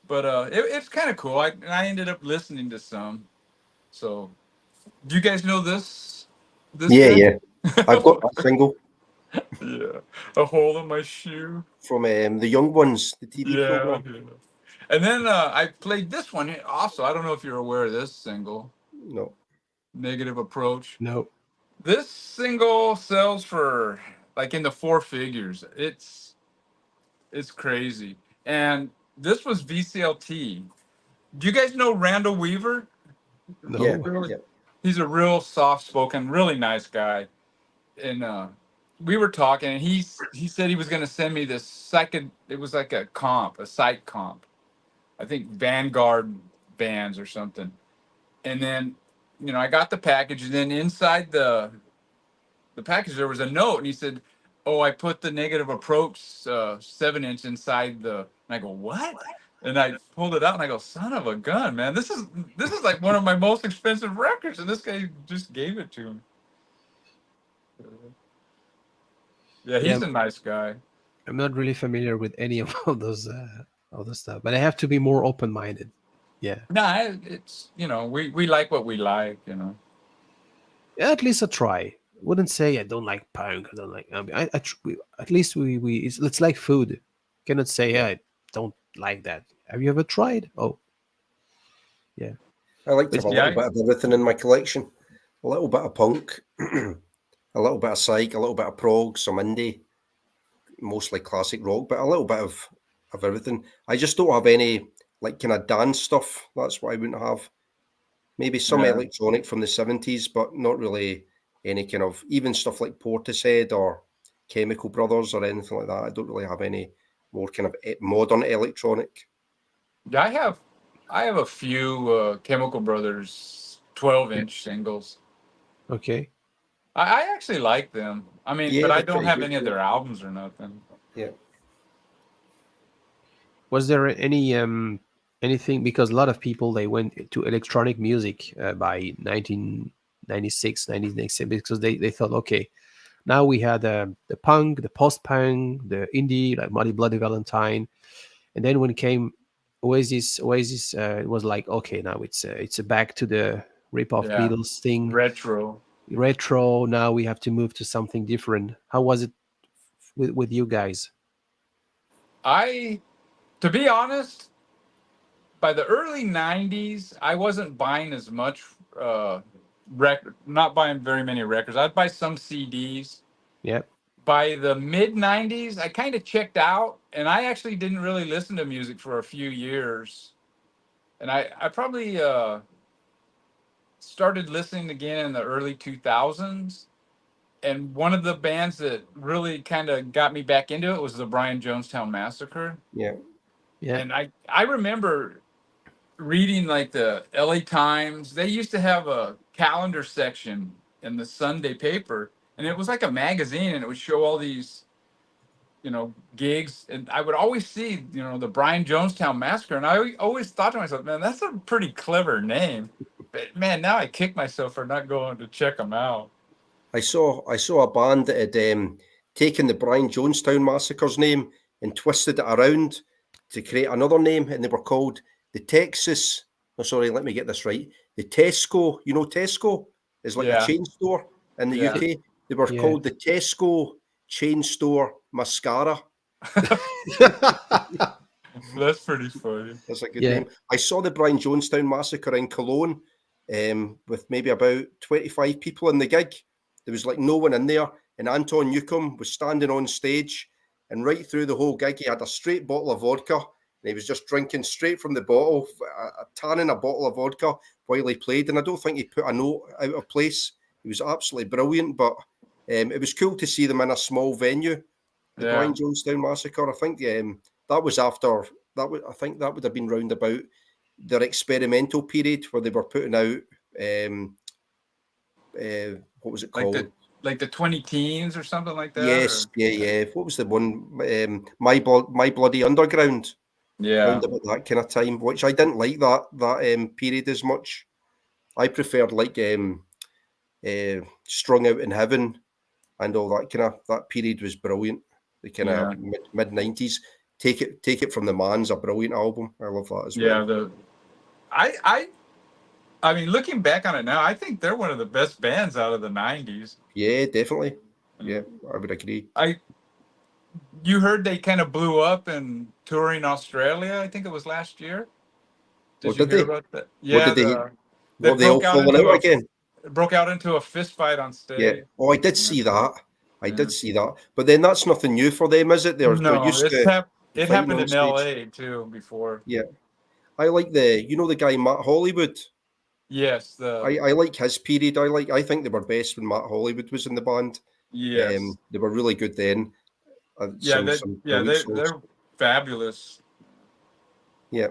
[SPEAKER 4] But it's kind of cool. I ended up listening to some. So do you guys know this
[SPEAKER 2] Yeah,
[SPEAKER 4] band?
[SPEAKER 2] yeah. I've got that single
[SPEAKER 4] Yeah, a hole in my shoe.
[SPEAKER 2] from the Young Ones, the TV
[SPEAKER 4] Yeah,
[SPEAKER 2] program.
[SPEAKER 4] yeah. And then I played this one also. I don't know if you're aware of this single,
[SPEAKER 2] No.
[SPEAKER 4] Negative Approach.
[SPEAKER 1] No.
[SPEAKER 4] This single sells for like in the 4 figures. It's crazy. And this was VCLT. Do you guys know Randall Weaver?
[SPEAKER 2] Yeah,
[SPEAKER 1] No.
[SPEAKER 4] Really?
[SPEAKER 2] yeah.
[SPEAKER 4] He's a real soft-spoken, really nice guy. And we were talking, and he said he was going to send me this second. It was like a Psych comp. I think Vanguard bands or something. And then, I got the package, and then inside the package there was a note, and he said, "Oh, I put the Negative Approach 7-inch inside the." And I go, "What?" And I pulled it out, and I go, "Son of a gun, man! This is like one of my most expensive records, and this guy just gave it to me." Yeah, he's
[SPEAKER 1] Yeah.
[SPEAKER 4] a nice guy.
[SPEAKER 1] I'm not really familiar with any of all those other stuff, but I have to be more open-minded. Yeah.
[SPEAKER 4] Nah, it's we like what we like.
[SPEAKER 1] Yeah, at least a try. Wouldn't say I don't like punk. I don't like. At least it's like food. Cannot say yeah, I don't like that. Have you ever tried? Oh, yeah.
[SPEAKER 2] I like to have a
[SPEAKER 4] Yeah,
[SPEAKER 2] little bit of everything in my collection. A little bit of punk, a little bit of psych, a little bit of prog, some indie, mostly classic rock, but a little bit of everything. I just don't have any like kind of dance stuff. That's what I wouldn't have. Maybe some
[SPEAKER 4] Yeah.
[SPEAKER 2] electronic from the 70s, but not really any kind of even stuff like Portishead or Chemical Brothers or anything like that. I don't really have any more kind of modern electronic.
[SPEAKER 4] Yeah, I have a few Chemical Brothers 12-inch singles.
[SPEAKER 1] Okay.
[SPEAKER 4] I actually like them. I mean,
[SPEAKER 2] Yeah,
[SPEAKER 4] but I
[SPEAKER 2] they're
[SPEAKER 4] don't
[SPEAKER 2] pretty
[SPEAKER 4] have
[SPEAKER 2] good,
[SPEAKER 4] any of
[SPEAKER 2] yeah.
[SPEAKER 4] their albums or nothing.
[SPEAKER 2] Yeah.
[SPEAKER 1] Was there anything, because a lot of people they went to electronic music by 1996, 1996 because they thought, okay, now we had the punk, the post-punk, the indie like Muddy Bloody Valentine, and then when it came Oasis, it was like, okay, now it's a back to the rip-off
[SPEAKER 4] Yeah.
[SPEAKER 1] Beatles thing,
[SPEAKER 4] Retro.
[SPEAKER 1] retro. Now we have to move to something different. How was it with you guys?
[SPEAKER 4] To be honest, by the early 90s, I wasn't buying as much not buying very many records. I'd buy some CDs.
[SPEAKER 1] Yeah.
[SPEAKER 4] By the mid 90s, I kind of checked out, and I actually didn't really listen to music for a few years. And I probably started listening again in the early 2000s. And one of the bands that really kind of got me back into it was the Brian Jonestown Massacre.
[SPEAKER 2] Yeah.
[SPEAKER 1] Yeah.
[SPEAKER 4] And I remember reading like the LA Times. They used to have a calendar section in the Sunday paper, and it was like a magazine, and it would show all these gigs, and I would always see the Brian Jonestown Massacre, and I always thought to myself, man, that's a pretty clever name. But man, now I kick myself for not going to check them out.
[SPEAKER 2] I saw a band that had taken the Brian Jonestown Massacre's name and twisted it around to create another name, and they were called the Texas. Oh, sorry, let me get this right. The Tesco, Tesco is like a chain store in the UK. They were called the Tesco Chain Store Mascara.
[SPEAKER 4] That's pretty funny.
[SPEAKER 2] That's a good name. I saw the Brian Jonestown Massacre in Cologne with maybe about 25 people in the gig. There was like no one in there, and Anton Newcombe was standing on stage, and right through the whole gig, he had a straight bottle of vodka, he was just drinking straight from the bottle, tanning a bottle of vodka while he played. And I don't think he put a note out of place. He was absolutely brilliant. But it was cool to see them in a small venue, the Brian Jonestown Massacre. I think that was after that. I think that would have been round about their experimental period where they were putting out what was it called?
[SPEAKER 4] Like the 20 teens or something like that?
[SPEAKER 2] Yes, yeah. What was the one? My Bloody Underground.
[SPEAKER 4] Yeah.
[SPEAKER 2] Round about that kind of time, which I didn't like that period as much. I preferred like Strung Out in Heaven and all that period was brilliant. The kind of mid 90s. Take it from the Man's a brilliant album. I love that as well.
[SPEAKER 4] Yeah, I mean, looking back on it now, I think they're one of the best bands out of the 90s.
[SPEAKER 2] Yeah, definitely. Yeah, I would agree.
[SPEAKER 4] You heard they kind of blew up in touring Australia. I think it was last year. Did you hear about that? Yeah,
[SPEAKER 2] they all fallen out again?
[SPEAKER 4] Broke out into a fist fight on stage.
[SPEAKER 2] Yeah. Oh, I did see that. I did see that. But then that's nothing new for them, is it? They're used to
[SPEAKER 4] it happened in LA too before.
[SPEAKER 2] Yeah. I like the guy Matt Hollywood.
[SPEAKER 4] Yes.
[SPEAKER 2] I like his period. I think they were best when Matt Hollywood was in the band.
[SPEAKER 4] Yes.
[SPEAKER 2] They were really good then.
[SPEAKER 4] They're fabulous.
[SPEAKER 2] Yeah.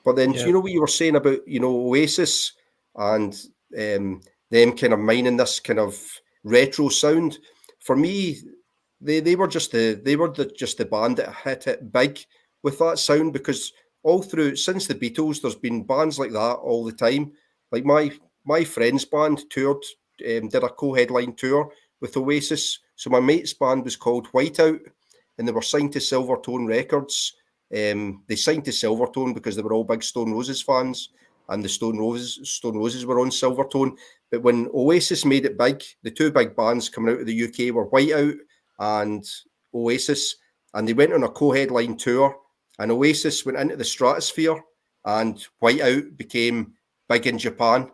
[SPEAKER 2] But then, you know what you were saying about, Oasis and them kind of mining this kind of retro sound? For me, they were just the band that hit it big with that sound, because all through since the Beatles, there's been bands like that all the time. Like my friend's band toured, did a co-headline tour with Oasis. So my mate's band was called Whiteout, and they were signed to Silvertone Records. They signed to Silvertone because they were all big Stone Roses fans, and the Stone Roses were on Silvertone. But when Oasis made it big, the two big bands coming out of the UK were Whiteout and Oasis, and they went on a co-headline tour, and Oasis went into the stratosphere, and Whiteout became big in Japan,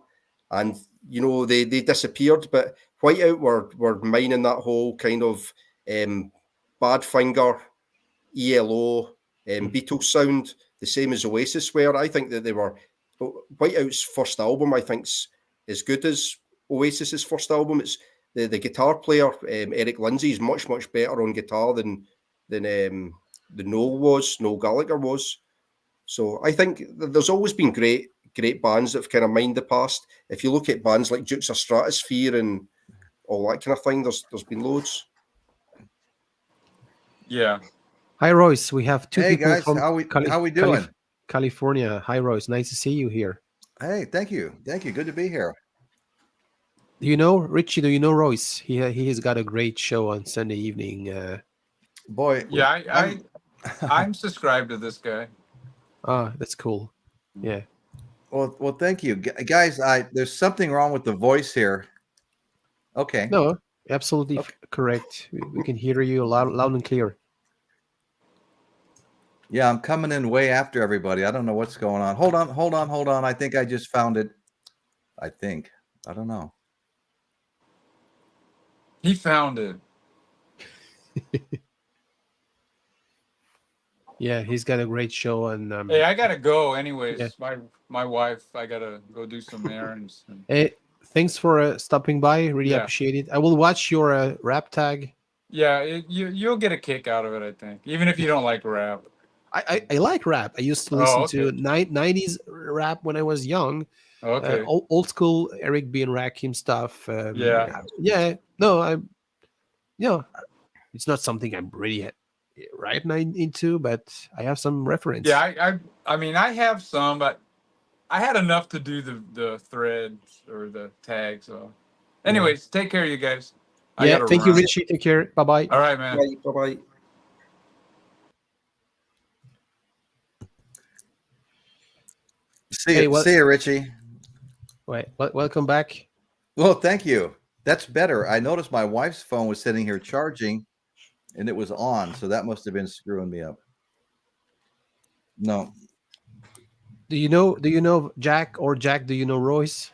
[SPEAKER 2] and they disappeared. But Whiteout were mining that whole kind of Badfinger, ELO, Beatles sound, the same as Oasis were. I think that they were Whiteout's first album, I think, is as good as Oasis's first album. It's the guitar player, Eric Lindsay, is much better on guitar than Noel Gallagher was. So I think there's always been great bands that have kind of mined the past. If you look at bands like Dukes of Stratosphere and all that kind of thing, there's been loads.
[SPEAKER 4] Yeah.
[SPEAKER 1] Hi, Royce. We have two people
[SPEAKER 5] guys,
[SPEAKER 1] from
[SPEAKER 5] how we doing?
[SPEAKER 1] California. Hi, Royce. Nice to see you here.
[SPEAKER 5] Hey, thank you. Good to be here.
[SPEAKER 1] Do you know Ritchie? Do you know Royce? He has got a great show on Sunday evening.
[SPEAKER 5] Boy,
[SPEAKER 4] yeah, I'm subscribed to this guy.
[SPEAKER 1] That's cool. Yeah.
[SPEAKER 5] Well, thank you, guys. There's something wrong with the voice here. Okay.
[SPEAKER 1] No, absolutely correct. We can hear you loud and clear.
[SPEAKER 5] Yeah, I'm coming in way after everybody. I don't know what's going on. Hold on. I think I just found it. I don't know.
[SPEAKER 4] He found it.
[SPEAKER 1] Yeah, he's got a great show. And
[SPEAKER 4] hey, I gotta go anyways.
[SPEAKER 1] Yeah.
[SPEAKER 4] My wife, I gotta go do some errands.
[SPEAKER 1] Hey, thanks for stopping by. Really appreciate it. I will watch your rap tag.
[SPEAKER 4] Yeah, you'll get a kick out of it, I think, even if you don't like rap.
[SPEAKER 1] I like rap. I used to listen to 90s rap when I was young.
[SPEAKER 4] Okay.
[SPEAKER 1] Old school Eric B. and Rakim stuff.
[SPEAKER 4] Yeah.
[SPEAKER 1] No, it's not something I'm really right now into, but I have some reference.
[SPEAKER 4] Yeah, I mean, I have some, but I had enough to do the threads or the tag. So, anyways, take care, you guys.
[SPEAKER 1] Thank you, Ritchie. Take care. Bye-bye.
[SPEAKER 4] All right, man.
[SPEAKER 2] Bye-bye.
[SPEAKER 5] See you, Ritchie.
[SPEAKER 1] Wait, welcome back.
[SPEAKER 5] Well, thank you. That's better. I noticed my wife's phone was sitting here charging, and it was on, so that must have been screwing me up. No.
[SPEAKER 1] Do you know Jack, or Jack? Do you know Royce?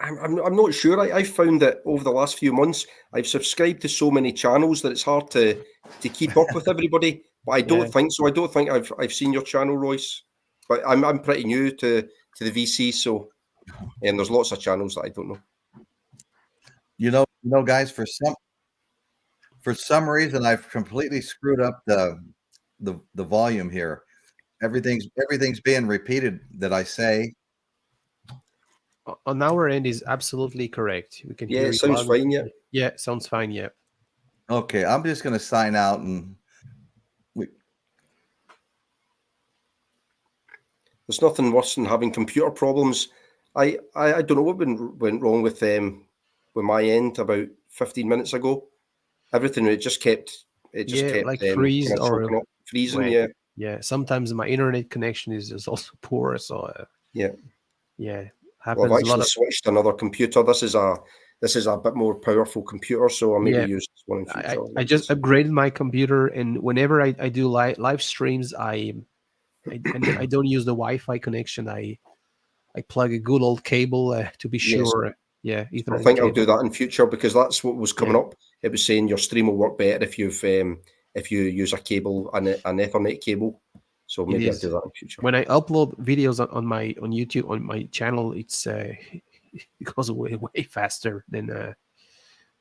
[SPEAKER 2] I'm not sure. I found that over the last few months, I've subscribed to so many channels that it's hard to keep up with everybody. But I don't think so. I don't think I've seen your channel, Royce. But I'm pretty new to the VC, so and there's lots of channels that I don't know.
[SPEAKER 5] You know, guys, for some reason, I've completely screwed up the volume here. Everything's being repeated that I say.
[SPEAKER 1] On our end is absolutely correct. We can hear
[SPEAKER 2] it
[SPEAKER 1] you
[SPEAKER 2] sounds
[SPEAKER 1] loud.
[SPEAKER 2] fine. Yeah.
[SPEAKER 1] Yeah, it sounds fine. Yeah.
[SPEAKER 5] Okay, I'm just going to sign out and
[SPEAKER 2] There's nothing worse than having computer problems. I don't know what went wrong with my end about 15 minutes ago. Everything it just kept
[SPEAKER 1] like freeze
[SPEAKER 2] kind of
[SPEAKER 1] or
[SPEAKER 2] choking up, freezing.
[SPEAKER 1] right.
[SPEAKER 2] Yeah.
[SPEAKER 1] Yeah. Sometimes my internet connection is also poor. So
[SPEAKER 2] Yeah.
[SPEAKER 1] Happens
[SPEAKER 2] Well, I've
[SPEAKER 1] a lot
[SPEAKER 2] actually switched to another computer. This is a bit more powerful computer, so I'll maybe use this one in future.
[SPEAKER 1] I just upgraded my computer, and whenever I do live streams, I don't use the Wi-Fi connection. I plug a good old cable to be sure.
[SPEAKER 2] I
[SPEAKER 1] Ethernet
[SPEAKER 2] think I'll
[SPEAKER 1] cable.
[SPEAKER 2] do that in future because that's what was coming up. It was saying your stream will work better if you use a cable an Ethernet cable. So maybe I'll do that in future.
[SPEAKER 1] When I upload videos on YouTube on my channel, it's it goes way faster than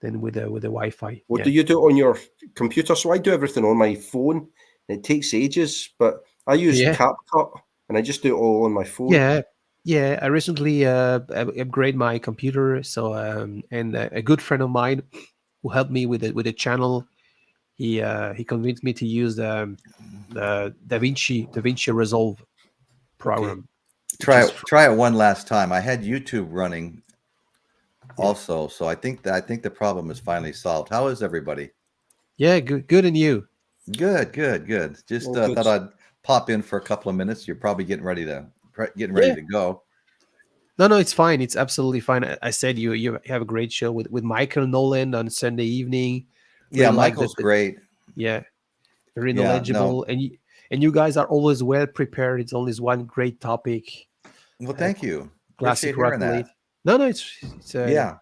[SPEAKER 1] with the Wi-Fi.
[SPEAKER 2] What do you do on your computer? So I do everything on my phone. It takes ages, but I use CapCut and I just do it all on my phone.
[SPEAKER 1] Yeah. I recently upgrade my computer. So and a good friend of mine who helped me with the channel, he convinced me to use the DaVinci Resolve program.
[SPEAKER 5] Okay. Try it one last time. I had YouTube running also, so I think the problem is finally solved. How is everybody?
[SPEAKER 1] Yeah, good, and you?
[SPEAKER 5] Good. Just thought I'd pop in for a couple of minutes. You're probably getting ready to go.
[SPEAKER 1] No, it's fine. It's absolutely fine. I said you have a great show with Michael Nolan on Sunday evening.
[SPEAKER 5] Yeah, Michael's great.
[SPEAKER 1] Yeah, very knowledgeable, and you guys are always well prepared. It's always one great topic.
[SPEAKER 5] Well, thank you.
[SPEAKER 1] Classic
[SPEAKER 5] rock
[SPEAKER 1] that. No, it's
[SPEAKER 5] yeah.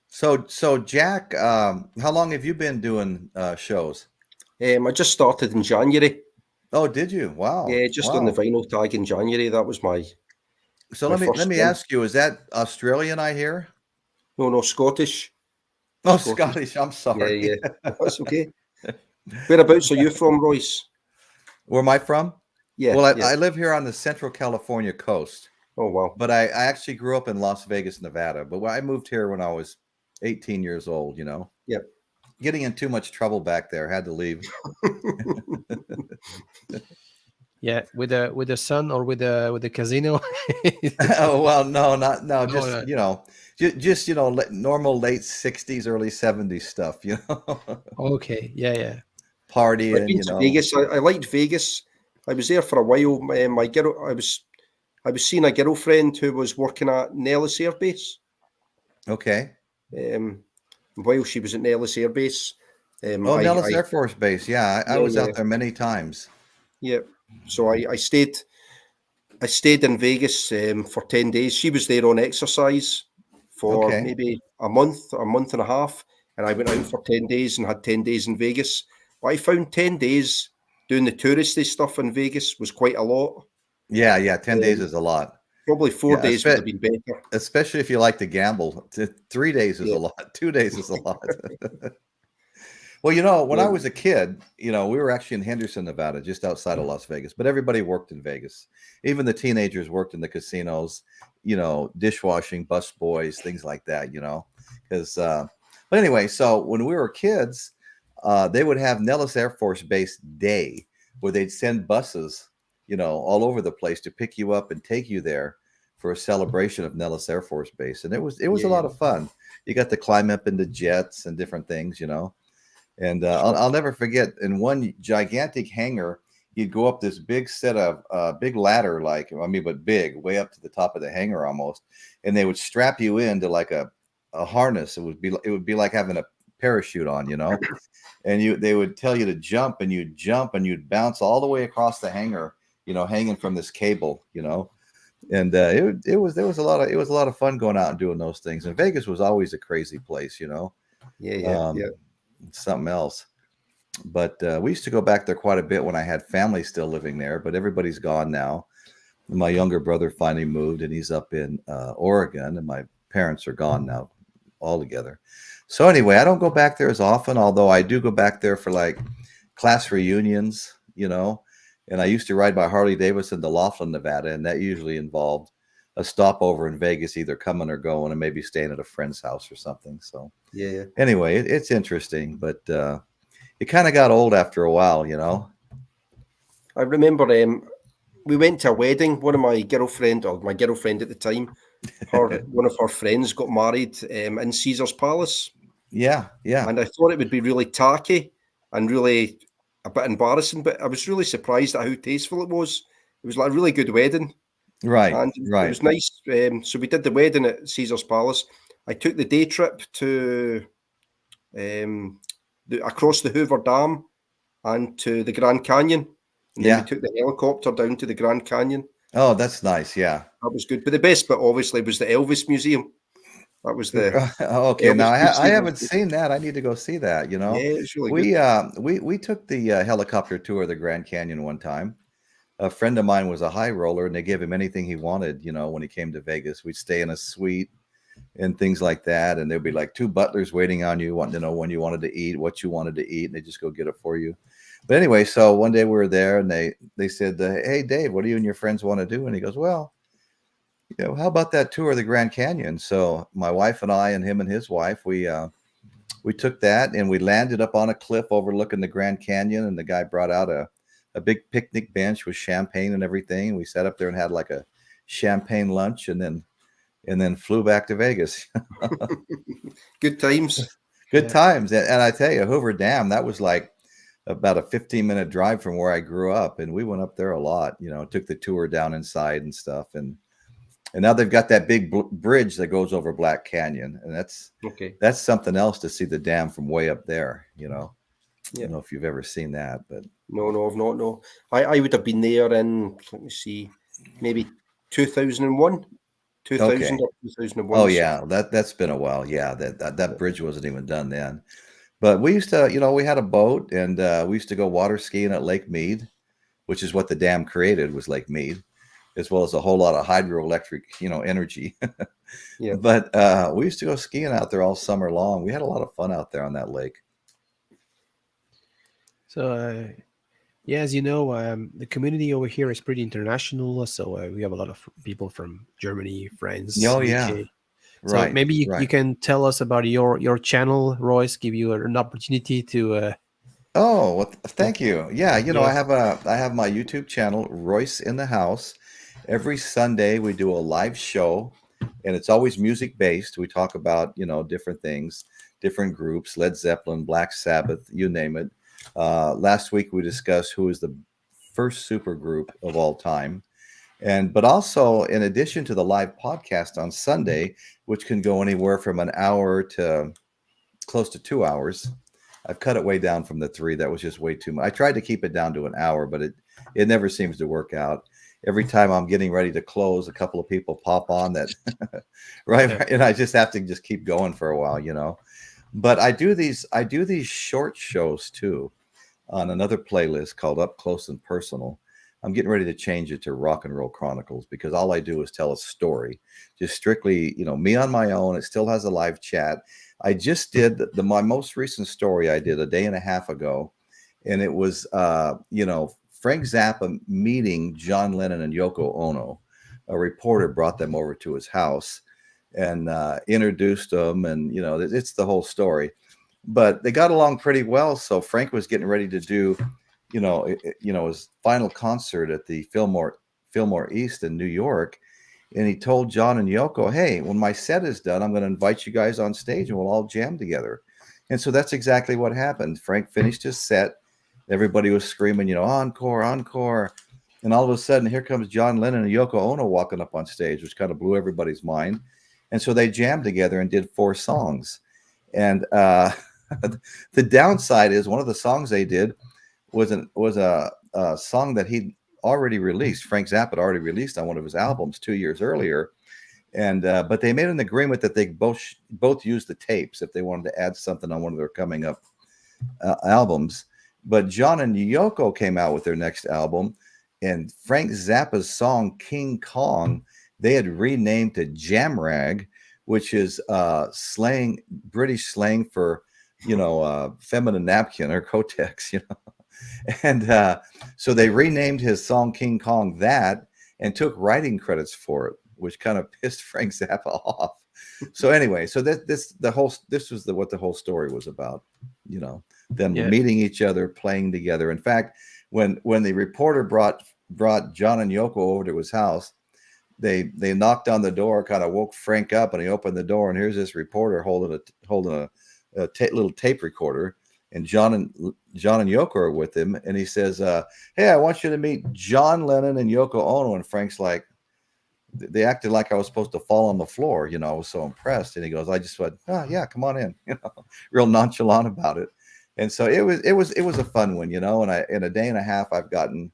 [SPEAKER 5] So Jack, how long have you been doing shows?
[SPEAKER 2] I just started in January.
[SPEAKER 5] Oh, did you? Wow.
[SPEAKER 2] Yeah, just on the vinyl tag in January. That was my.
[SPEAKER 5] So let me ask you: is that Australian? I hear.
[SPEAKER 2] No, Scottish.
[SPEAKER 5] Oh, Scottish. I'm sorry.
[SPEAKER 2] Yeah, that's okay. Whereabouts are you from, Royce?
[SPEAKER 5] Where am I from?
[SPEAKER 2] Yeah.
[SPEAKER 5] Well, I live here on the Central California coast.
[SPEAKER 2] Oh, wow.
[SPEAKER 5] But I actually grew up in Las Vegas, Nevada. But I moved here when I was 18 years old,
[SPEAKER 2] Yep.
[SPEAKER 5] Getting in too much trouble back there. Had to leave.
[SPEAKER 1] Yeah, with the sun or with the casino.
[SPEAKER 5] Oh well, no, just normal late 60s, early 70s stuff,
[SPEAKER 1] Okay, yeah.
[SPEAKER 2] Partying, I've been to Vegas. I liked Vegas. I was there for a while. My girl, I was seeing a girlfriend who was working at Nellis Air Base.
[SPEAKER 5] Okay.
[SPEAKER 2] While she was at Nellis Air Base.
[SPEAKER 5] Nellis Air Force Base. Yeah, I was out there many times.
[SPEAKER 2] Yeah. So I stayed in Vegas for 10 days. She was there on exercise for maybe a month and a half. And I went out for 10 days and had 10 days in Vegas. But I found 10 days doing the touristy stuff in Vegas was quite a lot.
[SPEAKER 5] Yeah. 10 days is a lot.
[SPEAKER 2] Probably 4 days would have been better.
[SPEAKER 5] Especially if you like to gamble. 3 days is a lot. 2 days is a lot. Well, when I was a kid, we were actually in Henderson, Nevada, just outside of Las Vegas, but everybody worked in Vegas. Even the teenagers worked in the casinos, dishwashing, bus boys, things like that, but anyway, so when we were kids, they would have Nellis Air Force Base Day where they'd send buses, all over the place to pick you up and take you there for a celebration of Nellis Air Force Base. And it was a lot of fun. You got to climb up into jets and different things, And I'll never forget, in one gigantic hangar, you'd go up this big set of big ladder, but big, way up to the top of the hangar almost, and they would strap you into like a harness. It would be like having a parachute on, and they would tell you to jump, and you'd bounce all the way across the hangar, hanging from this cable, And it was there was a lot of fun going out and doing those things. And Vegas was always a crazy place, you know.
[SPEAKER 2] Yeah.
[SPEAKER 5] Something else. But we used to go back there quite a bit when I had family still living there, but everybody's gone now. My younger brother finally moved, and he's up in Oregon, and my parents are gone now altogether. So anyway, I don't go back there as often, although I do go back there for like class reunions, you know. And I used to ride my Harley Davidson to Laughlin, Nevada, and that usually involved a stopover in Vegas, either coming or going, and maybe staying at a friend's house or something. So
[SPEAKER 2] Yeah.
[SPEAKER 5] anyway, it's interesting, but it kind of got old after a while, you know.
[SPEAKER 2] I remember we went to a wedding. One of my girlfriend at the time, one of her friends got married in Caesar's Palace.
[SPEAKER 5] Yeah.
[SPEAKER 2] And I thought it would be really tacky and really a bit embarrassing, but I was really surprised at how tasteful it was. It was like a really good wedding.
[SPEAKER 5] Right.
[SPEAKER 2] And it was nice. So we did the wedding at Caesar's Palace. I took the day trip to across the Hoover Dam and to the Grand Canyon. And then we took the helicopter down to the Grand Canyon.
[SPEAKER 5] Oh, that's nice. Yeah.
[SPEAKER 2] That was good. But the best bit, obviously, was the Elvis Museum. That was the
[SPEAKER 5] okay. Now I haven't seen that. I need to go see that. You know,
[SPEAKER 2] yeah, it's really good.
[SPEAKER 5] We took the helicopter tour of the Grand Canyon one time. A friend of mine was a high roller, and they gave him anything he wanted. You know, when he came to Vegas, we'd stay in a suite and things like that, and there'd be like 2 butlers waiting on you, wanting to know when you wanted to eat, what you wanted to eat, and they just go get it for you. But anyway, so one day we were there, and they said, "Hey, Dave, what do you and your friends want to do?" And he goes, "Well, you know, how about that tour of the Grand Canyon?" So my wife and I and him and his wife, we took that, and we landed up on a cliff overlooking the Grand Canyon, and the guy brought out a big picnic bench with champagne and everything. We sat up there and had like a champagne lunch, and then flew back to Vegas.
[SPEAKER 2] Good times.
[SPEAKER 5] Good times. And I tell you, Hoover Dam, that was like about a 15-minute drive from where I grew up, and we went up there a lot, you know, took the tour down inside and stuff. And now they've got that big bridge that goes over Black Canyon, and that's something else to see the dam from way up there, you know. I don't know if you've ever seen that, but
[SPEAKER 2] no, I've not. No, I would have been there in, let me see, maybe 2001. 2000 or 2001.
[SPEAKER 5] Oh yeah, that's been a while. Yeah, that bridge wasn't even done then. But we used to, you know, we had a boat, and we used to go water skiing at Lake Mead, which is what the dam created, was Lake Mead, as well as a whole lot of hydroelectric, you know, energy.
[SPEAKER 2] Yeah.
[SPEAKER 5] But we used to go skiing out there all summer long. We had a lot of fun out there on that lake.
[SPEAKER 1] So, yeah, as you know, the community over here is pretty international. So we have a lot of people from Germany, France,
[SPEAKER 5] Oh,
[SPEAKER 1] UK.
[SPEAKER 5] yeah.
[SPEAKER 1] So
[SPEAKER 5] Right.
[SPEAKER 1] maybe you can tell us about your channel, Royce, give you an opportunity to.
[SPEAKER 5] Oh, well, thank you. Yeah, you know,
[SPEAKER 1] Yeah.
[SPEAKER 5] I have my YouTube channel, Royce in the House. Every Sunday we do a live show, and it's always music based. We talk about, you know, different things, different groups, Led Zeppelin, Black Sabbath, you name it. Last week we discussed who is the first super group of all time. But also, in addition to the live podcast on Sunday, which can go anywhere from an hour to close to 2 hours, I've cut it way down from the 3. That was just way too much. I tried to keep it down to an hour, but it never seems to work out. Every time I'm getting ready to close, a couple of people pop on that, right? And I just have to just keep going for a while, you know. But I do these short shows too on another playlist called Up Close and Personal. I'm getting ready to change it to Rock and Roll Chronicles, because all I do is tell a story, just strictly, you know, me on my own. It still has a live chat. I just did my most recent story I did a day and a half ago, and it was, you know, Frank Zappa meeting John Lennon and Yoko Ono. A reporter brought them over to his house and introduced them, and, you know, it's the whole story. But they got along pretty well. So Frank was getting ready to do, you know, his final concert at the Fillmore East in New York. And he told John and Yoko, "Hey, when my set is done, I'm going to invite you guys on stage and we'll all jam together." And so that's exactly what happened. Frank finished his set. Everybody was screaming, you know, "Encore, encore." And all of a sudden, here comes John Lennon and Yoko Ono walking up on stage, which kind of blew everybody's mind. And so they jammed together and did 4 songs. And the downside is one of the songs they did was a song that already released. Frank Zappa had already released on one of his albums 2 years earlier, and but they made an agreement that they both use the tapes if they wanted to add something on one of their coming up albums. But John and Yoko came out with their next album, and Frank Zappa's song King Kong they had renamed to Jamrag, which is slang, British slang for, you know, feminine napkin or Kotex, you know. And so they renamed his song King Kong that and took writing credits for it, which kind of pissed Frank Zappa off. So anyway, so this was what the whole story was about, you know, them meeting each other, playing together. In fact, when the reporter brought John and Yoko over to his house, they knocked on the door, kind of woke Frank up, and he opened the door, and here's this reporter holding a little tape recorder, and John and Yoko are with him, and he says, "Hey, I want you to meet John Lennon and Yoko Ono." And Frank's like, they acted like I was supposed to fall on the floor, you know. I was so impressed, and he goes, "I just went, oh yeah, come on in," you know, real nonchalant about it. And so it was a fun one, you know. And in a day and a half, I've gotten,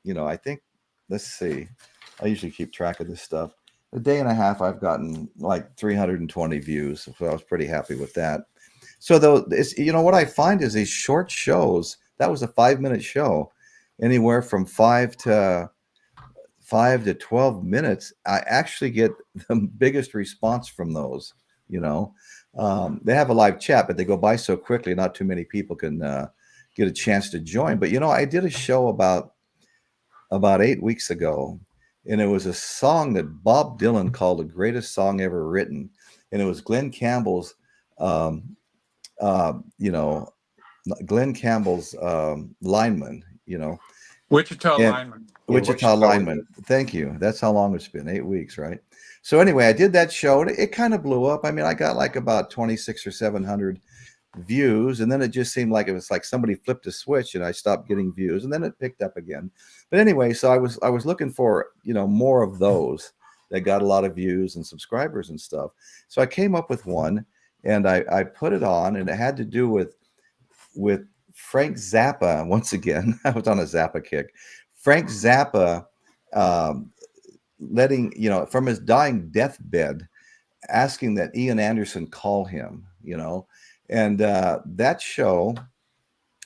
[SPEAKER 5] you know, I think, let's see. I usually keep track of this stuff. A day and a half, I've gotten like 320 views. So I was pretty happy with that. So though, you know, what I find is these short shows, that was a 5-minute show, anywhere from 5 to 12 minutes. I actually get the biggest response from those, you know. They have a live chat, but they go by so quickly, not too many people can get a chance to join. But, you know, I did a show about 8 weeks ago, and it was a song that Bob Dylan called the greatest song ever written. And it was Glenn Campbell's, you know, lineman, you know.
[SPEAKER 4] Wichita lineman.
[SPEAKER 5] Wichita lineman. Thank you. That's how long it's been, 8 weeks, right? So anyway, I did that show, and it kind of blew up. I mean, I got like about 26 or 700 views, and then it just seemed like it was like somebody flipped a switch and I stopped getting views, and then it picked up again. But anyway, so I was looking for, you know, more of those that got a lot of views and subscribers and stuff. So I came up with one, and I put it on, and it had to do with Frank Zappa. Once again, I was on a Zappa kick. Frank Zappa letting, you know, from his dying deathbed, asking that Ian Anderson call him, you know. And that show,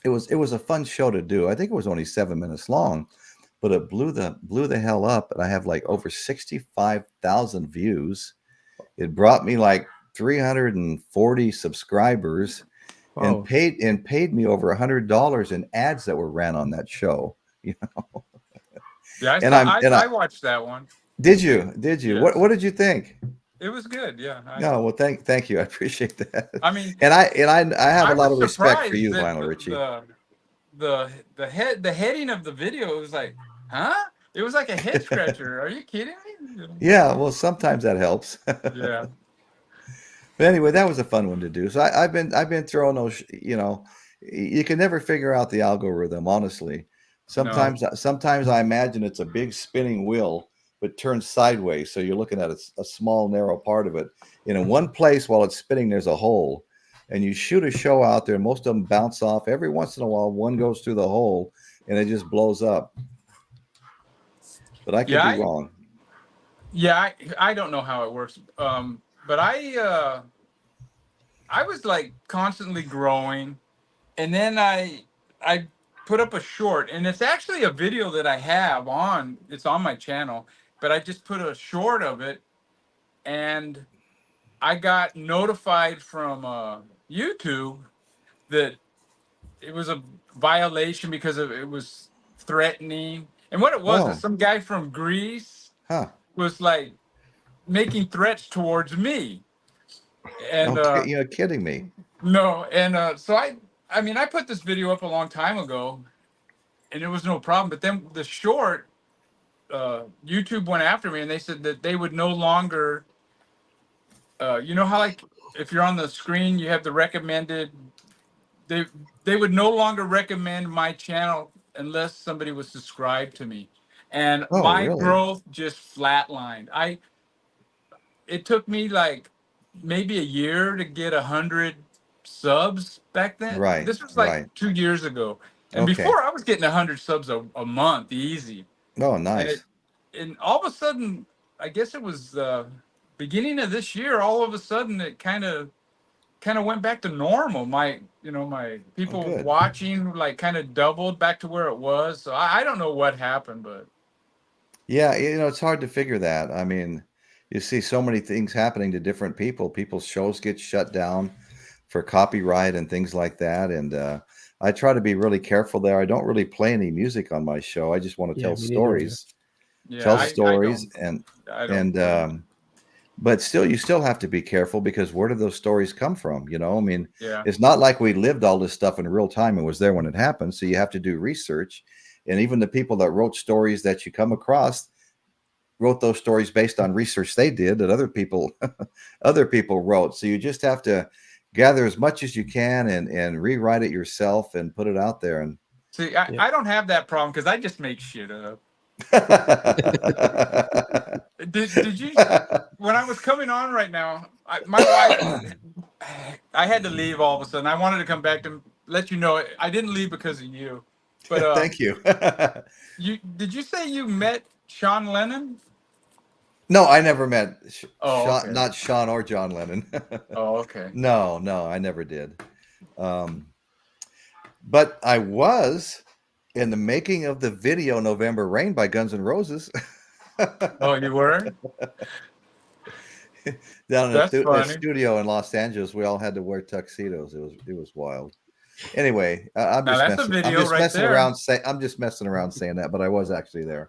[SPEAKER 5] it was a fun show to do. I think it was only 7 minutes long, but it blew the hell up. And I have like over 65,000 views. It brought me like 340 subscribers. Wow. and paid me over $100 in ads that were ran on that show. You know.
[SPEAKER 4] Yeah, I watched that one.
[SPEAKER 5] Did you? Yes. What did you think?
[SPEAKER 4] It was good, yeah.
[SPEAKER 5] No, well, thank you. I appreciate that.
[SPEAKER 4] I mean,
[SPEAKER 5] and I have a lot of respect for you, Vinyl Ritchie.
[SPEAKER 4] The heading of the video, it was like, huh? It was like a head scratcher. Are you kidding me?
[SPEAKER 5] Yeah, well, sometimes that helps.
[SPEAKER 4] Yeah.
[SPEAKER 5] But anyway, that was a fun one to do. So I've been throwing those. You know, you can never figure out the algorithm, honestly. Sometimes I imagine it's a big spinning wheel, but turns sideways, so you're looking at a small, narrow part of it. And in one place while it's spinning, there's a hole, and you shoot a show out there, and most of them bounce off. Every once in a while, one goes through the hole, and it just blows up. But I could be wrong.
[SPEAKER 4] Yeah, I don't know how it works. But I was like constantly growing, and then I put up a short, and it's actually a video that I have on. It's on my channel, but I just put a short of it, and I got notified from YouTube that it was a violation because it was threatening. And what it was is some guy from Greece was like making threats towards me. And
[SPEAKER 5] you're kidding me.
[SPEAKER 4] No, and so I mean, I put this video up a long time ago, and it was no problem. But then the short, YouTube went after me, and they said that they would no longer, you know how like if you're on the screen, you have the recommended. They would no longer recommend my channel unless somebody was subscribed to me, and my growth just flatlined. It took me like maybe a year to get 100 subs back then.
[SPEAKER 5] Right.
[SPEAKER 4] This was like 2 years ago. And
[SPEAKER 5] Okay.
[SPEAKER 4] before I was getting 100 subs a month, easy.
[SPEAKER 5] Oh,
[SPEAKER 4] And
[SPEAKER 5] nice.
[SPEAKER 4] and all of a sudden, I guess it was beginning of this year. All of a sudden, it kind of went back to normal. My people
[SPEAKER 5] good.
[SPEAKER 4] watching like kind of doubled back to where it was. So I don't know what happened, but
[SPEAKER 5] Yeah, it's hard to figure that. I mean, you see so many things happening to different people. People's shows get shut down for copyright and things like that. And I try to be really careful there. I don't really play any music on my show. I just want to
[SPEAKER 1] Yeah,
[SPEAKER 5] tell
[SPEAKER 1] me neither, yeah.
[SPEAKER 5] stories,
[SPEAKER 4] yeah,
[SPEAKER 5] tell
[SPEAKER 4] I
[SPEAKER 5] stories,
[SPEAKER 4] don't. I don't.
[SPEAKER 5] but still, you still have to be careful because where do those stories come from? I mean,
[SPEAKER 4] Yeah.
[SPEAKER 5] it's not like we lived all this stuff in real time and was there when it happened. So you have to do research. And even the people that wrote stories that you come across wrote those stories based on research they did that other people wrote. So you just have to gather as much as you can and rewrite it yourself and put it out there. And
[SPEAKER 4] See, I don't have that problem because I just make shit up. Did you? When I was coming on right now, my wife, I had to leave all of a sudden. I wanted to come back to let you know I didn't leave because of you. But
[SPEAKER 5] thank you.
[SPEAKER 4] Did you say you met Sean Lennon?
[SPEAKER 5] No, I never met
[SPEAKER 4] Oh,
[SPEAKER 5] Sean,
[SPEAKER 4] okay.
[SPEAKER 5] not Sean or John Lennon.
[SPEAKER 4] Oh, okay.
[SPEAKER 5] No, I never did. But I was in the making of the video November Rain by Guns N' Roses.
[SPEAKER 4] Oh, you were?
[SPEAKER 5] Down in
[SPEAKER 4] That's
[SPEAKER 5] a
[SPEAKER 4] funny.
[SPEAKER 5] studio in Los Angeles. We all had to wear tuxedos. It was wild. Anyway, I'm
[SPEAKER 4] Now
[SPEAKER 5] just
[SPEAKER 4] that's a
[SPEAKER 5] messing. I'm
[SPEAKER 4] video
[SPEAKER 5] just
[SPEAKER 4] right
[SPEAKER 5] messing
[SPEAKER 4] there.
[SPEAKER 5] around. I'm just messing around saying that, but I was actually there.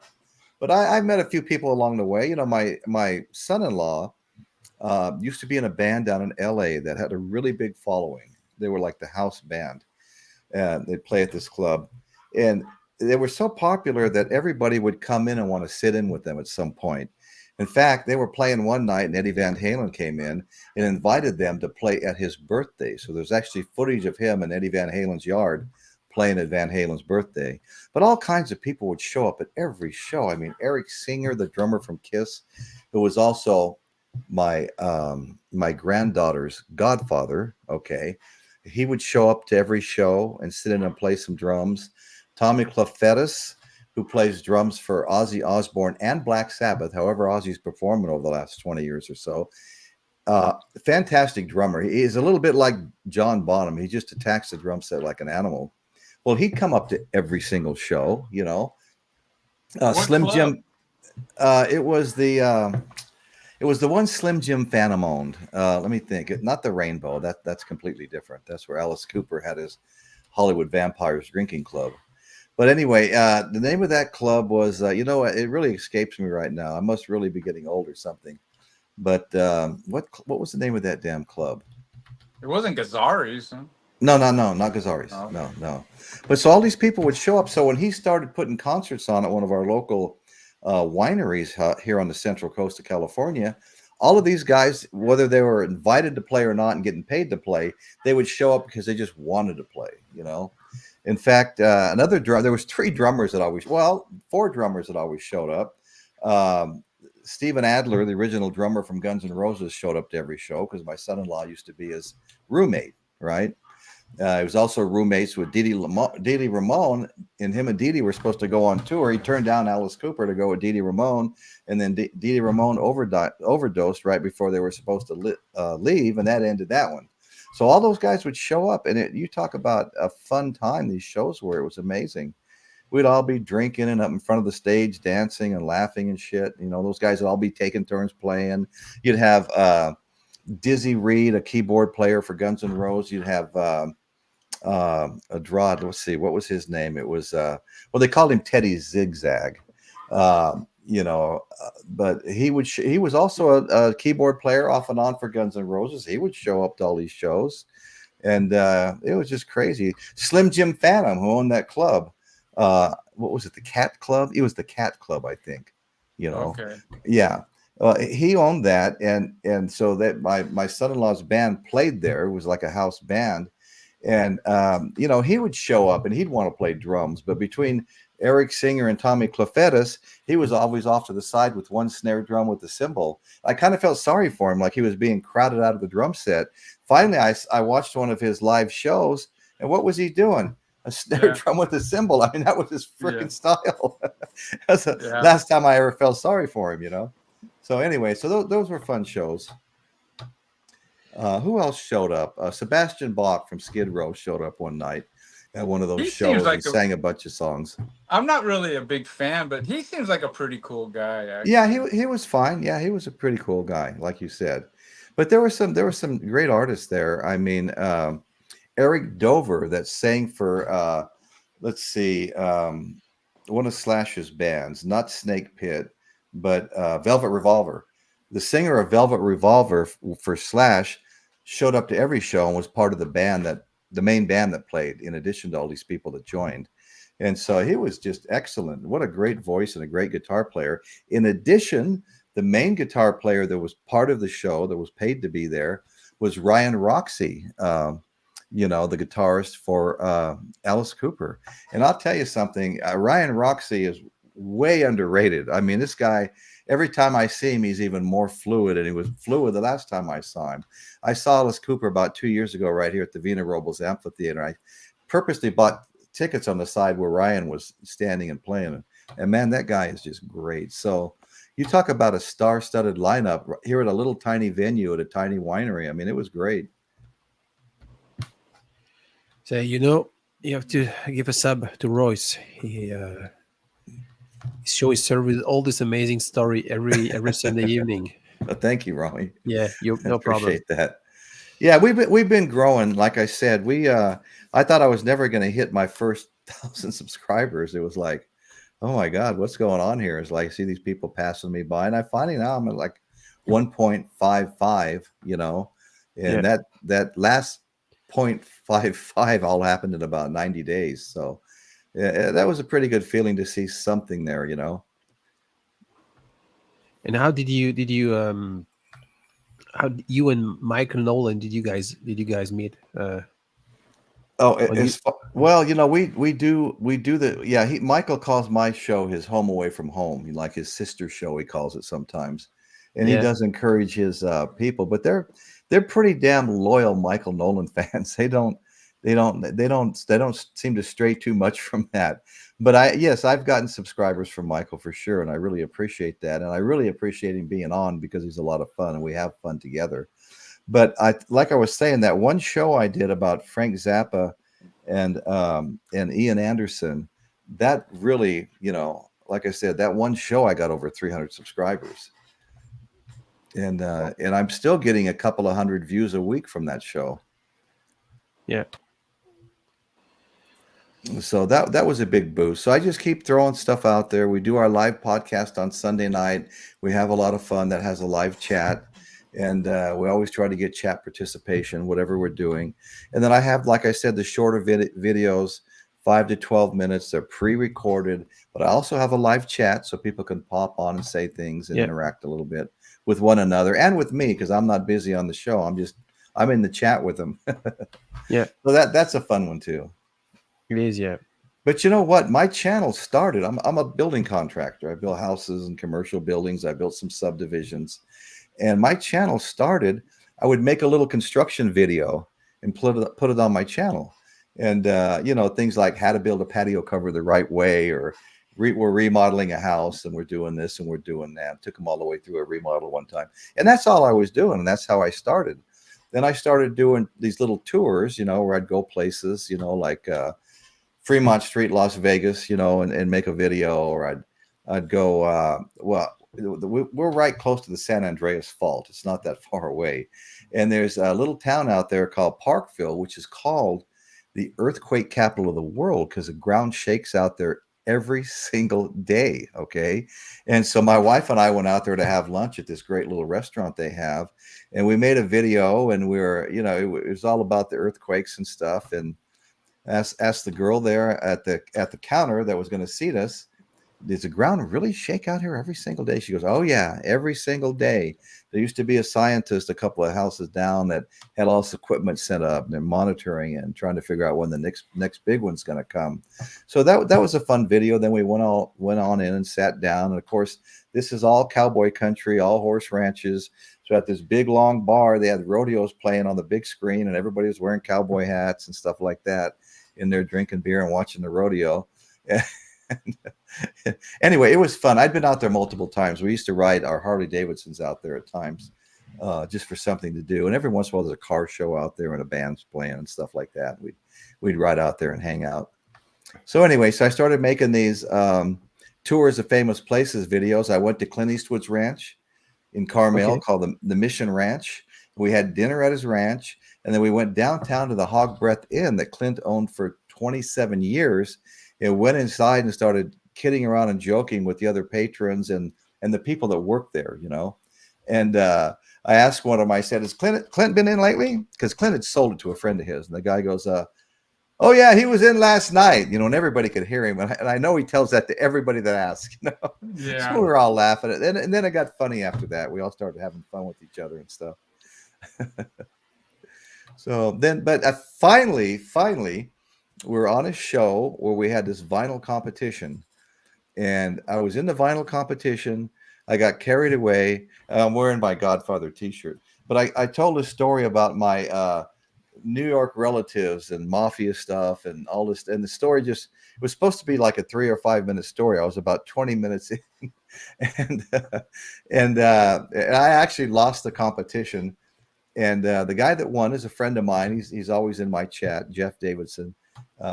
[SPEAKER 5] But I met a few people along the way. My son-in-law used to be in a band down in LA that had a really big following. They were like the house band, and they'd play at this club, and they were so popular that everybody would come in and want to sit in with them at some point. In fact, they were playing one night, and Eddie Van Halen came in and invited them to play at his birthday. So there's actually footage of him in Eddie Van Halen's yard playing at Van Halen's birthday. But all kinds of people would show up at every show. I mean, Eric Singer, the drummer from Kiss, who was also my granddaughter's godfather. Okay, he would show up to every show and sit in and play some drums. Tommy Clufetis, who plays drums for Ozzy Osbourne and Black Sabbath, however Ozzy's performing over the last 20 years or so. Fantastic drummer. He is a little bit like John Bonham. He just attacks the drum set like an animal. Well, he'd come up to every single show, Slim
[SPEAKER 4] club?
[SPEAKER 5] Jim. It was the one Slim Jim Phantom owned. Let me think. Not the Rainbow. That's completely different. That's where Alice Cooper had his Hollywood Vampires drinking club. But anyway, the name of that club was, it really escapes me right now. I must really be getting old or something. But what was the name of that damn club?
[SPEAKER 4] It wasn't Gazzari's. Huh?
[SPEAKER 5] No, not Gazzari's. Oh. No. But so all these people would show up. So when he started putting concerts on at one of our local wineries here on the Central Coast of California, all of these guys, whether they were invited to play or not and getting paid to play, they would show up because they just wanted to play, In fact, there was four drummers that always showed up. Stephen Adler, the original drummer from Guns N' Roses, showed up to every show because my son-in-law used to be his roommate, right? He was also roommates with Dee Dee Ramone, and him and Dee Dee were supposed to go on tour. He turned down Alice Cooper to go with Dee Dee Ramone, and then Dee Dee Ramone overdosed right before they were supposed to leave, and that ended that one. So all those guys would show up, and you talk about a fun time these shows were. It was amazing. We'd all be drinking and up in front of the stage, dancing and laughing and shit. Those guys would all be taking turns playing. You'd have Dizzy Reed, a keyboard player for Guns N' Roses. You'd have Adrad. Let's see, what was his name? It was they called him Teddy Zigzag. But he was also a keyboard player off and on for Guns N' Roses. He would show up to all these shows, and it was just crazy. Slim Jim Phantom, who owned that club. What was it? The Cat Club? It was the Cat Club, I think.
[SPEAKER 4] Okay.
[SPEAKER 5] Yeah. He owned that, and so that my son-in-law's band played there. It was like a house band, and he would show up and he'd want to play drums, but between Eric Singer and Tommy Clufetis, he was always off to the side with one snare drum with the cymbal. I kind of felt sorry for him, like he was being crowded out of the drum set. Finally, I watched one of his live shows, and what was he doing? a snare
[SPEAKER 4] Yeah.
[SPEAKER 5] drum with a cymbal. I mean, that was his freaking
[SPEAKER 4] Yeah.
[SPEAKER 5] style. That's the
[SPEAKER 4] Yeah.
[SPEAKER 5] last time I ever felt sorry for him, you know. So anyway, so those were fun shows. Who else showed up? Sebastian Bach from Skid Row showed up one night at one of those
[SPEAKER 4] He seems
[SPEAKER 5] shows
[SPEAKER 4] like
[SPEAKER 5] and sang a bunch of songs.
[SPEAKER 4] I'm not really a big fan, but he seems like a pretty cool guy. Actually.
[SPEAKER 5] Yeah, he was fine. Yeah, he was a pretty cool guy, like you said. But there were some great artists there. I mean, Eric Dover that sang for let's see, one of Slash's bands, not Snake Pit, but Velvet Revolver. The singer of Velvet Revolver for Slash showed up to every show and was part of the main band that played, in addition to all these people that joined. And so he was just excellent. What a great voice and a great guitar player. In addition, the main guitar player that was part of the show that was paid to be there was Ryan Roxy, you know, the guitarist for Alice Cooper. And I'll tell you something, Ryan Roxy is way underrated. I mean, this guy, every time I see him, he's even more fluid, and he was fluid the last time I saw him. I saw Alice Cooper about 2 years ago right here at the Vina Robles Amphitheater. I purposely bought tickets on the side where Ryan was standing and playing. And man, that guy is just great. So you talk about a star-studded lineup here at a little tiny venue at a tiny winery. I mean, it was great.
[SPEAKER 1] So, you know, you have to give a sub to Royce. His show is served with all this amazing story every Sunday evening.
[SPEAKER 5] Thank you, Romy.
[SPEAKER 1] Yeah, no problem.
[SPEAKER 5] Appreciate that. Yeah, we've been growing. Like I said, I thought I was never going to hit my first 1,000 subscribers. It was like, oh my God, what's going on here? It's like I see these people passing me by, and I finally now I'm at like 1.55, you know, and that last 0.55 all happened in about 90 days. So yeah, that was a pretty good feeling to see something there, you know.
[SPEAKER 1] And how did you how you and Michael Nolan did you guys meet?
[SPEAKER 5] Well, you know, we do the Michael calls my show his home away from home, like his sister show, he calls it sometimes. And he does encourage his people, but they're pretty damn loyal Michael Nolan fans. They don't seem to stray too much from that. But I've gotten subscribers from Michael for sure, and I really appreciate that. And I really appreciate him being on because he's a lot of fun and we have fun together. But like I was saying, that one show I did about Frank Zappa and Ian Anderson, that really, you know, like I said, that one show I got over 300 subscribers. And I'm still getting a couple of hundred views a week from that show.
[SPEAKER 1] Yeah.
[SPEAKER 5] So that was a big boost. So I just keep throwing stuff out there. We do our live podcast on Sunday night. We have a lot of fun. That has a live chat. And we always try to get chat participation, whatever we're doing. And then I have, like I said, the shorter videos, 5 to 12 minutes. They're pre-recorded. But I also have a live chat so people can pop on and say things and interact a little bit with one another and with me, because I'm not busy on the show. I'm in the chat with them.
[SPEAKER 1] Yeah.
[SPEAKER 5] So that's a fun one too.
[SPEAKER 1] It is, yeah.
[SPEAKER 5] But you know what? My channel started. I'm a building contractor. I build houses and commercial buildings. I built some subdivisions. And my channel started, I would make a little construction video and put it on my channel. And, you know, things like how to build a patio cover the right way, or we're remodeling a house and we're doing this and we're doing that. Took them all the way through a remodel one time. And that's all I was doing. And that's how I started. Then I started doing these little tours, you know, where I'd go places, you know, like Fremont Street, Las Vegas, you know, and make a video, or I'd go, we're right close to the San Andreas Fault. It's not that far away. And there's a little town out there called Parkville, which is called the earthquake capital of the world because the ground shakes out there every single day. Okay. And so my wife and I went out there to have lunch at this great little restaurant they have. And we made a video, and we were, you know, it was all about the earthquakes and stuff. And asked the girl there at the counter that was going to seat us, does the ground really shake out here every single day? She goes, oh yeah, every single day. There used to be a scientist a couple of houses down that had all this equipment set up, and they're monitoring it and trying to figure out when the next big one's going to come. So that was a fun video. Then we went on in and sat down. And of course, this is all cowboy country, all horse ranches. So at this big long bar, they had rodeos playing on the big screen, and everybody was wearing cowboy hats and stuff like that. in there drinking beer and watching the rodeo. Anyway, it was fun. I'd been out there multiple times. We used to ride our Harley Davidsons out there at times, just for something to do. And every once in a while, there's a car show out there and a band's playing and stuff like that. We'd ride out there and hang out. So anyway, so I started making these tours of famous places videos. I went to Clint Eastwood's ranch in Carmel called the Mission Ranch. We had dinner at his ranch, and then we went downtown to the Hog Breath Inn that Clint owned for 27 years. And went inside and started kidding around and joking with the other patrons and the people that worked there, you know. And I asked one of them, I said, has Clint been in lately? Because Clint had sold it to a friend of his. And the guy goes, oh, yeah, he was in last night, you know, and everybody could hear him. And I know he tells that to everybody that asks, you know.
[SPEAKER 4] Yeah.
[SPEAKER 5] So we were all laughing. And then it got funny after that. We all started having fun with each other and stuff. So then, but finally, we're on a show where we had this vinyl competition, and I was in the vinyl competition. I got carried away. I'm wearing my Godfather t-shirt, but I told a story about my New York relatives and mafia stuff and all this. And the story it was supposed to be like a 3 or 5 minute story. I was about 20 minutes in, and I actually lost the competition. And the guy that won is a friend of mine. He's always in my chat, Jeff Davidson.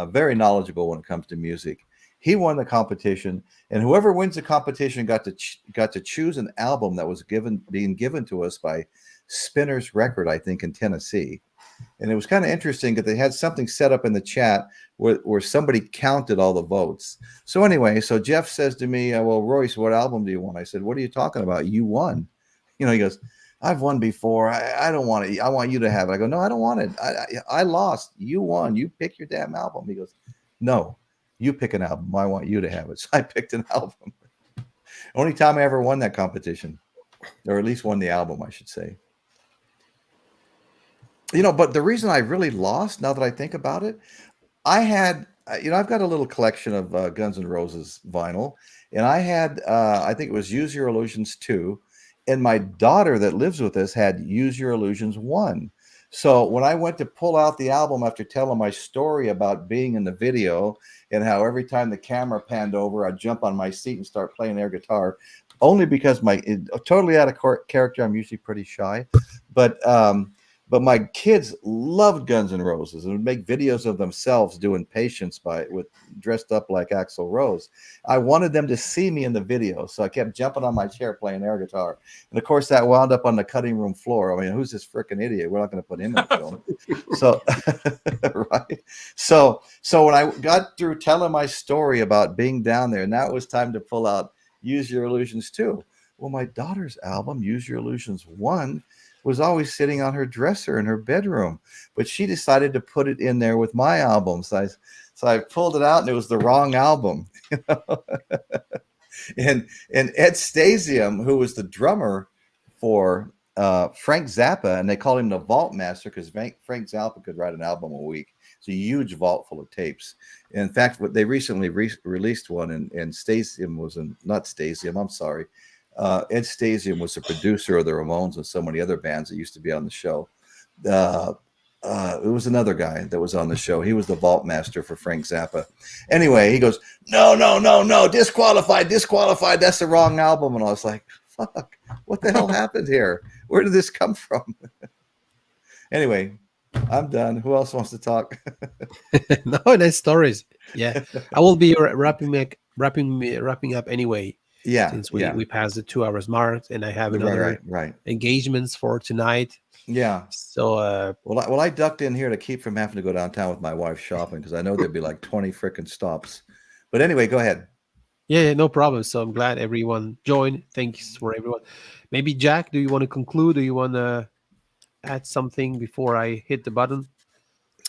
[SPEAKER 5] Very knowledgeable when it comes to music. He won the competition, and whoever wins the competition got to choose an album that was being given to us by Spinner's Record, I think, in Tennessee. And it was kind of interesting that they had something set up in the chat where somebody counted all the votes. So anyway, so Jeff says to me, well, Royce, what album do you want? I said, what are you talking about? You won. You know, he goes, I've won before. I don't want it. I want you to have it. I go, no, I don't want it. I lost. You won. You pick your damn album. He goes, no, you pick an album. I want you to have it. So I picked an album. Only time I ever won that competition, or at least won the album, I should say. You know, but the reason I really lost, now that I think about it, I had, you know, I've got a little collection of Guns N' Roses vinyl, and I had, I think it was Use Your Illusions 2. And my daughter that lives with us had Use Your Illusions 1. So when I went to pull out the album after telling my story about being in the video and how every time the camera panned over, I'd jump on my seat and start playing air guitar, only because totally out of character. I'm usually pretty shy, but my kids loved Guns N' Roses and would make videos of themselves doing Patience dressed up like Axl Rose. I wanted them to see me in the video, so I kept jumping on my chair playing air guitar. And of course, that wound up on the cutting room floor. I mean, who's this freaking idiot? We're not going to put him in the film. So, right. So when I got through telling my story about being down there, now it was time to pull out Use Your Illusions 2. Well, my daughter's album, Use Your Illusions 1, was always sitting on her dresser in her bedroom, but she decided to put it in there with my albums. So I pulled it out, and it was the wrong album. You know? and Ed Stasium, who was the drummer for Frank Zappa, and they called him the Vault Master because Frank Zappa could write an album a week. It's a huge vault full of tapes. In fact, they recently released one, and Stasium was not Stasium. I'm sorry. Ed Stasium was the producer of the Ramones and so many other bands that used to be on the show. It was another guy that was on the show. He was the vault master for Frank Zappa. Anyway, he goes, no, disqualified. That's the wrong album. And I was like, fuck, what the hell happened here? Where did this come from? Anyway, I'm done. Who else wants to talk?
[SPEAKER 1] No, nice stories. Yeah, I will be wrapping up anyway.
[SPEAKER 5] Yeah,
[SPEAKER 1] since we passed the 2 hours mark, and I have another engagements for tonight.
[SPEAKER 5] Yeah.
[SPEAKER 1] So
[SPEAKER 5] well, I ducked in here to keep from having to go downtown with my wife shopping because I know there'd be like 20 freaking stops. But anyway, go ahead.
[SPEAKER 1] Yeah, no problem. So I'm glad everyone joined. Thanks for everyone. Maybe Jack, do you want to conclude? Do you want to add something before I hit the button?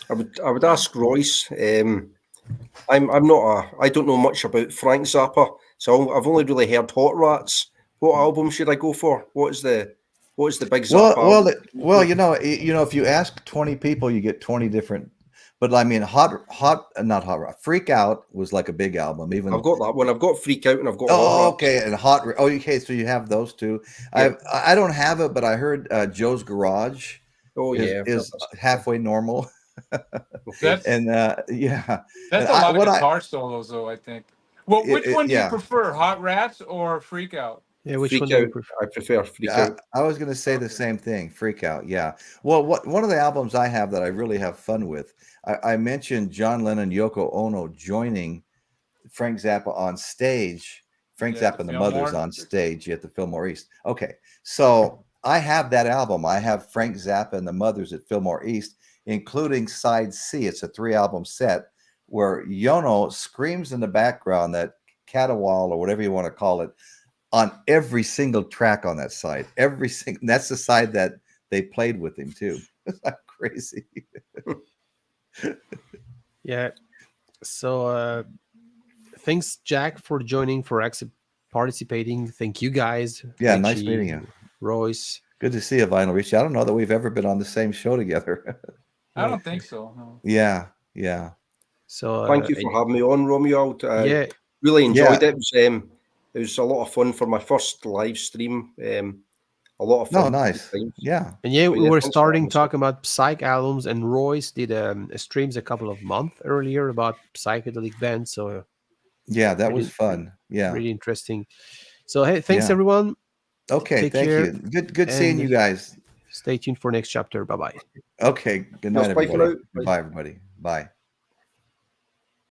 [SPEAKER 2] I would ask Royce. I don't know much about Frank Zappa, so I've only really heard Hot Rats. What album should I go for? What is the big Zappa album?
[SPEAKER 5] Well, you know, if you ask 20 people, you get 20 different. But I mean, not Hot Rod. Freak Out was like a big album. Even
[SPEAKER 2] I've got that one. I've got Freak Out and I've got.
[SPEAKER 5] Okay, and okay, so you have those two. Yeah. I don't have it, but I heard Joe's Garage.
[SPEAKER 2] Oh yeah,
[SPEAKER 5] is halfway normal.
[SPEAKER 2] Okay.
[SPEAKER 5] And yeah,
[SPEAKER 4] That's
[SPEAKER 5] and
[SPEAKER 4] a lot of
[SPEAKER 5] what
[SPEAKER 4] guitar solos, though, I think. Well, which one do you
[SPEAKER 5] yeah.
[SPEAKER 4] prefer, Hot Rats or Freak Out?
[SPEAKER 1] Yeah, which
[SPEAKER 2] Freak
[SPEAKER 1] one do you
[SPEAKER 2] Out.
[SPEAKER 1] prefer?
[SPEAKER 2] I prefer Freak
[SPEAKER 5] I,
[SPEAKER 2] Out.
[SPEAKER 5] I was going to say the same thing, Freak Out. Yeah. Well, one of the albums I have that I really have fun with, I mentioned John Lennon, Yoko Ono joining Frank Zappa on stage. Frank
[SPEAKER 4] Yeah,
[SPEAKER 5] Zappa
[SPEAKER 4] the
[SPEAKER 5] and the Mothers
[SPEAKER 4] Fillmore.
[SPEAKER 5] on stage at the Fillmore East. Okay. So I have that album. I have Frank Zappa and the Mothers at Fillmore East, including side C. It's a 3-album set where Yono screams in the background that caterwaul or whatever you want to call it on every single track on that side. Every single, that's the side that they played with him too. It's like crazy.
[SPEAKER 1] Yeah. So thanks, Jack, for joining, for participating. Thank you, guys.
[SPEAKER 5] Yeah, nice
[SPEAKER 1] Ritchie,
[SPEAKER 5] meeting you.
[SPEAKER 1] Royce.
[SPEAKER 5] Good to see you, Vinyl Ritchie. I don't know that we've ever been on the same show together.
[SPEAKER 4] I don't think so. No.
[SPEAKER 5] Yeah, yeah.
[SPEAKER 1] So
[SPEAKER 2] Thank you for having me on, Romeo.
[SPEAKER 1] yeah,
[SPEAKER 2] Really enjoyed
[SPEAKER 5] Yeah.
[SPEAKER 2] it was a lot of fun for my first live stream. A lot of
[SPEAKER 5] No,
[SPEAKER 2] fun.
[SPEAKER 5] nice. Yeah.
[SPEAKER 1] and yeah,
[SPEAKER 2] But
[SPEAKER 1] we
[SPEAKER 2] yeah,
[SPEAKER 1] were
[SPEAKER 2] thanks for
[SPEAKER 1] starting
[SPEAKER 2] having us.
[SPEAKER 1] talking about Psych albums, and Royce did streams a couple of months earlier about psychedelic bands. So
[SPEAKER 5] Yeah, that was
[SPEAKER 1] really,
[SPEAKER 5] fun. Yeah.
[SPEAKER 1] really interesting. So hey, thanks
[SPEAKER 5] Yeah.
[SPEAKER 1] everyone.
[SPEAKER 5] Okay,
[SPEAKER 1] Take
[SPEAKER 5] thank
[SPEAKER 1] care,
[SPEAKER 5] you. Good seeing
[SPEAKER 1] and
[SPEAKER 5] you guys.
[SPEAKER 1] stay tuned for next chapter. Bye bye.
[SPEAKER 5] Okay, good night,
[SPEAKER 2] Bye for
[SPEAKER 5] everybody.
[SPEAKER 2] now. Bye.
[SPEAKER 5] Goodbye, everybody. Bye.